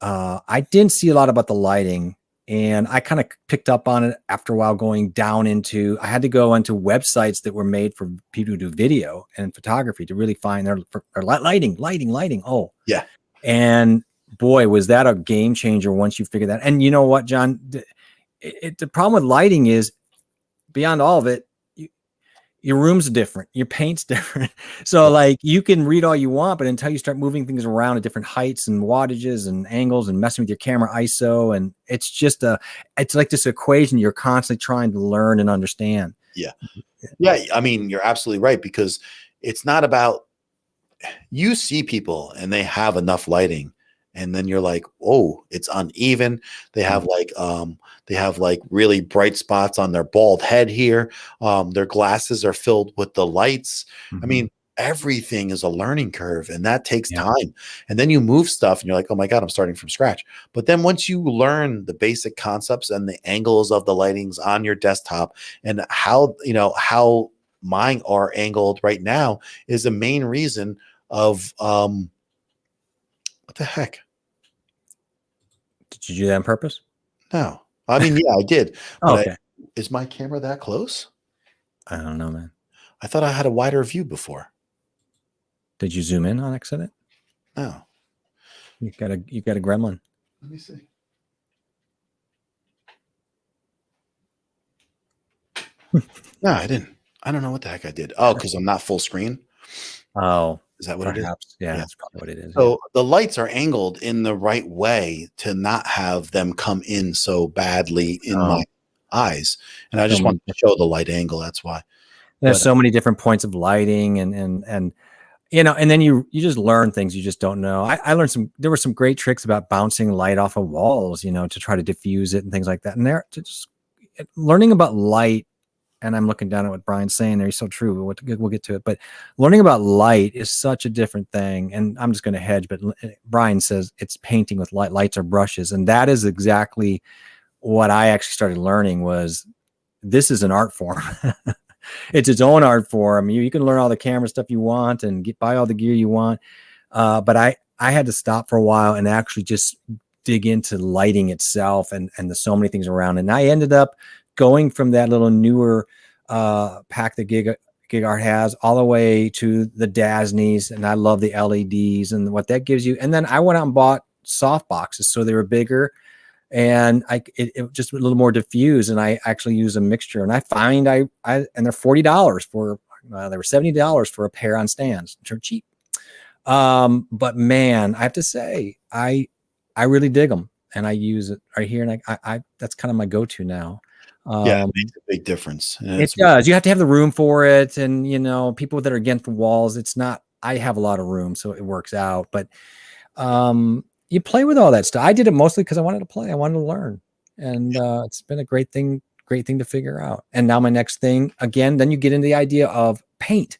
[SPEAKER 2] I didn't see a lot about the lighting, and I kind of picked up on it after a while, going down into, I had to go into websites that were made for people who do video and photography to really find their lighting. Oh, yeah. And boy, was that a game changer once you figure that. And you know what, John, the problem with lighting is, beyond all of it, your room's different, your paint's different. So like, you can read all you want, but until you start moving things around at different heights and wattages and angles and messing with your camera ISO, and it's like this equation you're constantly trying to learn and understand.
[SPEAKER 3] Yeah. I mean, you're absolutely right, because it's not about, you see people and they have enough lighting, and then you're like, oh, it's uneven. They have like really bright spots on their bald head here. Their glasses are filled with the lights. I mean, everything is a learning curve, and that takes time. And then you move stuff and you're like, oh my God, I'm starting from scratch. But then once you learn the basic concepts and the angles of the lightings on your desktop, and how mine are angled right now is the main reason of what the heck?
[SPEAKER 2] Did you do that on purpose?
[SPEAKER 3] No. I mean, yeah, I did.
[SPEAKER 2] Oh,
[SPEAKER 3] But
[SPEAKER 2] okay.
[SPEAKER 3] is my camera that close?
[SPEAKER 2] I don't know, man.
[SPEAKER 3] I thought I had a wider view before.
[SPEAKER 2] Did you zoom in on accident?
[SPEAKER 3] No.
[SPEAKER 2] You got a gremlin.
[SPEAKER 3] Let me see. No, I didn't. I don't know what the heck I did. Oh, because I'm not full screen.
[SPEAKER 2] Oh,
[SPEAKER 3] Is that what it is?
[SPEAKER 2] perhaps. Yeah,
[SPEAKER 3] Yeah.
[SPEAKER 2] that's probably what it is.
[SPEAKER 3] So the lights are angled in the right way to not have them come in so badly in my eyes. And I just want to show the light angle. That's why.
[SPEAKER 2] There's
[SPEAKER 3] But
[SPEAKER 2] so many different points of lighting and you know, and then you just learn things you just don't know. I learned there were some great tricks about bouncing light off of walls, you know, to try to diffuse it and things like that. And they're just learning about light. And I'm looking down at what Brian's saying there. He's so true. We'll get to it. But learning about light is such a different thing. And I'm just going to hedge. But Brian says it's painting with light. Lights are brushes. And that is exactly what I actually started learning was this is an art form. It's its own art form. You can learn all the camera stuff you want and buy all the gear you want. But I had to stop for a while and actually just dig into lighting itself and the so many things around. And I ended up going from that little newer pack that Gig Art has all the way to the Dasneys, and I love the LEDs and what that gives you. And then I went out and bought soft boxes, so they were bigger, and it just a little more diffused. And I actually use a mixture, and I find and they're $40 for they were $70 for a pair on stands, which are cheap. But man, I have to say I really dig them, and I use it right here, and I that's kind of my go-to now.
[SPEAKER 3] yeah, it makes a big difference.
[SPEAKER 2] It does. You have to have the room for it. And, you know, people that are against the walls, it's not, I have a lot of room, so it works out. But you play with all that stuff. I did it mostly because I wanted to play. I wanted to learn. And it's been a great thing to figure out. And now my next thing, again, then you get into the idea of paint.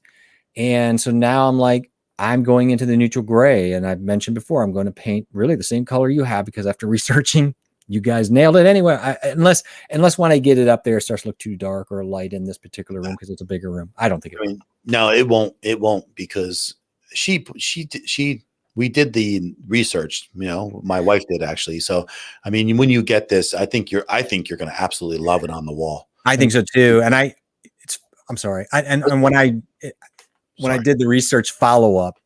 [SPEAKER 2] And so now I'm like, I'm going into the neutral gray. And I've mentioned before, I'm going to paint really the same color you have, because after researching, you guys nailed it anyway. Unless when I get it up there, it starts to look too dark or light in this particular room because it's a bigger room. I don't think it will.
[SPEAKER 3] No, it won't. It won't, because we did the research. You know, my wife did actually. So, I mean, when you get this, I think you're going to absolutely love it on the wall.
[SPEAKER 2] I think so too. And I'm sorry. When I did the research follow up,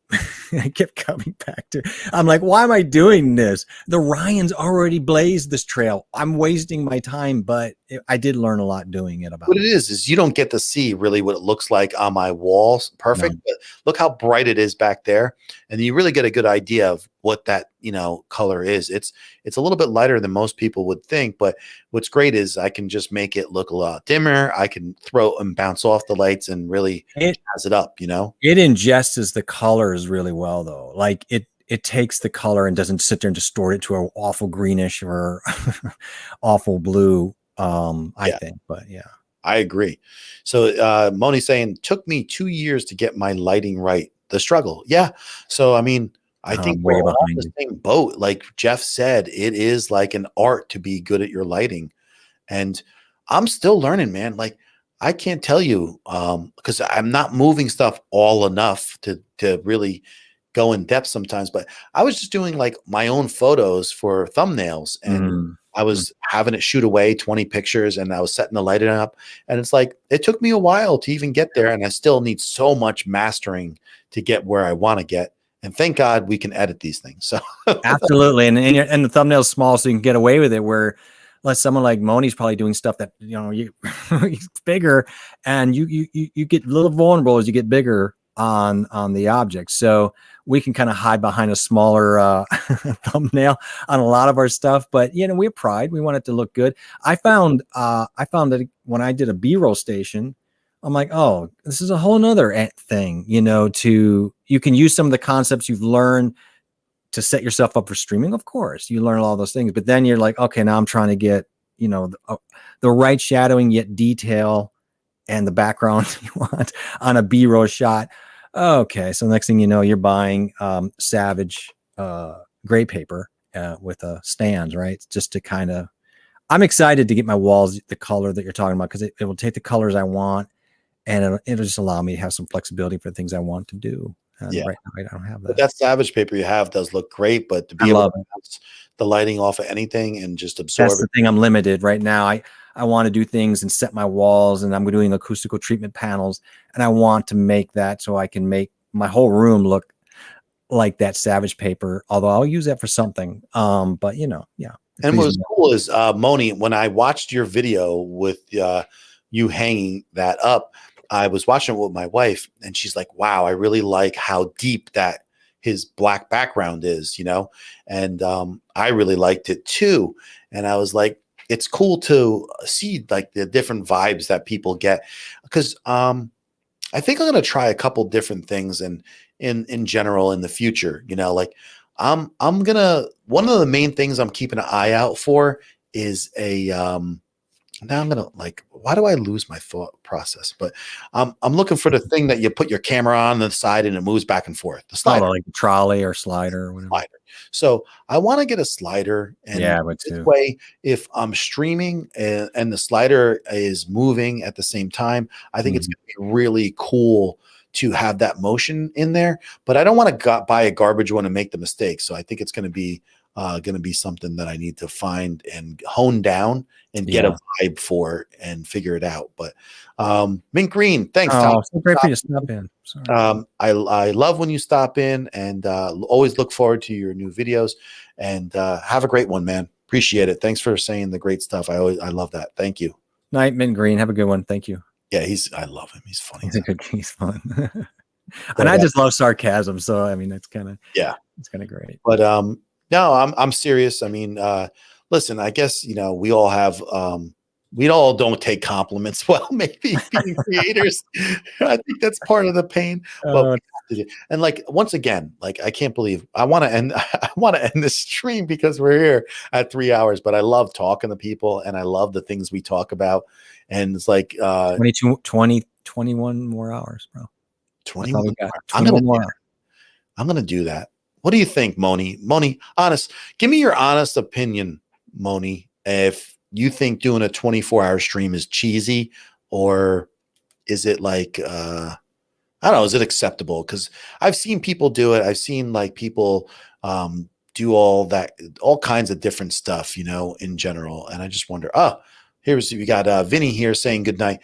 [SPEAKER 2] I kept coming back to, I'm like, why am I doing this? The Ryans already blazed this trail. I'm wasting my time, but I did learn a lot doing it. About
[SPEAKER 3] what it is you don't get to see really what it looks like on my walls. Perfect. No. But look how bright it is back there. And you really get a good idea of what that, you know, color is. It's a little bit lighter than most people would think, but what's great is I can just make it look a lot dimmer. I can throw and bounce off the lights and really jazz it up, you know?
[SPEAKER 2] It ingests the colors really well though. Like it takes the color and doesn't sit there and distort it to an awful greenish or awful blue. I think, but yeah.
[SPEAKER 3] I agree. So Moni's saying, took me 2 years to get my lighting right. The struggle. Yeah. So, I mean, I think we're all on the same boat. Like Jeff said, it is like an art to be good at your lighting. And I'm still learning, man. Like I can't tell you because I'm not moving stuff all enough to really go in depth sometimes. But I was just doing like my own photos for thumbnails, and I was having it shoot away 20 pictures, and I was setting the lighting up. And it's like, it took me a while to even get there. And I still need so much mastering to get where I want to get. And thank God we can edit these things. So
[SPEAKER 2] absolutely. And the thumbnail's small, so you can get away with it, where unless someone like Moni's probably doing stuff that, you know, it's bigger, and you get a little vulnerable as you get bigger on the object. So we can kind of hide behind a smaller thumbnail on a lot of our stuff, but you know, we have pride. We want it to look good. I found that when I did a B-roll station, I'm like, oh, this is a whole nother thing, you know, you can use some of the concepts you've learned to set yourself up for streaming. Of course, you learn all those things, but then you're like, okay, now I'm trying to get, you know, the right shadowing yet detail and the background you want on a B-roll shot. Okay, so next thing you know, you're buying Savage gray paper with stands, right? Just to kind of, I'm excited to get my walls the color that you're talking about, because it will take the colors I want and it'll just allow me to have some flexibility for things I want to do. And
[SPEAKER 1] Yeah.
[SPEAKER 2] right now I don't have
[SPEAKER 1] But
[SPEAKER 2] that.
[SPEAKER 1] that Savage paper you have does look great, but to
[SPEAKER 2] I
[SPEAKER 1] be able
[SPEAKER 2] love
[SPEAKER 1] to
[SPEAKER 2] it.
[SPEAKER 1] bounce the lighting off of anything and just
[SPEAKER 2] That's
[SPEAKER 1] absorb
[SPEAKER 2] the
[SPEAKER 1] it.
[SPEAKER 2] thing. I'm limited right now. I want to do things and set my walls, and I'm doing acoustical treatment panels, and I want to make that so I can make my whole room look like that Savage paper. Although I'll use that for something. But yeah.
[SPEAKER 1] And what
[SPEAKER 2] Please.
[SPEAKER 1] was cool is Moni, when I watched your video with you hanging that up, I was watching it with my wife, and she's like, "Wow, I really like how deep that his black background is," and I really liked it too. And I was like, "It's cool to see like the different vibes that people get," because I think I'm gonna try a couple different things in general in the future. Like I'm gonna one of the main things I'm keeping an eye out for is a now I'm gonna like why do I lose my thought process? But I'm looking for the thing that you put your camera on the side and it moves back and forth. The slider.
[SPEAKER 2] Like trolley or slider or whatever.
[SPEAKER 1] Slider. So I want to get a slider, and
[SPEAKER 2] Yeah, but
[SPEAKER 1] this
[SPEAKER 2] too.
[SPEAKER 1] way, if I'm streaming and the slider is moving at the same time, I think it's going to be really cool to have that motion in there. But I don't want to buy a garbage one and make the mistake. So I think it's going to be something that I need to find and hone down and get a vibe for and figure it out. But Mint Green, thanks, Tom.
[SPEAKER 2] So great for you to stop in. Sorry.
[SPEAKER 1] I love when you stop in, and always look forward to your new videos, and have a great one, man. Appreciate it. Thanks for saying the great stuff. I love that. Thank you.
[SPEAKER 2] Night, Mint Green. Have a good one. Thank you.
[SPEAKER 1] Yeah, I love him. He's funny.
[SPEAKER 2] He's fun. And I just love sarcasm. So, I mean, it's kind of great.
[SPEAKER 1] But no, I'm serious. I mean, listen, I guess, we all have, we all don't take compliments well, maybe being creators. I think that's part of the pain. But and like, once again, like, I can't believe I want to end this stream because we're here at 3 hours, but I love talking to people and I love the things we talk about. And it's like
[SPEAKER 2] 21 more hours, bro.
[SPEAKER 1] 21
[SPEAKER 2] more hours.
[SPEAKER 1] I'm going to do that. What do you think, Moni? Moni, give me your honest opinion, Moni, if you think doing a 24-hour stream is cheesy, or is it like, I don't know, is it acceptable? Because I've seen people do it. I've seen like people do all kinds of different stuff, in general. And I just wonder, we got Vinny here saying good night.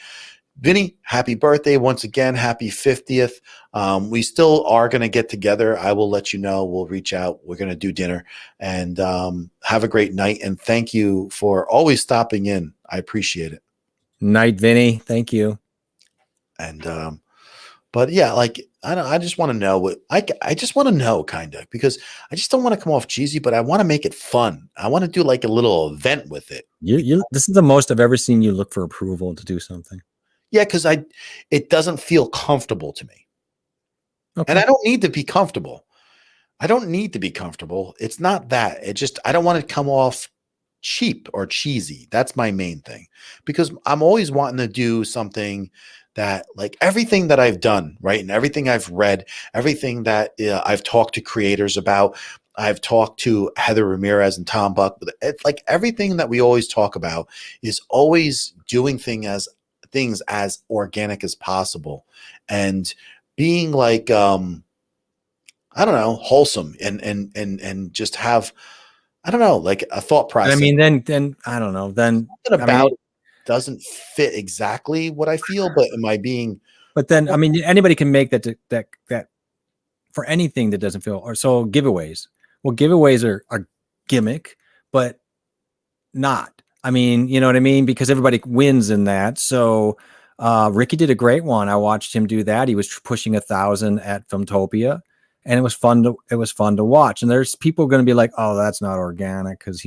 [SPEAKER 1] Vinny, happy birthday once again. Happy 50th. We still are going to get together. I will let you know. We'll reach out. We're going to do dinner, and have a great night. And thank you for always stopping in. I appreciate it.
[SPEAKER 2] Night, Vinny. Thank you.
[SPEAKER 1] And, but yeah, like, I just want to know I just want to know kind of, because I just don't want to come off cheesy, but I want to make it fun. I want to do like a little event with it.
[SPEAKER 2] This is the most I've ever seen you look for approval to do something.
[SPEAKER 1] Yeah, because it doesn't feel comfortable to me. Okay. And I don't need to be comfortable. It's not that. I don't want to come off cheap or cheesy. That's my main thing. Because I'm always wanting to do something that, like, everything that I've done, right? And everything I've read, everything that I've talked to creators about, I've talked to Heather Ramirez and Tom Buck. It's like everything that we always talk about is always doing things as organic as possible, and being like, I don't know, wholesome and just have, I don't know, like a thought process.
[SPEAKER 2] I mean, then I don't know, then
[SPEAKER 1] something about it doesn't fit exactly what I feel, but am I being,
[SPEAKER 2] but then, I mean, anybody can make that for anything that doesn't feel, or so giveaways. Well, giveaways are gimmick, but not. I mean, you know what I mean? Because everybody wins in that. So Ricky did a great one. I watched him do that. He was pushing 1,000 at Filmtopia, and it was fun to watch. And there's people going to be like, "Oh, that's not organic," because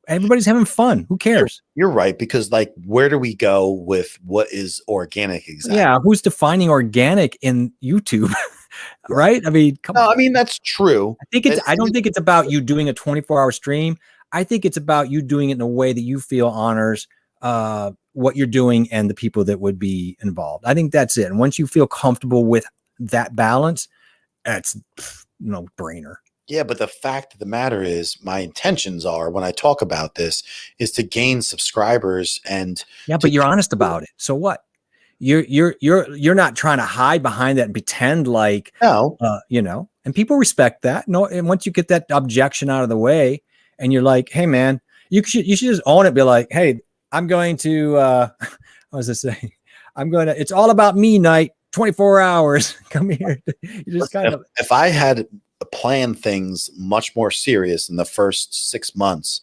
[SPEAKER 2] everybody's having fun. Who cares?
[SPEAKER 1] You're right, because like, where do we go with what is organic exactly?
[SPEAKER 2] Yeah, who's defining organic in YouTube? Right? I mean, come on.
[SPEAKER 1] I mean, that's true.
[SPEAKER 2] I don't think it's about you doing a 24-hour stream. I think it's about you doing it in a way that you feel honors what you're doing and the people that would be involved. I think that's it. And once you feel comfortable with that balance, that's no brainer.
[SPEAKER 1] Yeah, but the fact of the matter is, my intentions are, when I talk about this, is to gain subscribers. And
[SPEAKER 2] yeah, but you're honest about it. So what? you're not trying to hide behind that and pretend like,
[SPEAKER 3] No.
[SPEAKER 2] and people respect that. No, and once you get that objection out of the way, and you're like, hey man, you should just own it. Be like, hey, I'm going to what was I saying? It's all about me night, 24 hours. Come here. You just kind of.
[SPEAKER 3] If I had planned things much more serious in the first 6 months,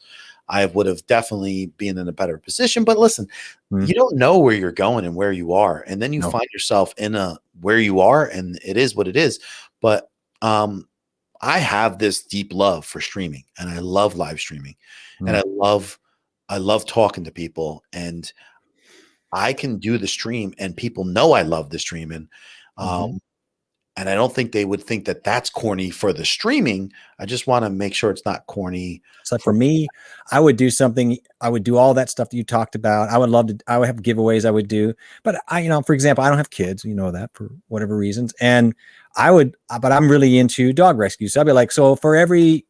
[SPEAKER 3] I would have definitely been in a better position. But listen, you don't know where you're going and where you are. And then you find yourself in where you are, and it is what it is. But I have this deep love for streaming, and I love live streaming, and I love talking to people, and I can do the stream and people know I love the streaming. And I don't think they would think that that's corny for the streaming. I just want to make sure it's not corny.
[SPEAKER 2] So for me, I would do something. I would do all that stuff that you talked about. I would have giveaways I would do. But for example, I don't have kids, that for whatever reasons. And but I'm really into dog rescue. So I'd be like, so for every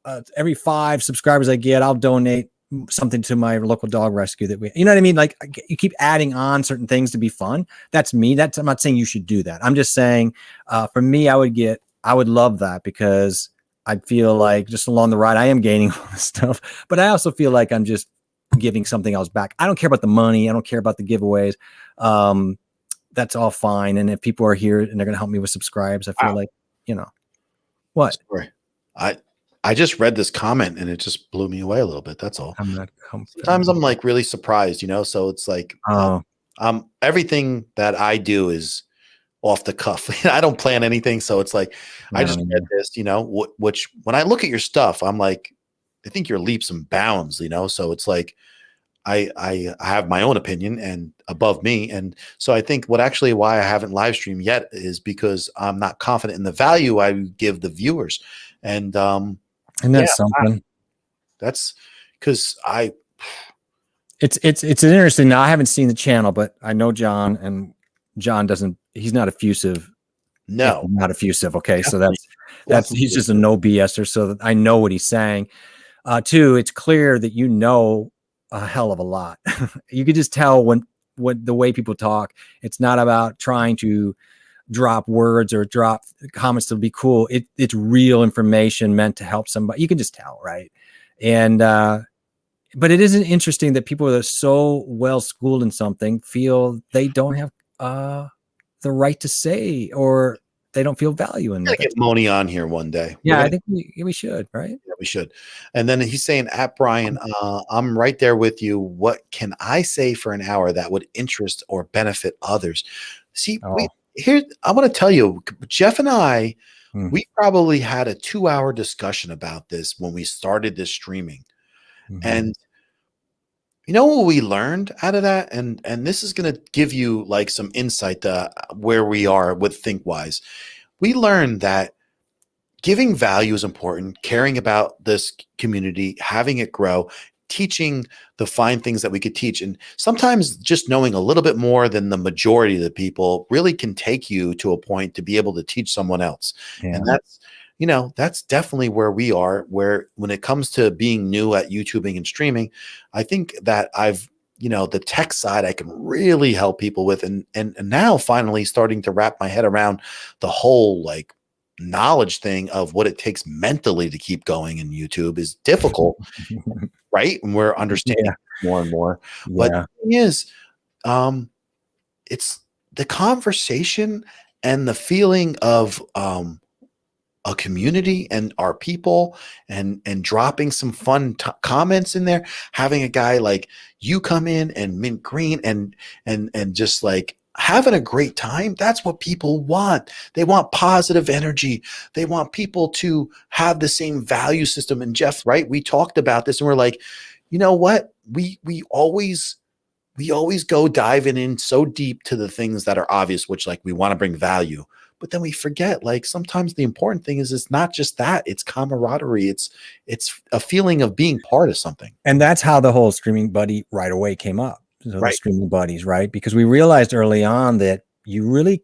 [SPEAKER 2] 5 subscribers I get, I'll donate something to my local dog rescue that you know what I mean? Like you keep adding on certain things to be fun. That's me. I'm not saying you should do that. I'm just saying, for me, I would love that because I feel like just along the ride, I am gaining all this stuff, but I also feel like I'm just giving something else back. I don't care about the money. I don't care about the giveaways. That's all fine. And if people are here and they're going to help me with subscribes, I feel like, what?
[SPEAKER 3] Sorry. I just read this comment and it just blew me away a little bit. That's all. Sometimes I'm like really surprised, so it's like, everything that I do is off the cuff. I don't plan anything. So it's like, I just read this, which when I look at your stuff, I'm like, I think you're leaps and bounds, so it's like, I have my own opinion and above me. And so I think why I haven't live streamed yet is because I'm not confident in the value I give the viewers. And
[SPEAKER 2] that's something.
[SPEAKER 3] That's because
[SPEAKER 2] it's interesting. Now I haven't seen the channel, but I know John, and John he's not effusive.
[SPEAKER 3] No,
[SPEAKER 2] not effusive. Okay. Definitely. So he's just a no BSer. So that I know what he's saying. Two, it's clear that a hell of a lot. You could just tell when the way people talk, it's not about trying to drop words or drop comments to be cool. It's real information meant to help somebody. You can just tell, right? And but it isn't interesting that people that are so well schooled in something feel they don't have the right to say, or they don't feel value in it.
[SPEAKER 3] Get Moni on here one day.
[SPEAKER 2] Yeah, I think we should, right?
[SPEAKER 3] Yeah, we should. And then he's saying, at Brian, I'm right there with you. What can I say for an hour that would interest or benefit others? See, I want to tell you, Jeff and I, we probably had a 2-hour discussion about this when we started this streaming. And you know what we learned out of that? And this is going to give you like some insight to where we are with ThinkWise. We learned that giving value is important, caring about this community, having it grow, teaching the fine things that we could teach. And sometimes just knowing a little bit more than the majority of the people really can take you to a point to be able to teach someone else. Yeah. And that's definitely where we are, where when it comes to being new at YouTubing and streaming, I think that I've, the tech side I can really help people with. And now finally starting to wrap my head around the whole like knowledge thing of what it takes mentally to keep going in YouTube is difficult. Right. And we're understanding more and more. Yeah. But the thing is, it's the conversation and the feeling of a community and our people and dropping some fun comments in there, having a guy like you come in and mint green and just like having a great time. That's what people want. They want positive energy. They want people to have the same value system. And Jeff, right, we talked about this and we're like, you know what? We always go diving in so deep to the things that are obvious, which like we want to bring value. But then we forget, like sometimes the important thing is it's not just that, it's camaraderie. It's a feeling of being part of something.
[SPEAKER 2] And that's how the whole streaming buddy right away came up. So the streaming buddies, right? Because we realized early on that you really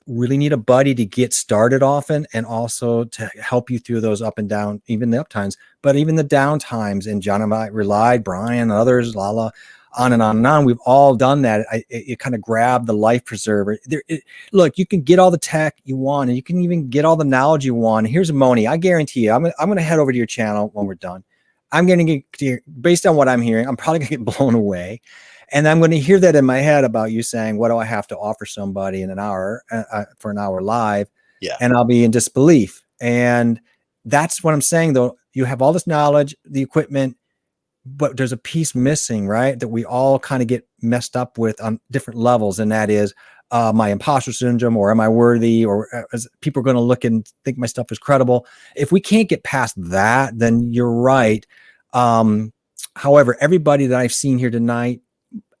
[SPEAKER 2] need a buddy to get started often, and also to help you through those up and down, even the up times, but even the down times. And John and I relied, Brian, others, Lala, on and on and on. We've all done that. You kind of grab the life preserver. Look, you can get all the tech you want, and you can even get all the knowledge you want. Here's Moni. I guarantee you, I'm going to head over to your channel when we're done. I'm going to get, based on what I'm hearing, I'm probably going to get blown away. And I'm going to hear that in my head about you saying, what do I have to offer somebody in an hour for an hour live?
[SPEAKER 3] Yeah.
[SPEAKER 2] And I'll be in disbelief. And that's what I'm saying, though. You have all this knowledge, the equipment, but there's a piece missing, right? That we all kind of get messed up with on different levels. And that is my imposter syndrome, or am I worthy? Or as people are going to look and think my stuff is credible. If we can't get past that, then you're right. However, everybody that I've seen here tonight,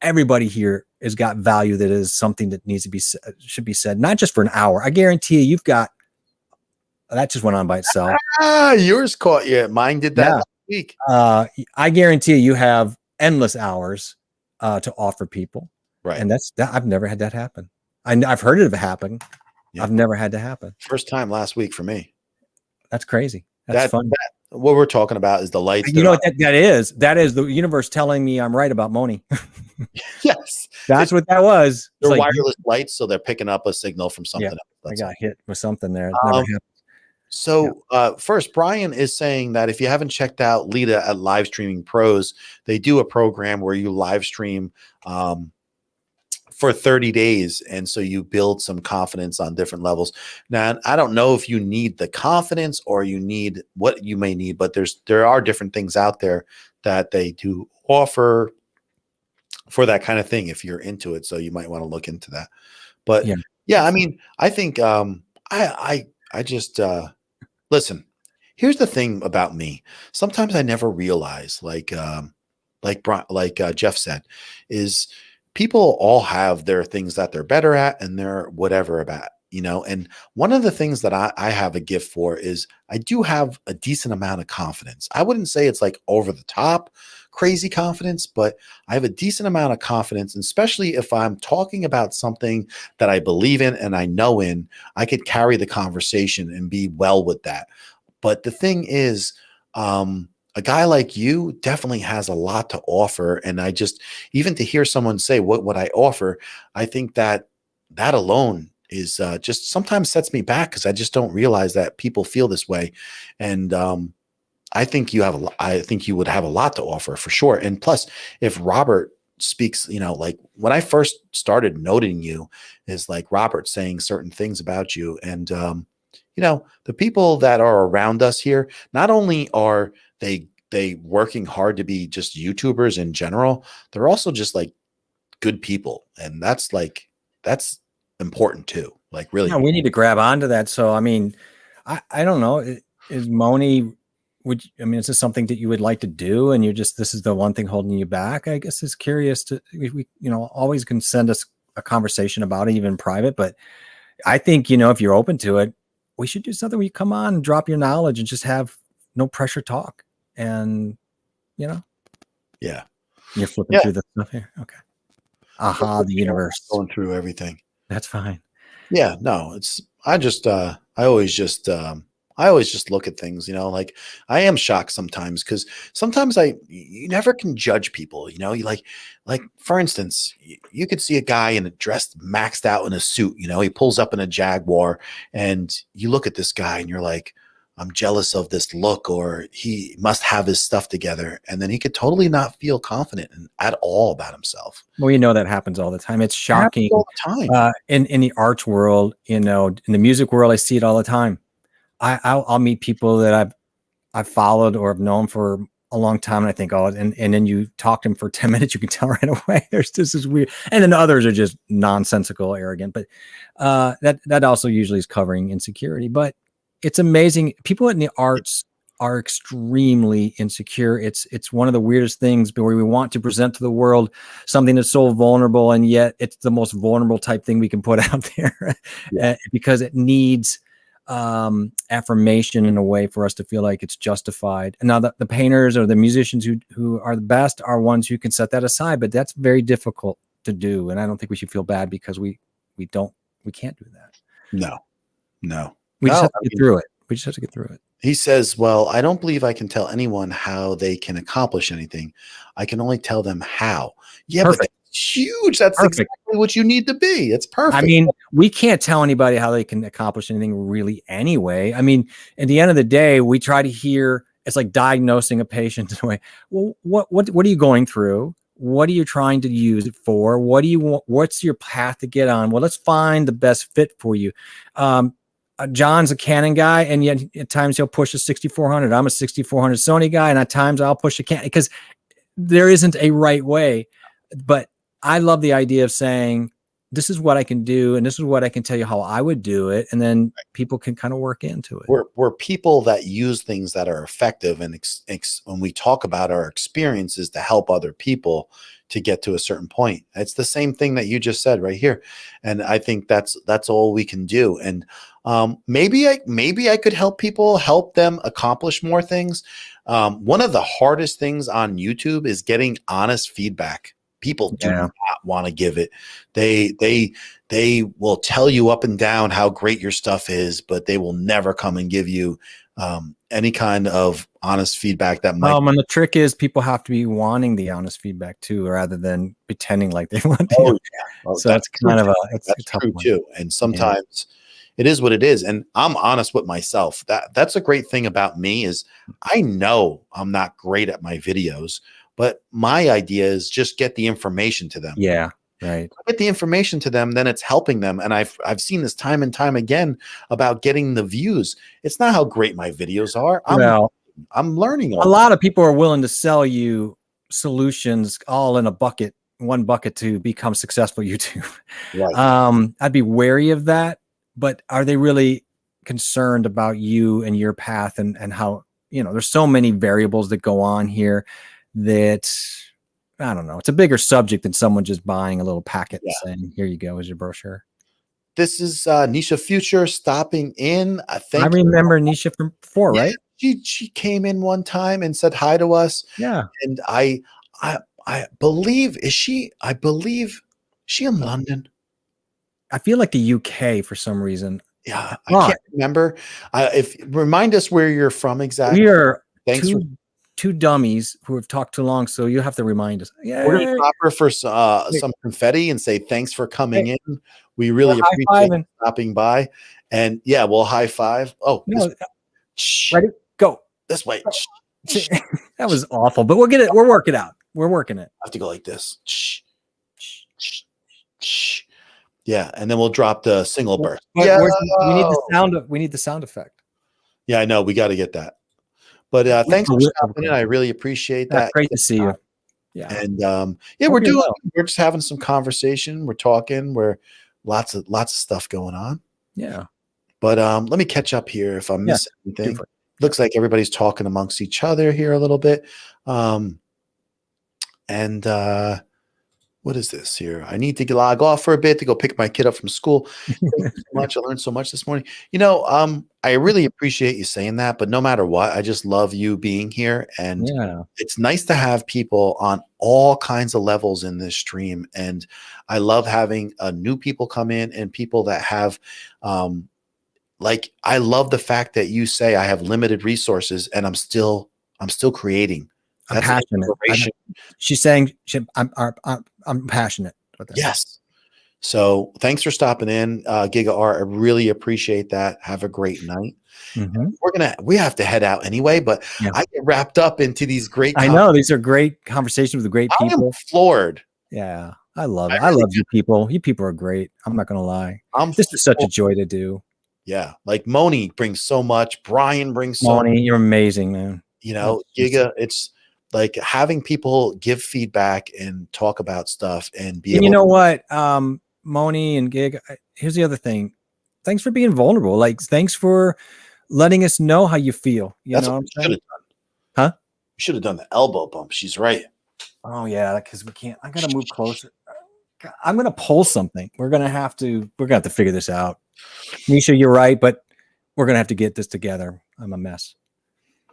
[SPEAKER 2] everybody here has got value that is something that needs to be should be said, not just for an hour. I guarantee you, you've got that just went on by itself.
[SPEAKER 3] Yours caught you. Mine did that last week.
[SPEAKER 2] I guarantee you have endless hours to offer people,
[SPEAKER 3] right?
[SPEAKER 2] And that's that. I've never had that happen. I've heard it happen. Yeah. I've never had to happen.
[SPEAKER 3] First time last week for me.
[SPEAKER 2] That's crazy. That's fun.
[SPEAKER 3] What we're talking about is the lights.
[SPEAKER 2] You know what that is? That is the universe telling me I'm right about Moni.
[SPEAKER 3] Yes.
[SPEAKER 2] That's what that was.
[SPEAKER 3] They're like, wireless lights, so they're picking up a signal from something else.
[SPEAKER 2] I got hit with something there. It never happened.
[SPEAKER 3] So first, Brian is saying that if you haven't checked out Lita at Live Streaming Pros, they do a program where you live stream for 30 days. And so you build some confidence on different levels. Now, I don't know if you need the confidence or you need what you may need, but there are different things out there that they do offer for that kind of thing if you're into it. So you might want to look into that. But yeah, I mean, I think I just listen, here's the thing about me. Sometimes I never realize, like Jeff said, is people all have their things that they're better at and they're whatever about, you know. And one of the things that I have a gift for is I do have a decent amount of confidence. I wouldn't say it's like over the top crazy confidence, but I have a decent amount of confidence, and especially if I'm talking about something that I believe in and I know in, I could carry the conversation and be well with that. But the thing is, a guy like you definitely has a lot to offer. And I just, even to hear someone say what I offer, I think that alone is just sometimes sets me back, because I just don't realize that people feel this way. And I think you would have a lot to offer for sure. And plus, if Robert speaks, you know, like when I first started noting you, is like Robert saying certain things about you. And, you know, the people that are around us here, not only are they working hard to be just YouTubers in general, they're also just like good people. And that's important too. Like really.
[SPEAKER 2] Yeah, we need to grab onto that. So, I mean, I don't know. Is Moni, is this something that you would like to do? And this is the one thing holding you back? I guess it's curious we always can send us a conversation about it, even private. But I think, if you're open to it, we should do something where you come on and drop your knowledge and just have no pressure talk. And,
[SPEAKER 3] yeah,
[SPEAKER 2] you're flipping through the stuff here. Okay. The universe
[SPEAKER 3] going through everything.
[SPEAKER 2] That's fine.
[SPEAKER 3] Yeah, no, I always just look at things, like I am shocked sometimes, because sometimes you never can judge people, you like for instance, you could see a guy in a dressed maxed out in a suit, he pulls up in a Jaguar, and you look at this guy and you're like, I'm jealous of this look, or he must have his stuff together. And then he could totally not feel confident at all about himself.
[SPEAKER 2] Well, that happens all the time. It's shocking
[SPEAKER 3] all the time.
[SPEAKER 2] In the arts world, in the music world, I see it all the time. I'll meet people that I've followed or have known for a long time, and I think, and then you talk to them for 10 minutes, you can tell right away. This is weird. And then others are just nonsensical, arrogant. But that also usually is covering insecurity. But it's amazing. People in the arts are extremely insecure. It's one of the weirdest things, where we want to present to the world something that's so vulnerable, and yet it's the most vulnerable type thing we can put out there, because it needs affirmation in a way for us to feel like it's justified. And now the painters or the musicians who are the best are ones who can set that aside, but that's very difficult to do. And I don't think we should feel bad because we can't do that.
[SPEAKER 3] No.
[SPEAKER 2] We just have to get through it. We just have to get through it.
[SPEAKER 3] He says, well, I don't believe I can tell anyone how they can accomplish anything. I can only tell them how. Yeah,
[SPEAKER 2] Perfect.
[SPEAKER 3] but that's huge. That's
[SPEAKER 2] Perfect.
[SPEAKER 3] exactly what you need to be. It's perfect.
[SPEAKER 2] I mean, we can't tell anybody how they can accomplish anything really anyway. I mean, at the end of the day, we try to hear, it's like diagnosing a patient in a way. Well, what are you going through? What are you trying to use it for? What do you want? What's your path to get on? Well, let's find the best fit for you. John's a Canon guy, and yet at times he'll push a 6400. I'm a 6400 Sony guy, and at times I'll push a Canon because there isn't a right way. But I love the idea of saying, this is what I can do, and this is what I can tell you how I would do it, and then people can kind of work into it.
[SPEAKER 3] We're people that use things that are effective, and when we talk about our experiences to help other people to get to a certain point, it's the same thing that you just said right here, and I think that's all we can do. And maybe I could help people, help them accomplish more things. One of the hardest things on YouTube is getting honest feedback. People do not want to give it. They will tell you up and down how great your stuff is, but they will never come and give you any kind of honest feedback that might.
[SPEAKER 2] And the trick is people have to be wanting the honest feedback too, rather than pretending like they want to.
[SPEAKER 3] Oh, yeah. Well,
[SPEAKER 2] so that's kind of
[SPEAKER 3] that's true too. And sometimes it is what it is. And I'm honest with myself. That's a great thing about me is I know I'm not great at my videos, but my idea is just get the information to them.
[SPEAKER 2] Yeah, right.
[SPEAKER 3] Get the information to them, then it's helping them. And I've seen this time and time again about getting the views. It's not how great my videos are. I'm learning.
[SPEAKER 2] A lot of people are willing to sell you solutions all in a bucket, one bucket to become successful YouTube. Right. I'd be wary of that. But are they really concerned about you and your path and how, there's so many variables that go on here that I don't know. It's a bigger subject than someone just buying a little packet and saying, here you go, is your brochure.
[SPEAKER 3] This is Nisha Future stopping in. I
[SPEAKER 2] remember Nisha from before, right?
[SPEAKER 3] She came in one time and said hi to us.
[SPEAKER 2] Yeah.
[SPEAKER 3] And I believe, is she in London?
[SPEAKER 2] I feel like the UK for some reason.
[SPEAKER 3] Yeah. I can't remember. Remind us where you're from exactly.
[SPEAKER 2] We are two dummies who have talked too long, so you have to remind us. Yeah,
[SPEAKER 3] we're gonna stop her for some confetti and say thanks for coming in. We really appreciate you stopping by, and we'll high five. Oh,
[SPEAKER 2] no, ready? Go
[SPEAKER 3] this way.
[SPEAKER 2] That was awful, but we'll get it. We're working out. We're working it.
[SPEAKER 3] I have to go like this. Yeah, and then we'll drop the single burst.
[SPEAKER 2] We need the sound effect.
[SPEAKER 3] Yeah, I know. We got to get that. But thanks for stopping in. I really appreciate that.
[SPEAKER 2] Great to see you. Yeah.
[SPEAKER 3] And we're just having some conversation. We're talking. We're lots of stuff going on.
[SPEAKER 2] Yeah.
[SPEAKER 3] But let me catch up here if I'm missing anything. Looks like everybody's talking amongst each other here a little bit. What is this here? I need to log off for a bit to go pick my kid up from school. Thank you so much. I learned so much this morning. I really appreciate you saying that, but no matter what, I just love you being here. And it's nice to have people on all kinds of levels in this stream. And I love having new people come in and people that have, I love the fact that you say I have limited resources and I'm still creating.
[SPEAKER 2] I'm passionate. She's saying I'm passionate with that.
[SPEAKER 3] Yes. So thanks for stopping in, Giga Art. I really appreciate that. Have a great night. Mm-hmm. We have to head out anyway, but I get wrapped up into these great.
[SPEAKER 2] I know these are great conversations with great people.
[SPEAKER 3] I'm floored.
[SPEAKER 2] Yeah, I love it. I love you people. You people are great. I'm not gonna lie. This is such a joy to do.
[SPEAKER 3] Yeah, like Moni brings so much. Brian brings so much.
[SPEAKER 2] Moni, you're amazing, man.
[SPEAKER 3] Giga, it's like having people give feedback and talk about stuff and be.
[SPEAKER 2] And you know what, Moni and Gig. Here's the other thing. Thanks for being vulnerable. Thanks for letting us know how you feel.
[SPEAKER 3] That's what we should have done.
[SPEAKER 2] Huh?
[SPEAKER 3] We should have done the elbow bump. She's right.
[SPEAKER 2] Oh yeah, because we can't. I gotta move closer. I'm gonna pull something. We're gonna have to figure this out. Nisha, you're right, but we're gonna have to get this together. I'm a mess.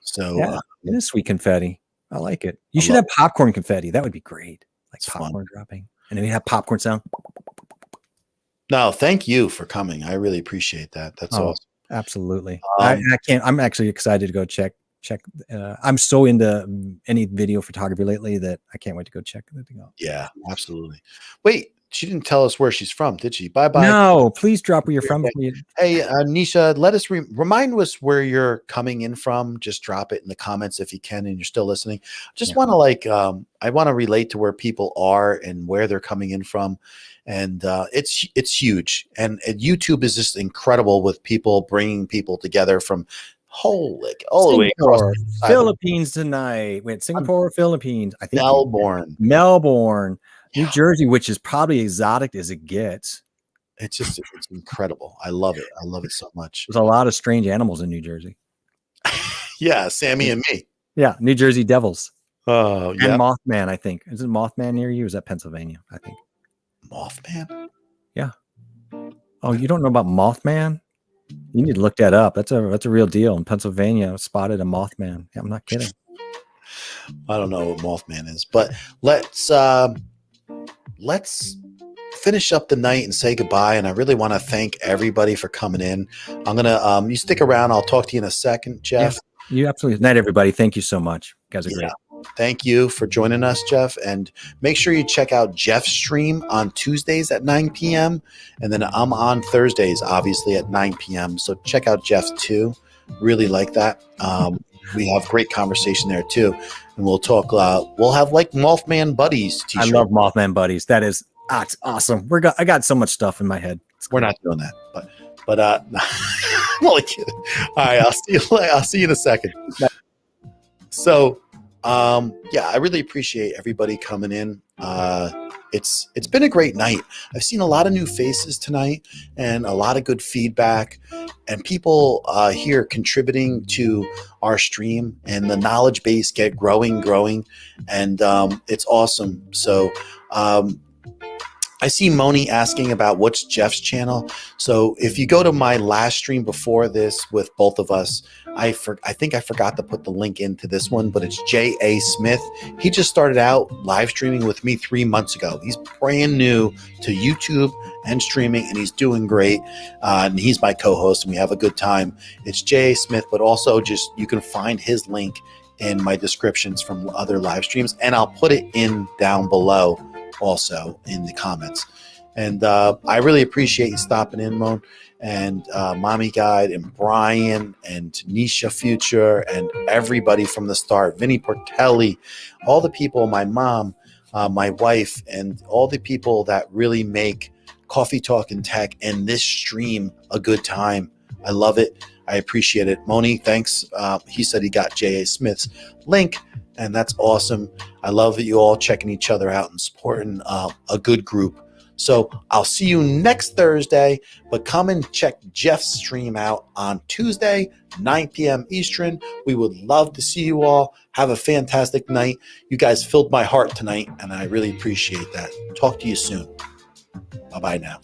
[SPEAKER 3] So
[SPEAKER 2] it is sweet confetti. I like it. You should have popcorn confetti. That would be great. Like popcorn dropping. And then we have popcorn sound.
[SPEAKER 3] No, thank you for coming. I really appreciate that. That's awesome.
[SPEAKER 2] Absolutely.
[SPEAKER 3] Um,
[SPEAKER 2] I can't. I'm actually excited to go check. I'm so into any video photography lately that I can't wait to go check the thing out.
[SPEAKER 3] Yeah, absolutely. Wait, she didn't tell us where she's from, did she? Bye bye.
[SPEAKER 2] No, please drop where you're from. Before you,
[SPEAKER 3] Hey, Nisha, let us remind us where you're coming in from. Just drop it in the comments if you can, and you're still listening. Just
[SPEAKER 2] Yeah.
[SPEAKER 3] want to I want to relate to where people are and where they're coming in from, and it's huge. And YouTube is just incredible with people bringing people together from all the way across
[SPEAKER 2] Singapore,
[SPEAKER 3] the side of
[SPEAKER 2] Philippines tonight. Wait, Singapore, Philippines. I think
[SPEAKER 3] Melbourne.
[SPEAKER 2] Melbourne, New
[SPEAKER 3] Yeah.
[SPEAKER 2] Jersey, which is probably exotic as it gets.
[SPEAKER 3] It's incredible. I love it. I love it so much.
[SPEAKER 2] There's a lot of strange animals in New Jersey.
[SPEAKER 3] Yeah, Sammy and me.
[SPEAKER 2] Yeah, New Jersey Devils.
[SPEAKER 3] Oh,
[SPEAKER 2] And
[SPEAKER 3] yeah.
[SPEAKER 2] Mothman, I think. Is it Mothman near you? Or is that Pennsylvania? I think.
[SPEAKER 3] Mothman.
[SPEAKER 2] Yeah. Oh, you don't know about Mothman? You need to look that up. That's a real deal. In Pennsylvania, spotted a Mothman. Yeah, I'm not kidding.
[SPEAKER 3] I don't know what Mothman is, but let's finish up the night and say goodbye. And I really want to thank everybody for coming in. I'm gonna you stick around. I'll talk to you in a second, Jeff.
[SPEAKER 2] Yeah, you absolutely. Night, everybody. Thank you so much. You guys are great.
[SPEAKER 3] Thank you for joining us, Jeff. And make sure you check out Jeff's stream on Tuesdays at 9 p.m. And then I'm on Thursdays, obviously, at 9 p.m. So check out Jeff's too. Really like that. We have great conversation there too. And we'll talk, we'll have like Mothman Buddies t-shirt.
[SPEAKER 2] I love Mothman Buddies. That is, it's awesome. I got so much stuff in my head.
[SPEAKER 3] We're not doing that, but I'm only kidding. All right, I'll see you in a second. So, yeah, I really appreciate everybody coming in. It's been a great night. I've seen a lot of new faces tonight and a lot of good feedback and people here contributing to our stream, and the knowledge base get growing, and it's awesome. So I see Moni asking about what's Jeff's channel. So if you go to my last stream before this with both of us, I think I forgot to put the link into this one, but it's J.A. Smith. He just started out live streaming with me 3 months ago. He's brand new to YouTube and streaming, and he's doing great. And he's my co-host, and we have a good time. It's J.A. Smith, but also just you can find his link in my descriptions from other live streams, and I'll put it in down below also in the comments. And I really appreciate you stopping in, Moan, and Mommy Guide, and Brian, and Tanisha Future, and everybody from the start, Vinny Portelli, all the people, my mom, my wife, and all the people that really make Coffee Talk and Tech and this stream a good time. I love it. I appreciate it. Moni, thanks. He said he got J.A. Smith's link, and that's awesome. I love that you all checking each other out and supporting a good group. So I'll see you next Thursday, but come and check Jeff's stream out on Tuesday, 9 p.m. Eastern. We would love to see you all. Have a fantastic night. You guys filled my heart tonight, and I really appreciate that. Talk to you soon. Bye-bye now.